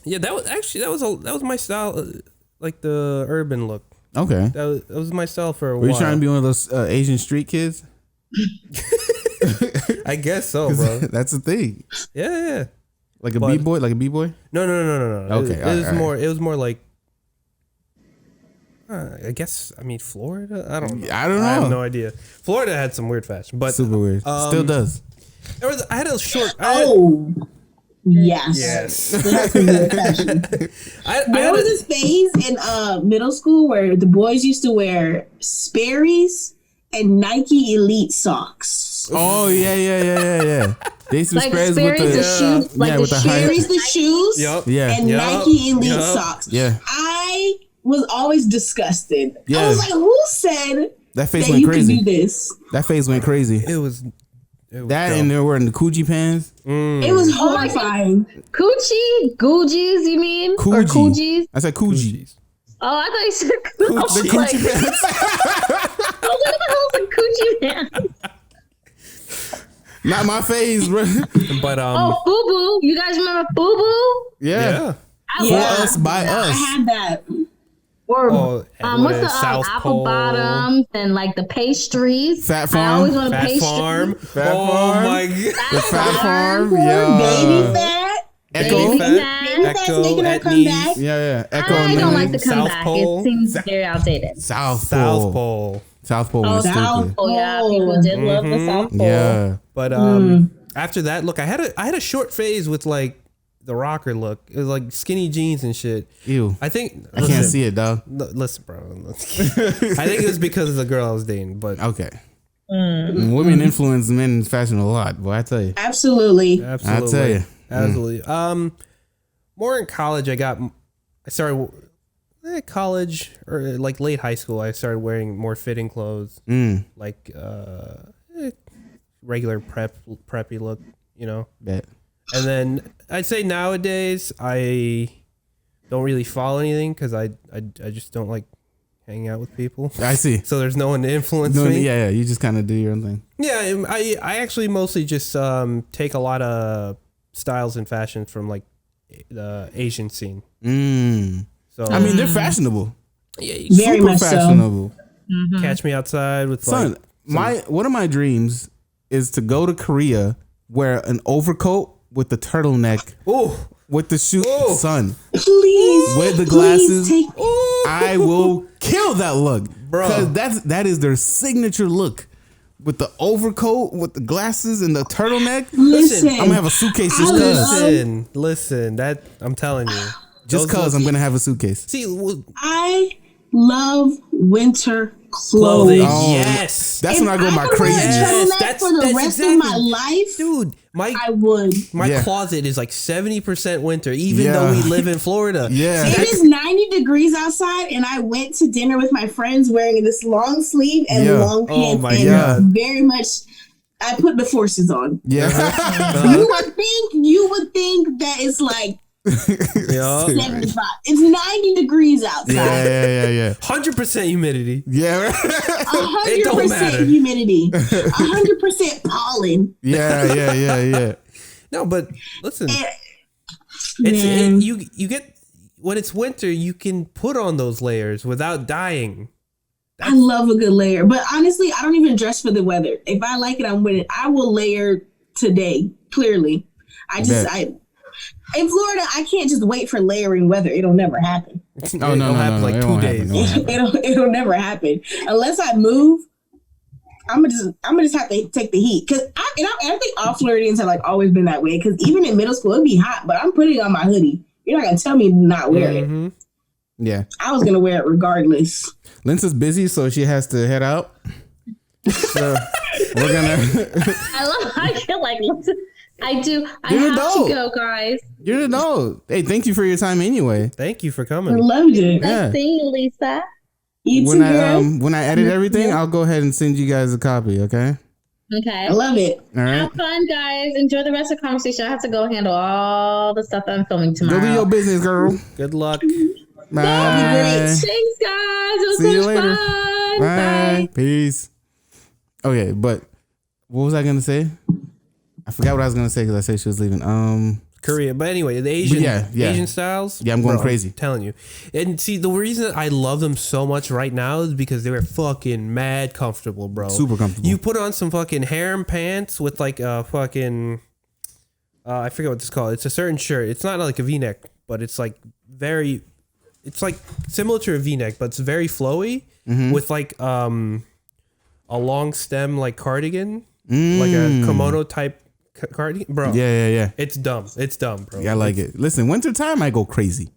[SPEAKER 4] that was my style, like the urban look.
[SPEAKER 2] Okay.
[SPEAKER 4] That was my style for a while.
[SPEAKER 2] Were you trying to be one of those Asian street kids?
[SPEAKER 4] I guess so, bro.
[SPEAKER 2] That's the thing.
[SPEAKER 4] Yeah.
[SPEAKER 2] Like a b-boy? Like a b-boy?
[SPEAKER 4] No.
[SPEAKER 2] Okay,
[SPEAKER 4] It was more like. I guess. I mean, Florida. I don't know.
[SPEAKER 2] I don't know.
[SPEAKER 4] I have no idea. Florida had some weird fashion, but
[SPEAKER 2] super weird. Still does.
[SPEAKER 4] I had a short.
[SPEAKER 1] Yes.
[SPEAKER 4] Yes.
[SPEAKER 1] There was this phase in middle school where the boys used to wear Sperry's and Nike Elite socks.
[SPEAKER 2] Oh yeah. They used to
[SPEAKER 3] Like
[SPEAKER 2] Sperry's
[SPEAKER 3] Sperry's
[SPEAKER 2] with the
[SPEAKER 3] shoes, like
[SPEAKER 2] with the high.
[SPEAKER 1] Sperry's the shoes and Nike Elite socks.
[SPEAKER 2] Yeah.
[SPEAKER 1] I was always disgusted.
[SPEAKER 2] Yeah.
[SPEAKER 1] I was like, who said
[SPEAKER 2] That phase
[SPEAKER 1] that
[SPEAKER 2] went
[SPEAKER 1] you
[SPEAKER 2] crazy.
[SPEAKER 1] could do this?
[SPEAKER 2] That phase went crazy.
[SPEAKER 4] It was
[SPEAKER 2] that and they were wearing the Coochie pants.
[SPEAKER 1] It was horrifying.
[SPEAKER 3] Coochie? Googies, you mean? Or
[SPEAKER 2] Coochie.
[SPEAKER 3] Coogies?
[SPEAKER 2] I said Coochie.
[SPEAKER 3] Oh, I thought you said Coochie. I was
[SPEAKER 2] The
[SPEAKER 3] like,
[SPEAKER 2] Coochie pants.
[SPEAKER 3] what the hell's a Coochie pants?
[SPEAKER 2] Not my phase, bro.
[SPEAKER 4] But
[SPEAKER 3] Oh, Fubu. You guys remember Fubu?
[SPEAKER 2] Yeah.
[SPEAKER 3] I
[SPEAKER 2] For
[SPEAKER 3] love
[SPEAKER 2] us, by
[SPEAKER 1] I
[SPEAKER 2] us.
[SPEAKER 1] had that.
[SPEAKER 3] Or
[SPEAKER 4] what
[SPEAKER 3] what's
[SPEAKER 4] is
[SPEAKER 3] the
[SPEAKER 4] South
[SPEAKER 3] apple
[SPEAKER 4] Pole?
[SPEAKER 3] bottoms and like the pastries?
[SPEAKER 2] Fat
[SPEAKER 3] I
[SPEAKER 2] Farm.
[SPEAKER 3] always want a
[SPEAKER 4] Fat
[SPEAKER 3] pastry.
[SPEAKER 4] Farm.
[SPEAKER 2] Fat
[SPEAKER 4] Oh
[SPEAKER 2] Farm.
[SPEAKER 4] my god.
[SPEAKER 2] The Fat Farm.
[SPEAKER 1] Baby
[SPEAKER 2] Yeah.
[SPEAKER 1] fat.
[SPEAKER 2] Echo.
[SPEAKER 3] Baby
[SPEAKER 4] Fat.
[SPEAKER 3] fat.
[SPEAKER 1] Baby fat's making her
[SPEAKER 4] at
[SPEAKER 1] come
[SPEAKER 4] knees.
[SPEAKER 1] back.
[SPEAKER 2] Yeah. Echo.
[SPEAKER 3] I
[SPEAKER 2] and
[SPEAKER 3] don't
[SPEAKER 2] then
[SPEAKER 3] like the
[SPEAKER 4] South
[SPEAKER 3] comeback.
[SPEAKER 4] Pole.
[SPEAKER 3] It seems very outdated.
[SPEAKER 2] South
[SPEAKER 4] South
[SPEAKER 2] Pole.
[SPEAKER 4] Pole.
[SPEAKER 2] South Pole
[SPEAKER 3] Oh,
[SPEAKER 2] was
[SPEAKER 3] South
[SPEAKER 2] stupid.
[SPEAKER 3] Pole. Yeah, people did love the South Pole.
[SPEAKER 2] Yeah.
[SPEAKER 4] But after that, look, I had a short phase with like the rocker look. It was like skinny jeans and shit.
[SPEAKER 2] Ew.
[SPEAKER 4] I think
[SPEAKER 2] I can't see it, dog.
[SPEAKER 4] Listen, bro. I think it was because of the girl I was dating, but
[SPEAKER 2] Okay. Women influence men's fashion a lot, boy. I tell you.
[SPEAKER 1] Absolutely.
[SPEAKER 4] absolutely,
[SPEAKER 2] I tell you.
[SPEAKER 4] absolutely. More in college, I started college or like late high school. I started wearing more fitting clothes, like regular preppy look, you know.
[SPEAKER 2] Bet.
[SPEAKER 4] And then I'd say nowadays I don't really follow anything because I just don't like hanging out with people.
[SPEAKER 2] I see.
[SPEAKER 4] So there's no one to influence
[SPEAKER 2] No,
[SPEAKER 4] me.
[SPEAKER 2] yeah. You just kind of do your own thing.
[SPEAKER 4] Yeah, I actually mostly just take a lot of styles and fashion from like the Asian scene. So
[SPEAKER 2] I mean, they're fashionable.
[SPEAKER 4] yeah, you
[SPEAKER 1] Very
[SPEAKER 2] Super
[SPEAKER 1] much so.
[SPEAKER 2] fashionable.
[SPEAKER 4] catch me outside with
[SPEAKER 2] Son, one of my dreams is to go to Korea, wear an overcoat with the turtleneck, with the shoe. Son,
[SPEAKER 1] Please.
[SPEAKER 2] with the glasses.
[SPEAKER 1] Please take
[SPEAKER 2] I will kill that look,
[SPEAKER 4] Bro.
[SPEAKER 2] because that is their signature look. With the overcoat, with the glasses, and the turtleneck.
[SPEAKER 1] Listen.
[SPEAKER 2] I'm gonna have a suitcase just
[SPEAKER 1] I
[SPEAKER 2] cause.
[SPEAKER 4] Listen. That I'm telling you,
[SPEAKER 2] Just
[SPEAKER 4] those
[SPEAKER 2] cause
[SPEAKER 4] looks-
[SPEAKER 2] I'm gonna have a suitcase.
[SPEAKER 4] see
[SPEAKER 1] I love winter
[SPEAKER 4] clothing.
[SPEAKER 1] clothes.
[SPEAKER 2] Oh,
[SPEAKER 4] Yes,
[SPEAKER 2] That's
[SPEAKER 1] If
[SPEAKER 2] when I go
[SPEAKER 1] I
[SPEAKER 2] my
[SPEAKER 1] could wear a
[SPEAKER 2] crazy.
[SPEAKER 1] turtleneck
[SPEAKER 4] That's-
[SPEAKER 1] for the
[SPEAKER 4] that's
[SPEAKER 1] rest
[SPEAKER 4] exactly-
[SPEAKER 1] of my life,
[SPEAKER 4] dude.
[SPEAKER 1] I would.
[SPEAKER 4] My
[SPEAKER 2] Yeah.
[SPEAKER 4] closet is like 70% winter, even
[SPEAKER 2] Yeah.
[SPEAKER 4] though we live in Florida.
[SPEAKER 2] Yeah.
[SPEAKER 1] It is 90 degrees outside, and I went to dinner with my friends wearing this long sleeve and
[SPEAKER 2] Yeah.
[SPEAKER 1] long
[SPEAKER 4] Oh
[SPEAKER 1] pants.
[SPEAKER 4] my
[SPEAKER 1] and
[SPEAKER 2] God.
[SPEAKER 1] very much, I put the forces on.
[SPEAKER 2] Yeah.
[SPEAKER 1] You would think that it's like
[SPEAKER 4] Yeah.
[SPEAKER 1] 75. It's 90 degrees outside.
[SPEAKER 2] yeah.
[SPEAKER 4] 100% humidity.
[SPEAKER 2] Yeah.
[SPEAKER 1] 100% humidity. 100% pollen.
[SPEAKER 2] Yeah.
[SPEAKER 4] No, but listen,
[SPEAKER 1] Man.
[SPEAKER 4] you get when it's winter, you can put on those layers without dying.
[SPEAKER 1] I love a good layer, but honestly, I don't even dress for the weather. If I like it, I'm with it. I will layer today. Clearly, in Florida, I can't just wait for layering weather. It'll never happen.
[SPEAKER 2] Oh no,
[SPEAKER 4] It'll happen like
[SPEAKER 2] it
[SPEAKER 4] 2
[SPEAKER 2] won't
[SPEAKER 4] days.
[SPEAKER 2] happen.
[SPEAKER 1] It'll never happen unless I move. I'm gonna just have to take the heat because I think all Floridians have like always been that way. Because even in middle school, it'd be hot, but I'm putting on my hoodie. You're not gonna tell me to not wear it.
[SPEAKER 2] Yeah.
[SPEAKER 1] I was gonna wear it regardless.
[SPEAKER 2] Linsa's busy, so she has to head out. So we're gonna.
[SPEAKER 3] I love how I feel like, listen, I do. I
[SPEAKER 2] You're an
[SPEAKER 3] have
[SPEAKER 2] adult.
[SPEAKER 3] to go, guys.
[SPEAKER 2] You're an adult. Hey, thank you for your time anyway.
[SPEAKER 4] Thank you for
[SPEAKER 1] I
[SPEAKER 4] coming.
[SPEAKER 1] loved it.
[SPEAKER 2] Yeah.
[SPEAKER 3] Nice seeing you, Lisa.
[SPEAKER 1] You
[SPEAKER 2] When
[SPEAKER 1] too,
[SPEAKER 2] I
[SPEAKER 1] girl.
[SPEAKER 2] when I edit everything, I'll go ahead and send you guys a copy. Okay.
[SPEAKER 3] Okay.
[SPEAKER 1] I love it.
[SPEAKER 2] All right.
[SPEAKER 3] Have fun, guys. Enjoy the rest of the conversation. I have to go handle all the stuff that I'm filming tomorrow.
[SPEAKER 2] Go do your business, girl.
[SPEAKER 4] Good luck.
[SPEAKER 2] Bye.
[SPEAKER 3] Thanks, guys. It was
[SPEAKER 2] See you
[SPEAKER 3] so much
[SPEAKER 2] later.
[SPEAKER 3] fun.
[SPEAKER 2] Bye. Peace. Okay, but what was I gonna say? I forgot what I was gonna say because I said she was leaving.
[SPEAKER 4] Korea, but anyway, the Asian,
[SPEAKER 2] yeah.
[SPEAKER 4] Asian styles.
[SPEAKER 2] Yeah, I'm going
[SPEAKER 4] bro,
[SPEAKER 2] crazy.
[SPEAKER 4] I'm telling you. And see, the reason I love them so much right now is because they were fucking mad comfortable, bro.
[SPEAKER 2] Super comfortable.
[SPEAKER 4] You put on some fucking harem pants with like a fucking I forget what it's called. It's a certain shirt. It's not like a V-neck, but it's like it's like similar to a V-neck, but it's very flowy with like a long stem like cardigan, like a kimono type cardigan, bro.
[SPEAKER 2] Yeah.
[SPEAKER 4] It's dumb, bro.
[SPEAKER 2] Yeah, I like it. Listen, wintertime I go crazy.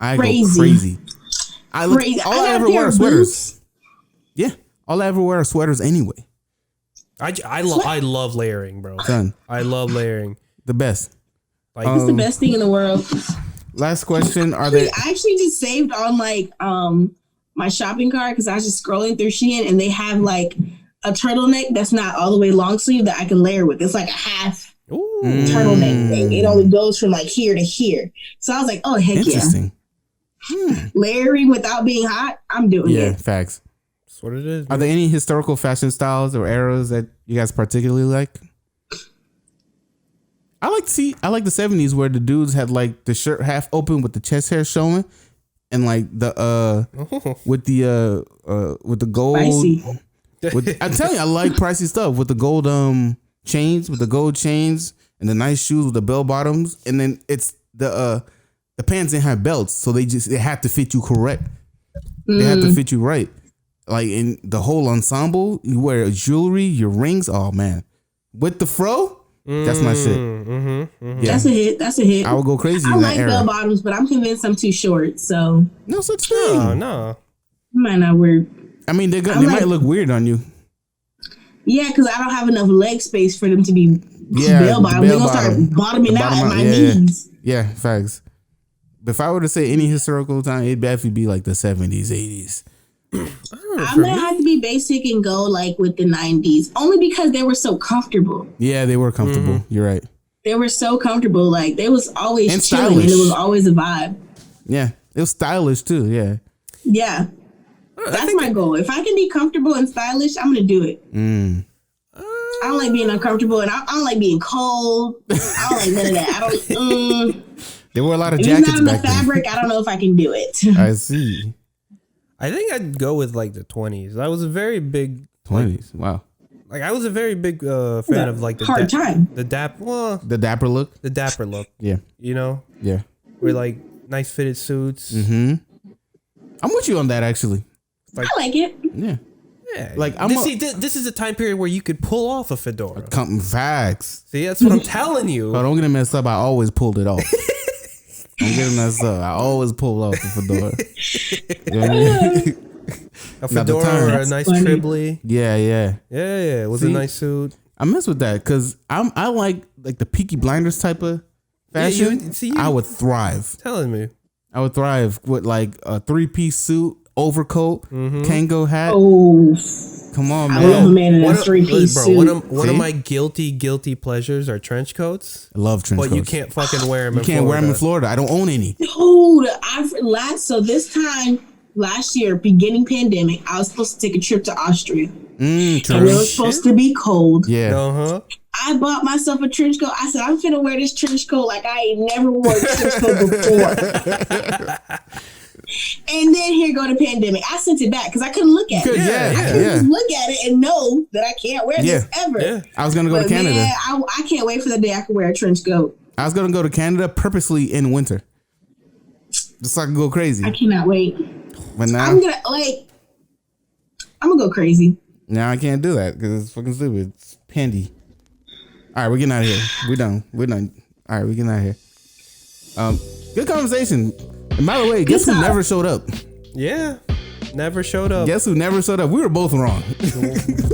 [SPEAKER 2] I go crazy. All I ever wear are sweaters. Yeah, all I ever wear are sweaters anyway.
[SPEAKER 4] I love layering, bro.
[SPEAKER 2] Done.
[SPEAKER 4] I love layering.
[SPEAKER 2] The best.
[SPEAKER 4] Like
[SPEAKER 1] it's the best thing in the world.
[SPEAKER 2] Last question: I
[SPEAKER 1] actually just saved on like my shopping cart because I was just scrolling through Shein and they have like a turtleneck that's not all the way long sleeve that I can layer with. It's like a half turtleneck thing. It only goes from like here to here. So I was like, oh heck
[SPEAKER 2] interesting.
[SPEAKER 1] Layering without being hot, I'm doing it.
[SPEAKER 2] Yeah, facts.
[SPEAKER 4] That's what it is.
[SPEAKER 2] Are there any historical fashion styles or eras that you guys particularly like? I like the 70s where the dudes had like the shirt half open with the chest hair showing, and like the with the gold. I'm telling you, I like pricey stuff with the gold chains, and the nice shoes with the bell bottoms, and then it's the pants didn't have belts, so they had to fit you correct. They had to fit you right. Like in the whole ensemble, you wear jewelry, your rings. Oh man, with the fro. That's my shit. Yeah.
[SPEAKER 1] That's a hit.
[SPEAKER 2] I would go crazy.
[SPEAKER 1] I like bell bottoms, but I'm convinced I'm too short. So
[SPEAKER 2] no such thing.
[SPEAKER 4] No.
[SPEAKER 1] Might not work.
[SPEAKER 2] I mean, they might look weird on you.
[SPEAKER 1] Yeah, because I don't have enough leg space for them to be bell bottoms. They're gonna start bottoming out at my knees.
[SPEAKER 2] Yeah, facts. But if I were to say any historical time, it'd definitely be like the 70s, 80s.
[SPEAKER 1] I'm gonna have to be basic and go like with the 90s, only because they were so comfortable.
[SPEAKER 2] Yeah, they were comfortable. You're right.
[SPEAKER 1] They were so comfortable. Like they was always
[SPEAKER 2] and
[SPEAKER 1] chilling,
[SPEAKER 2] stylish.
[SPEAKER 1] and it was always a vibe.
[SPEAKER 2] Yeah, it was stylish too. Yeah.
[SPEAKER 1] Yeah, that's my goal. If I can be comfortable and stylish, I'm gonna do it. I don't like being uncomfortable, and I don't like being cold. I don't like none of that. I don't.
[SPEAKER 2] There were a lot of
[SPEAKER 1] if
[SPEAKER 2] jackets
[SPEAKER 1] it's not in
[SPEAKER 2] back
[SPEAKER 1] the fabric,
[SPEAKER 2] then.
[SPEAKER 1] I don't know if I can do it.
[SPEAKER 2] I see.
[SPEAKER 4] I think I'd go with like the 20s. I was a very big
[SPEAKER 2] 20s. Wow.
[SPEAKER 4] Like I was a very big fan of like the
[SPEAKER 1] the
[SPEAKER 2] dapper look.
[SPEAKER 4] The dapper look.
[SPEAKER 2] Yeah.
[SPEAKER 4] You know.
[SPEAKER 2] Yeah.
[SPEAKER 4] With like nice fitted suits.
[SPEAKER 2] I'm with you on that actually.
[SPEAKER 1] Like, I like it.
[SPEAKER 2] Yeah.
[SPEAKER 4] Yeah.
[SPEAKER 2] Like
[SPEAKER 4] this is a time period where you could pull off a fedora.
[SPEAKER 2] Facts.
[SPEAKER 4] See, that's what I'm telling you.
[SPEAKER 2] But don't get it messed up. I always pulled it off. Don't get it messed up. I always pull off the fedora. You know what I mean?
[SPEAKER 4] A fedora or a nice tribly.
[SPEAKER 2] Yeah.
[SPEAKER 4] Yeah. It was a nice suit.
[SPEAKER 2] I mess with that because I like the Peaky Blinders type of fashion. I would thrive.
[SPEAKER 4] Telling me.
[SPEAKER 2] I would thrive with like a 3-piece suit, overcoat, Kango hat.
[SPEAKER 1] Oh,
[SPEAKER 2] come on, man!
[SPEAKER 1] I love a man in a 3-piece suit.
[SPEAKER 4] One of my guilty pleasures are trench coats.
[SPEAKER 2] I love trench coats,
[SPEAKER 4] but you can't fucking wear them.
[SPEAKER 2] You can't wear them in Florida. I don't own any.
[SPEAKER 1] Dude, so this time last year, beginning pandemic, I was supposed to take a trip to Austria. And it was supposed to be cold.
[SPEAKER 2] Yeah.
[SPEAKER 1] I bought myself a trench coat. I said, I'm finna wear this trench coat like I ain't never wore a trench coat before. And then here go the pandemic. I sent it back because I couldn't look at it. I couldn't just look at it and know that I can't wear this ever. Yeah.
[SPEAKER 2] I was gonna go to Canada.
[SPEAKER 1] Man, I can't wait for the day I can wear a trench coat.
[SPEAKER 2] I was gonna go to Canada purposely in winter, just so I can go crazy.
[SPEAKER 1] I cannot wait.
[SPEAKER 2] But now
[SPEAKER 1] I'm gonna go crazy.
[SPEAKER 2] Now I can't do that because it's fucking stupid. It's pandy. All right, we're getting out of here. We're done. All right, we're getting out of here. Good conversation. And by the way, guess who never showed up?
[SPEAKER 4] Yeah, never showed up.
[SPEAKER 2] Guess who never showed up? We were both wrong.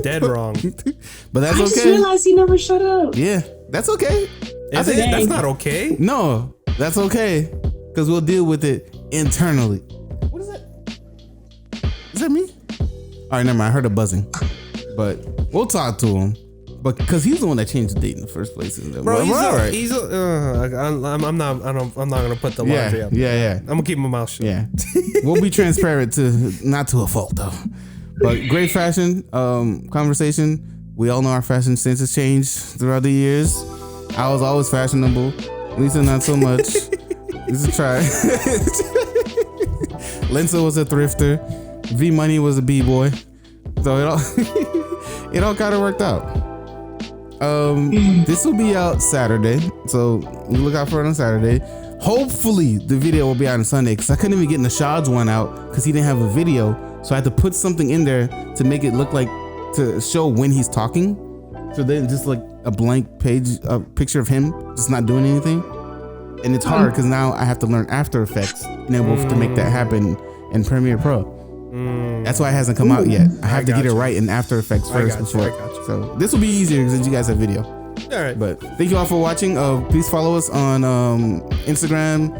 [SPEAKER 4] Dead wrong.
[SPEAKER 2] But that's okay.
[SPEAKER 1] I just realized he never showed up.
[SPEAKER 2] Yeah, that's okay.
[SPEAKER 4] That's not okay.
[SPEAKER 2] No, that's okay. Because we'll deal with it internally. What is that? Is that me? All right, never mind. I heard a buzzing. But we'll talk to him. But because he's the one that changed the date in the first place,
[SPEAKER 4] bro. I'm not gonna put the laundry up.
[SPEAKER 2] Yeah.
[SPEAKER 4] I'm gonna keep my mouth shut.
[SPEAKER 2] Yeah, we'll be transparent not to a fault though. But great fashion conversation. We all know our fashion sense has changed throughout the years. I was always fashionable. Lisa not so much. Lisa tried. Lensa was a thrifter. V Money was a b-boy. So it all kind of worked out. This will be out Saturday, so look out for it on Saturday. Hopefully the video will be out on Sunday, because I couldn't even get Nashad's one out because he didn't have a video, so I had to put something in there to make it look like, to show when he's talking. So then just like a blank page, a picture of him just not doing anything. And it's hard because now I have to learn After Effects and able to make that happen in Premiere Pro. That's why it hasn't come out yet. I have to get it right in After Effects first before. So this will be easier since you guys have video.
[SPEAKER 4] All right.
[SPEAKER 2] But thank you all for watching. Please follow us on Instagram,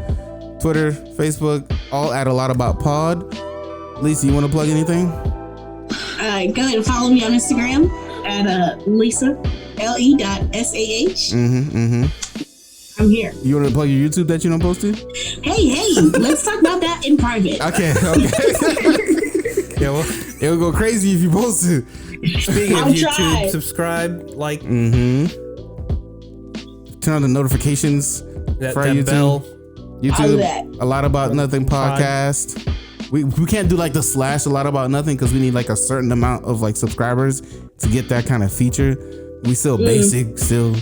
[SPEAKER 2] Twitter, Facebook, all at A Lot About Pod. Lisa, you want to plug anything?
[SPEAKER 1] Go ahead and follow me on Instagram at Lisa, le.sah. I'm here.
[SPEAKER 2] You want to plug your YouTube that you don't post to?
[SPEAKER 1] Hey, let's talk about that in private.
[SPEAKER 2] Okay. Yeah, well, it'll go crazy if you post it.
[SPEAKER 4] Speaking of
[SPEAKER 1] I'll
[SPEAKER 4] YouTube,
[SPEAKER 1] try.
[SPEAKER 4] subscribe, like,
[SPEAKER 2] Turn on the notifications
[SPEAKER 4] that,
[SPEAKER 2] for our
[SPEAKER 4] that
[SPEAKER 2] YouTube.
[SPEAKER 4] bell.
[SPEAKER 2] YouTube, A Lot About Nothing podcast. We can't do like the / A Lot About Nothing because we need like a certain amount of like subscribers to get that kind of feature. We still basic, still,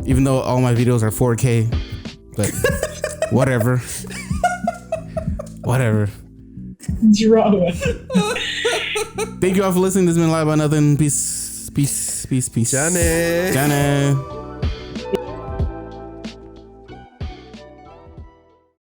[SPEAKER 2] even though all my videos are 4K, but whatever. Whatever.
[SPEAKER 1] Drama.
[SPEAKER 2] Thank you all for listening. This has been A Lot About Nothing. Peace.
[SPEAKER 4] Johnny.